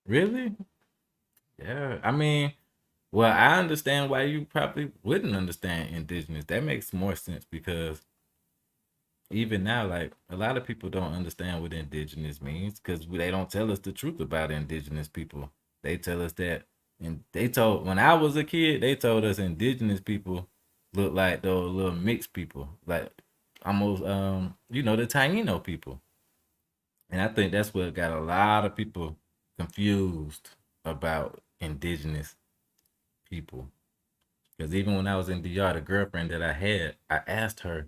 Speaker 1: Really? Yeah, I mean, well, I understand why you probably wouldn't understand indigenous. That makes more sense because even now, like a lot of people don't understand what indigenous means because they don't tell us the truth about indigenous people. They tell us that, and they told when I was a kid, they told us indigenous people look like those little mixed people, like almost the Taino people. And I think that's what got a lot of people confused about indigenous people. Because even when I was in DR, the girlfriend that I had, I asked her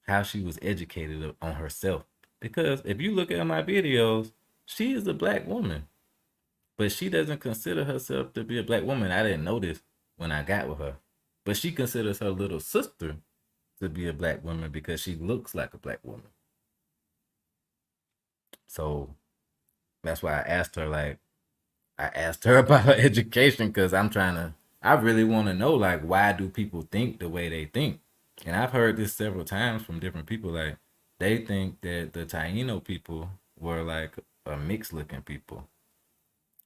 Speaker 1: how she was educated on herself. Because if you look at my videos, she is a black woman, but she doesn't consider herself to be a black woman. I didn't know this when I got with her, but she considers her little sister to be a black woman because she looks like a black woman. So that's why I asked her about her education because I really want to know, like, why do people think the way they think? And I've heard this several times from different people. Like, they think that the Taino people were like a mixed looking people,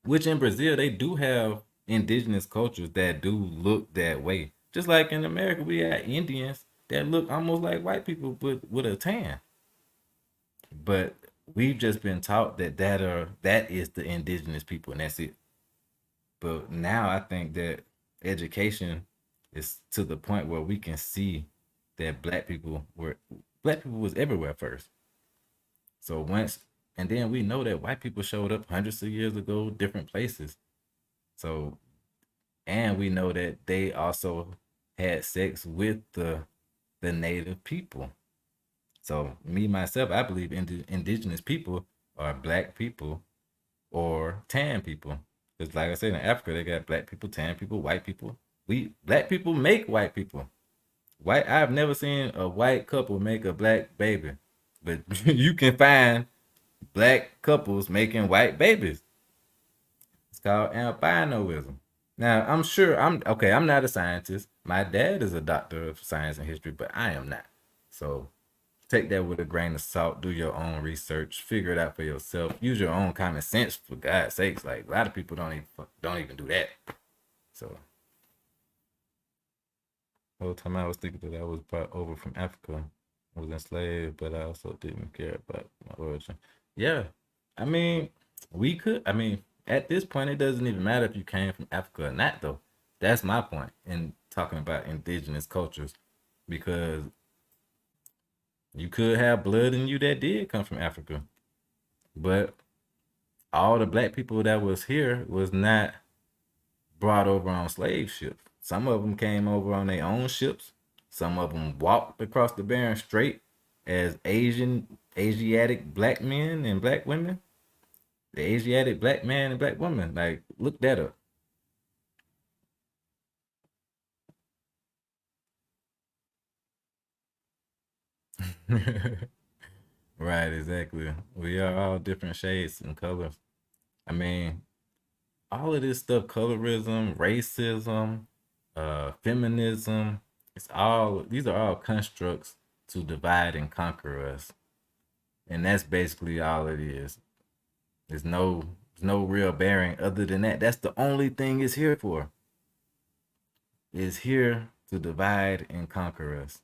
Speaker 1: which in Brazil, they do have indigenous cultures that do look that way. Just like in America, we have Indians that look almost like white people, but with a tan. But we've just been taught that is the indigenous people and that's it. But now I think that education is to the point where we can see that black people was everywhere first. So and then we know that white people showed up hundreds of years ago, different places. So, and we know that they also had sex with the native people. So me myself, I believe indigenous people are black people or tan people. Because like I said, in Africa, they got black people, tan people, white people. Black people make white people. I've never seen a white couple make a black baby, but you can find black couples making white babies. It's called albinoism. Now, I'm not a scientist. My dad is a doctor of science and history, but I am not. So take that with a grain of salt. Do your own research. Figure it out for yourself. Use your own common sense, for God's sakes. Like, a lot of people don't even do that. So the whole time I was thinking that I was brought over from Africa. I was enslaved, but I also didn't care about my origin. Yeah. I mean, at this point, it doesn't even matter if you came from Africa or not, though. That's my point in talking about indigenous cultures, because you could have blood in you that did come from Africa, but all the black people that was here was not brought over on slave ships. Some of them came over on their own ships. Some of them walked across the Bering Strait as Asiatic black men and black women. The Asiatic black man and black woman. Like, look that up. Right, exactly. We are all different shades and colors. I mean, all of this stuff, colorism, racism, feminism, these are all constructs to divide and conquer us. And that's basically all it is. There's no real bearing other than that. That's the only thing it's here for. It's here to divide and conquer us.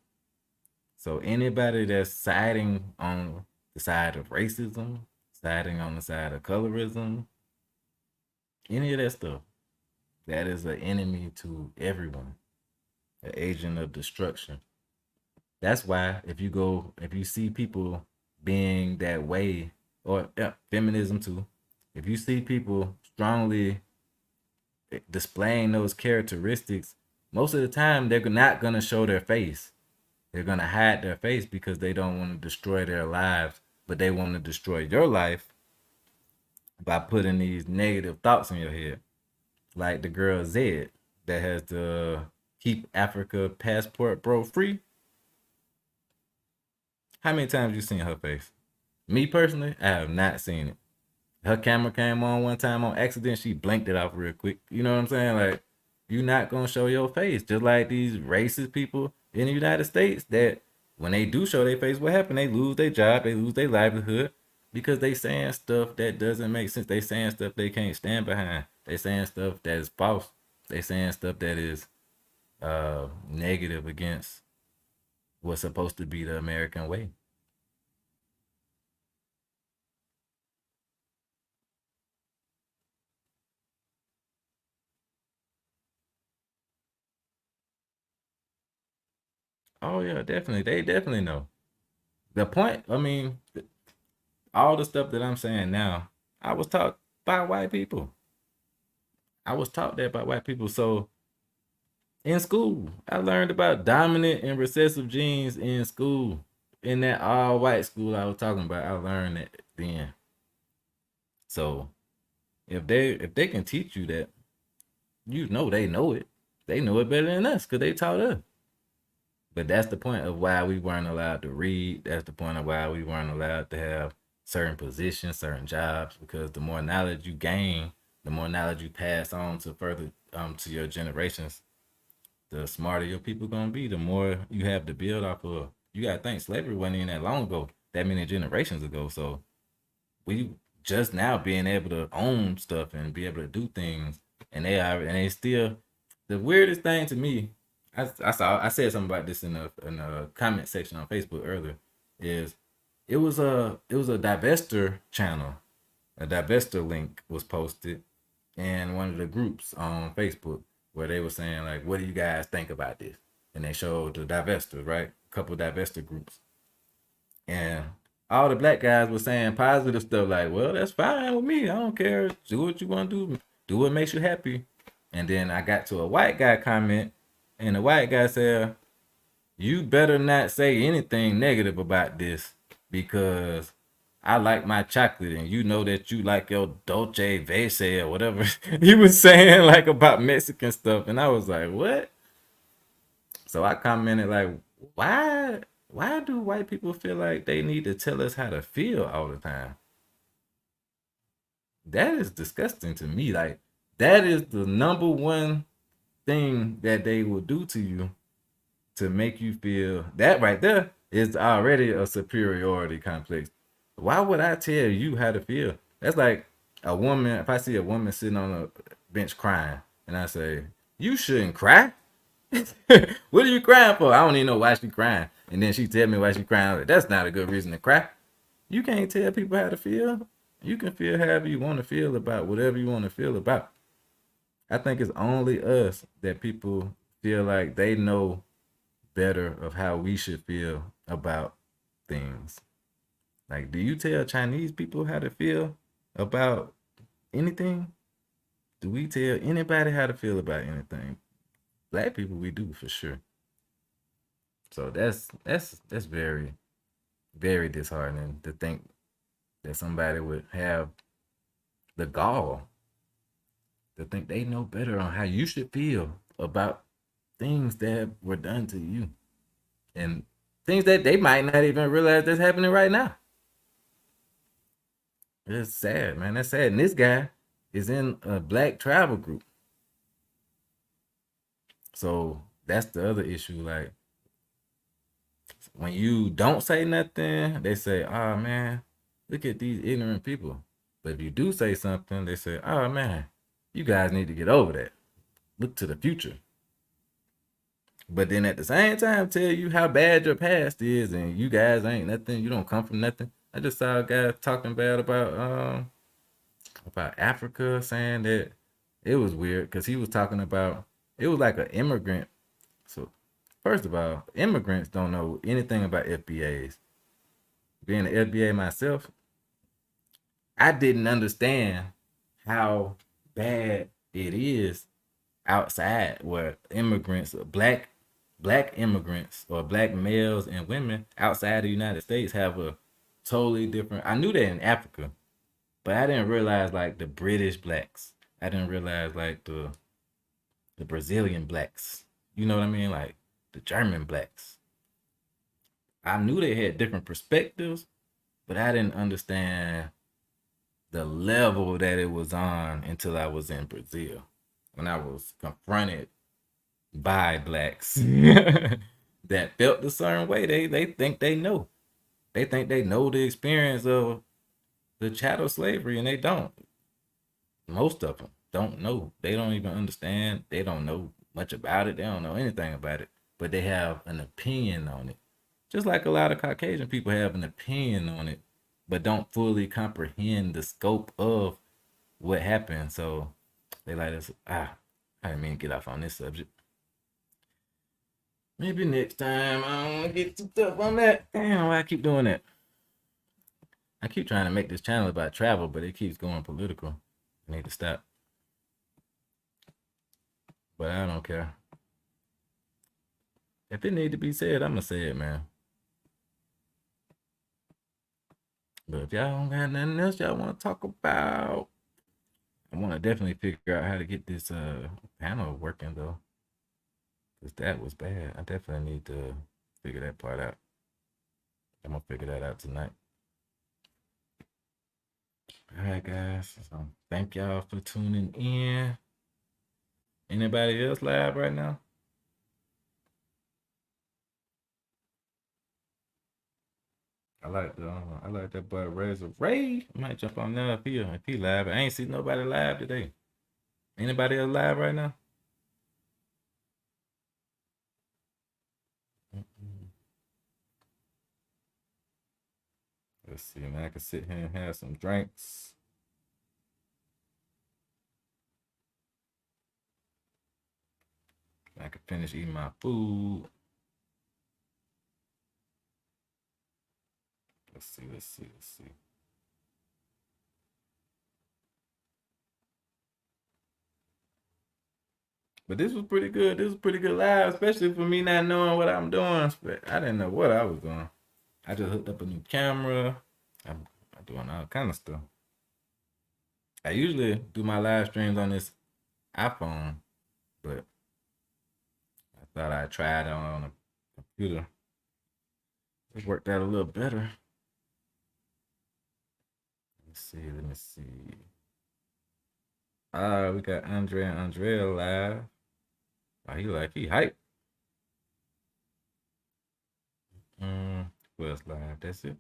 Speaker 1: So anybody that's siding on the side of racism, siding on the side of colorism, any of that stuff, that is an enemy to everyone, an agent of destruction. That's why if you see people being that way, or feminism too, if you see people strongly displaying those characteristics, most of the time they're not gonna show their face. They're gonna hide their face because they don't want to destroy their lives, but they want to destroy your life by putting these negative thoughts in your head. Like the girl Zed that has the Keep Africa Passport Bro Free. How many times you seen her face? Me personally, I have not seen it. Her camera came on one time on accident. She blinked it off real quick. You know what I'm saying? Like, you're not gonna show your face. Just like these racist people in the United States that when they do show their face, what happened? They lose their job, they lose their livelihood because they saying stuff that doesn't make sense. They saying stuff they can't stand behind. They saying stuff that is false. They saying stuff that is negative against what's supposed to be the American way. Oh yeah, definitely. They definitely know. The point, I mean, all the stuff that I'm saying now, I was taught by white people. I was taught that by white people. So in school, I learned about dominant and recessive genes in school. In that all white school I was talking about, I learned that then. So if they can teach you that, you know they know it. They know it better than us because they taught us. But that's the point of why we weren't allowed to read. That's the point of why we weren't allowed to have certain positions, certain jobs, because the more knowledge you gain, the more knowledge you pass on to further to your generations, the smarter your people gonna be, the more you have to build off of. You gotta think slavery wasn't even that long ago, that many generations ago. So we just now being able to own stuff and be able to do things, and they still. The weirdest thing to me, I said something about this in a comment section on Facebook earlier, is it was a divester channel. A divester link was posted in one of the groups on Facebook where they were saying like, what do you guys think about this? And they showed the divestors, right? A couple of divester groups. And all the black guys were saying positive stuff like, well, that's fine with me. I don't care. Do what you want to do. Do what makes you happy. And then I got to a white guy comment, and the white guy said, you better not say anything negative about this because I like my chocolate and you know that you like your Dolce Vese or whatever he was saying like about Mexican stuff. And I was like, what? So I commented like, why do white people feel like they need to tell us how to feel all the time? That is disgusting to me. Like, that is the number one thing that they will do to you to make you feel. That right there is already a superiority complex. Why would I tell you how to feel? That's like a woman. If I see a woman sitting on a bench crying and I say, you shouldn't cry. What are you crying for? I don't even know why she crying. And then she tell me why she crying. Like, that's not a good reason to cry. You can't tell people how to feel. You can feel however you want to feel about whatever you want to feel about. I think it's only us that people feel like they know better of how we should feel about things. Like, do you tell Chinese people how to feel about anything? Do we tell anybody how to feel about anything? Black people, we do for sure. So that's very, very disheartening to think that somebody would have the gall to think they know better on how you should feel about things that were done to you and things that they might not even realize that's happening right now. It's sad, man. That's sad. And this guy is in a black travel group. So that's the other issue. Like, when you don't say nothing, they say, oh man, look at these ignorant people. But if you do say something, they say, oh man, you guys need to get over that. Look to the future. But then at the same time, tell you how bad your past is and you guys ain't nothing. You don't come from nothing. I just saw a guy talking bad about Africa, saying that it was weird because he was talking about it was like an immigrant. So first of all, immigrants don't know anything about FBAs. Being an FBA myself, I didn't understand how bad it is outside where immigrants, black immigrants or black males and women outside the United States have a totally different. I knew that in Africa, but I didn't realize like the British blacks. I didn't realize like the Brazilian blacks. You know what I mean? Like the German blacks. I knew they had different perspectives, but I didn't understand the level that it was on until I was in Brazil. When I was confronted by blacks that felt a certain way. They think they know. They think they know the experience of the chattel slavery, and they don't. Most of them don't know. They don't even understand. They don't know much about it. They don't know anything about it, but they have an opinion on it. Just like a lot of Caucasian people have an opinion on it, but don't fully comprehend the scope of what happened. So they like this. I didn't mean to get off on this subject. Maybe next time I don't want to get too tough on that. Damn, why I keep doing that? I keep trying to make this channel about travel, but it keeps going political. I need to stop. But I don't care. If it need to be said, I'm gonna say it, man. But if y'all don't got nothing else y'all want to talk about, I want to definitely figure out how to get this panel working though, because that was bad. I definitely need to figure that part out. I'm gonna figure that out tonight. All right, guys. So thank y'all for tuning in. Anybody else live right now? I like that boy Razor Ray. I might jump on there if he live. I ain't seen nobody live today. Anybody else live right now? Let's see, man. I can sit here and have some drinks. I can finish eating my food. Let's see. But this was pretty good. This was pretty good live, especially for me not knowing what I'm doing. I didn't know what I was doing. I just hooked up a new camera. I'm doing all kind of stuff. I usually do my live streams on this iPhone, but I thought I'd try it on a computer. It worked out a little better. Let me see. We got Andre and Andrea live. Oh, he hype. Who else live? That's it.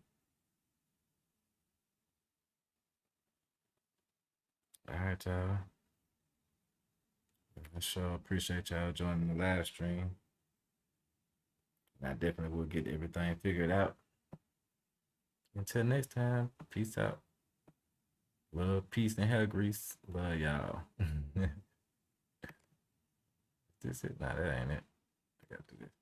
Speaker 1: All right, y'all. I sure appreciate y'all joining the live stream. I definitely will get everything figured out. Until next time, peace out. Love, peace, and hair grease. Love y'all. This it? Nah, that ain't it. I gotta do this.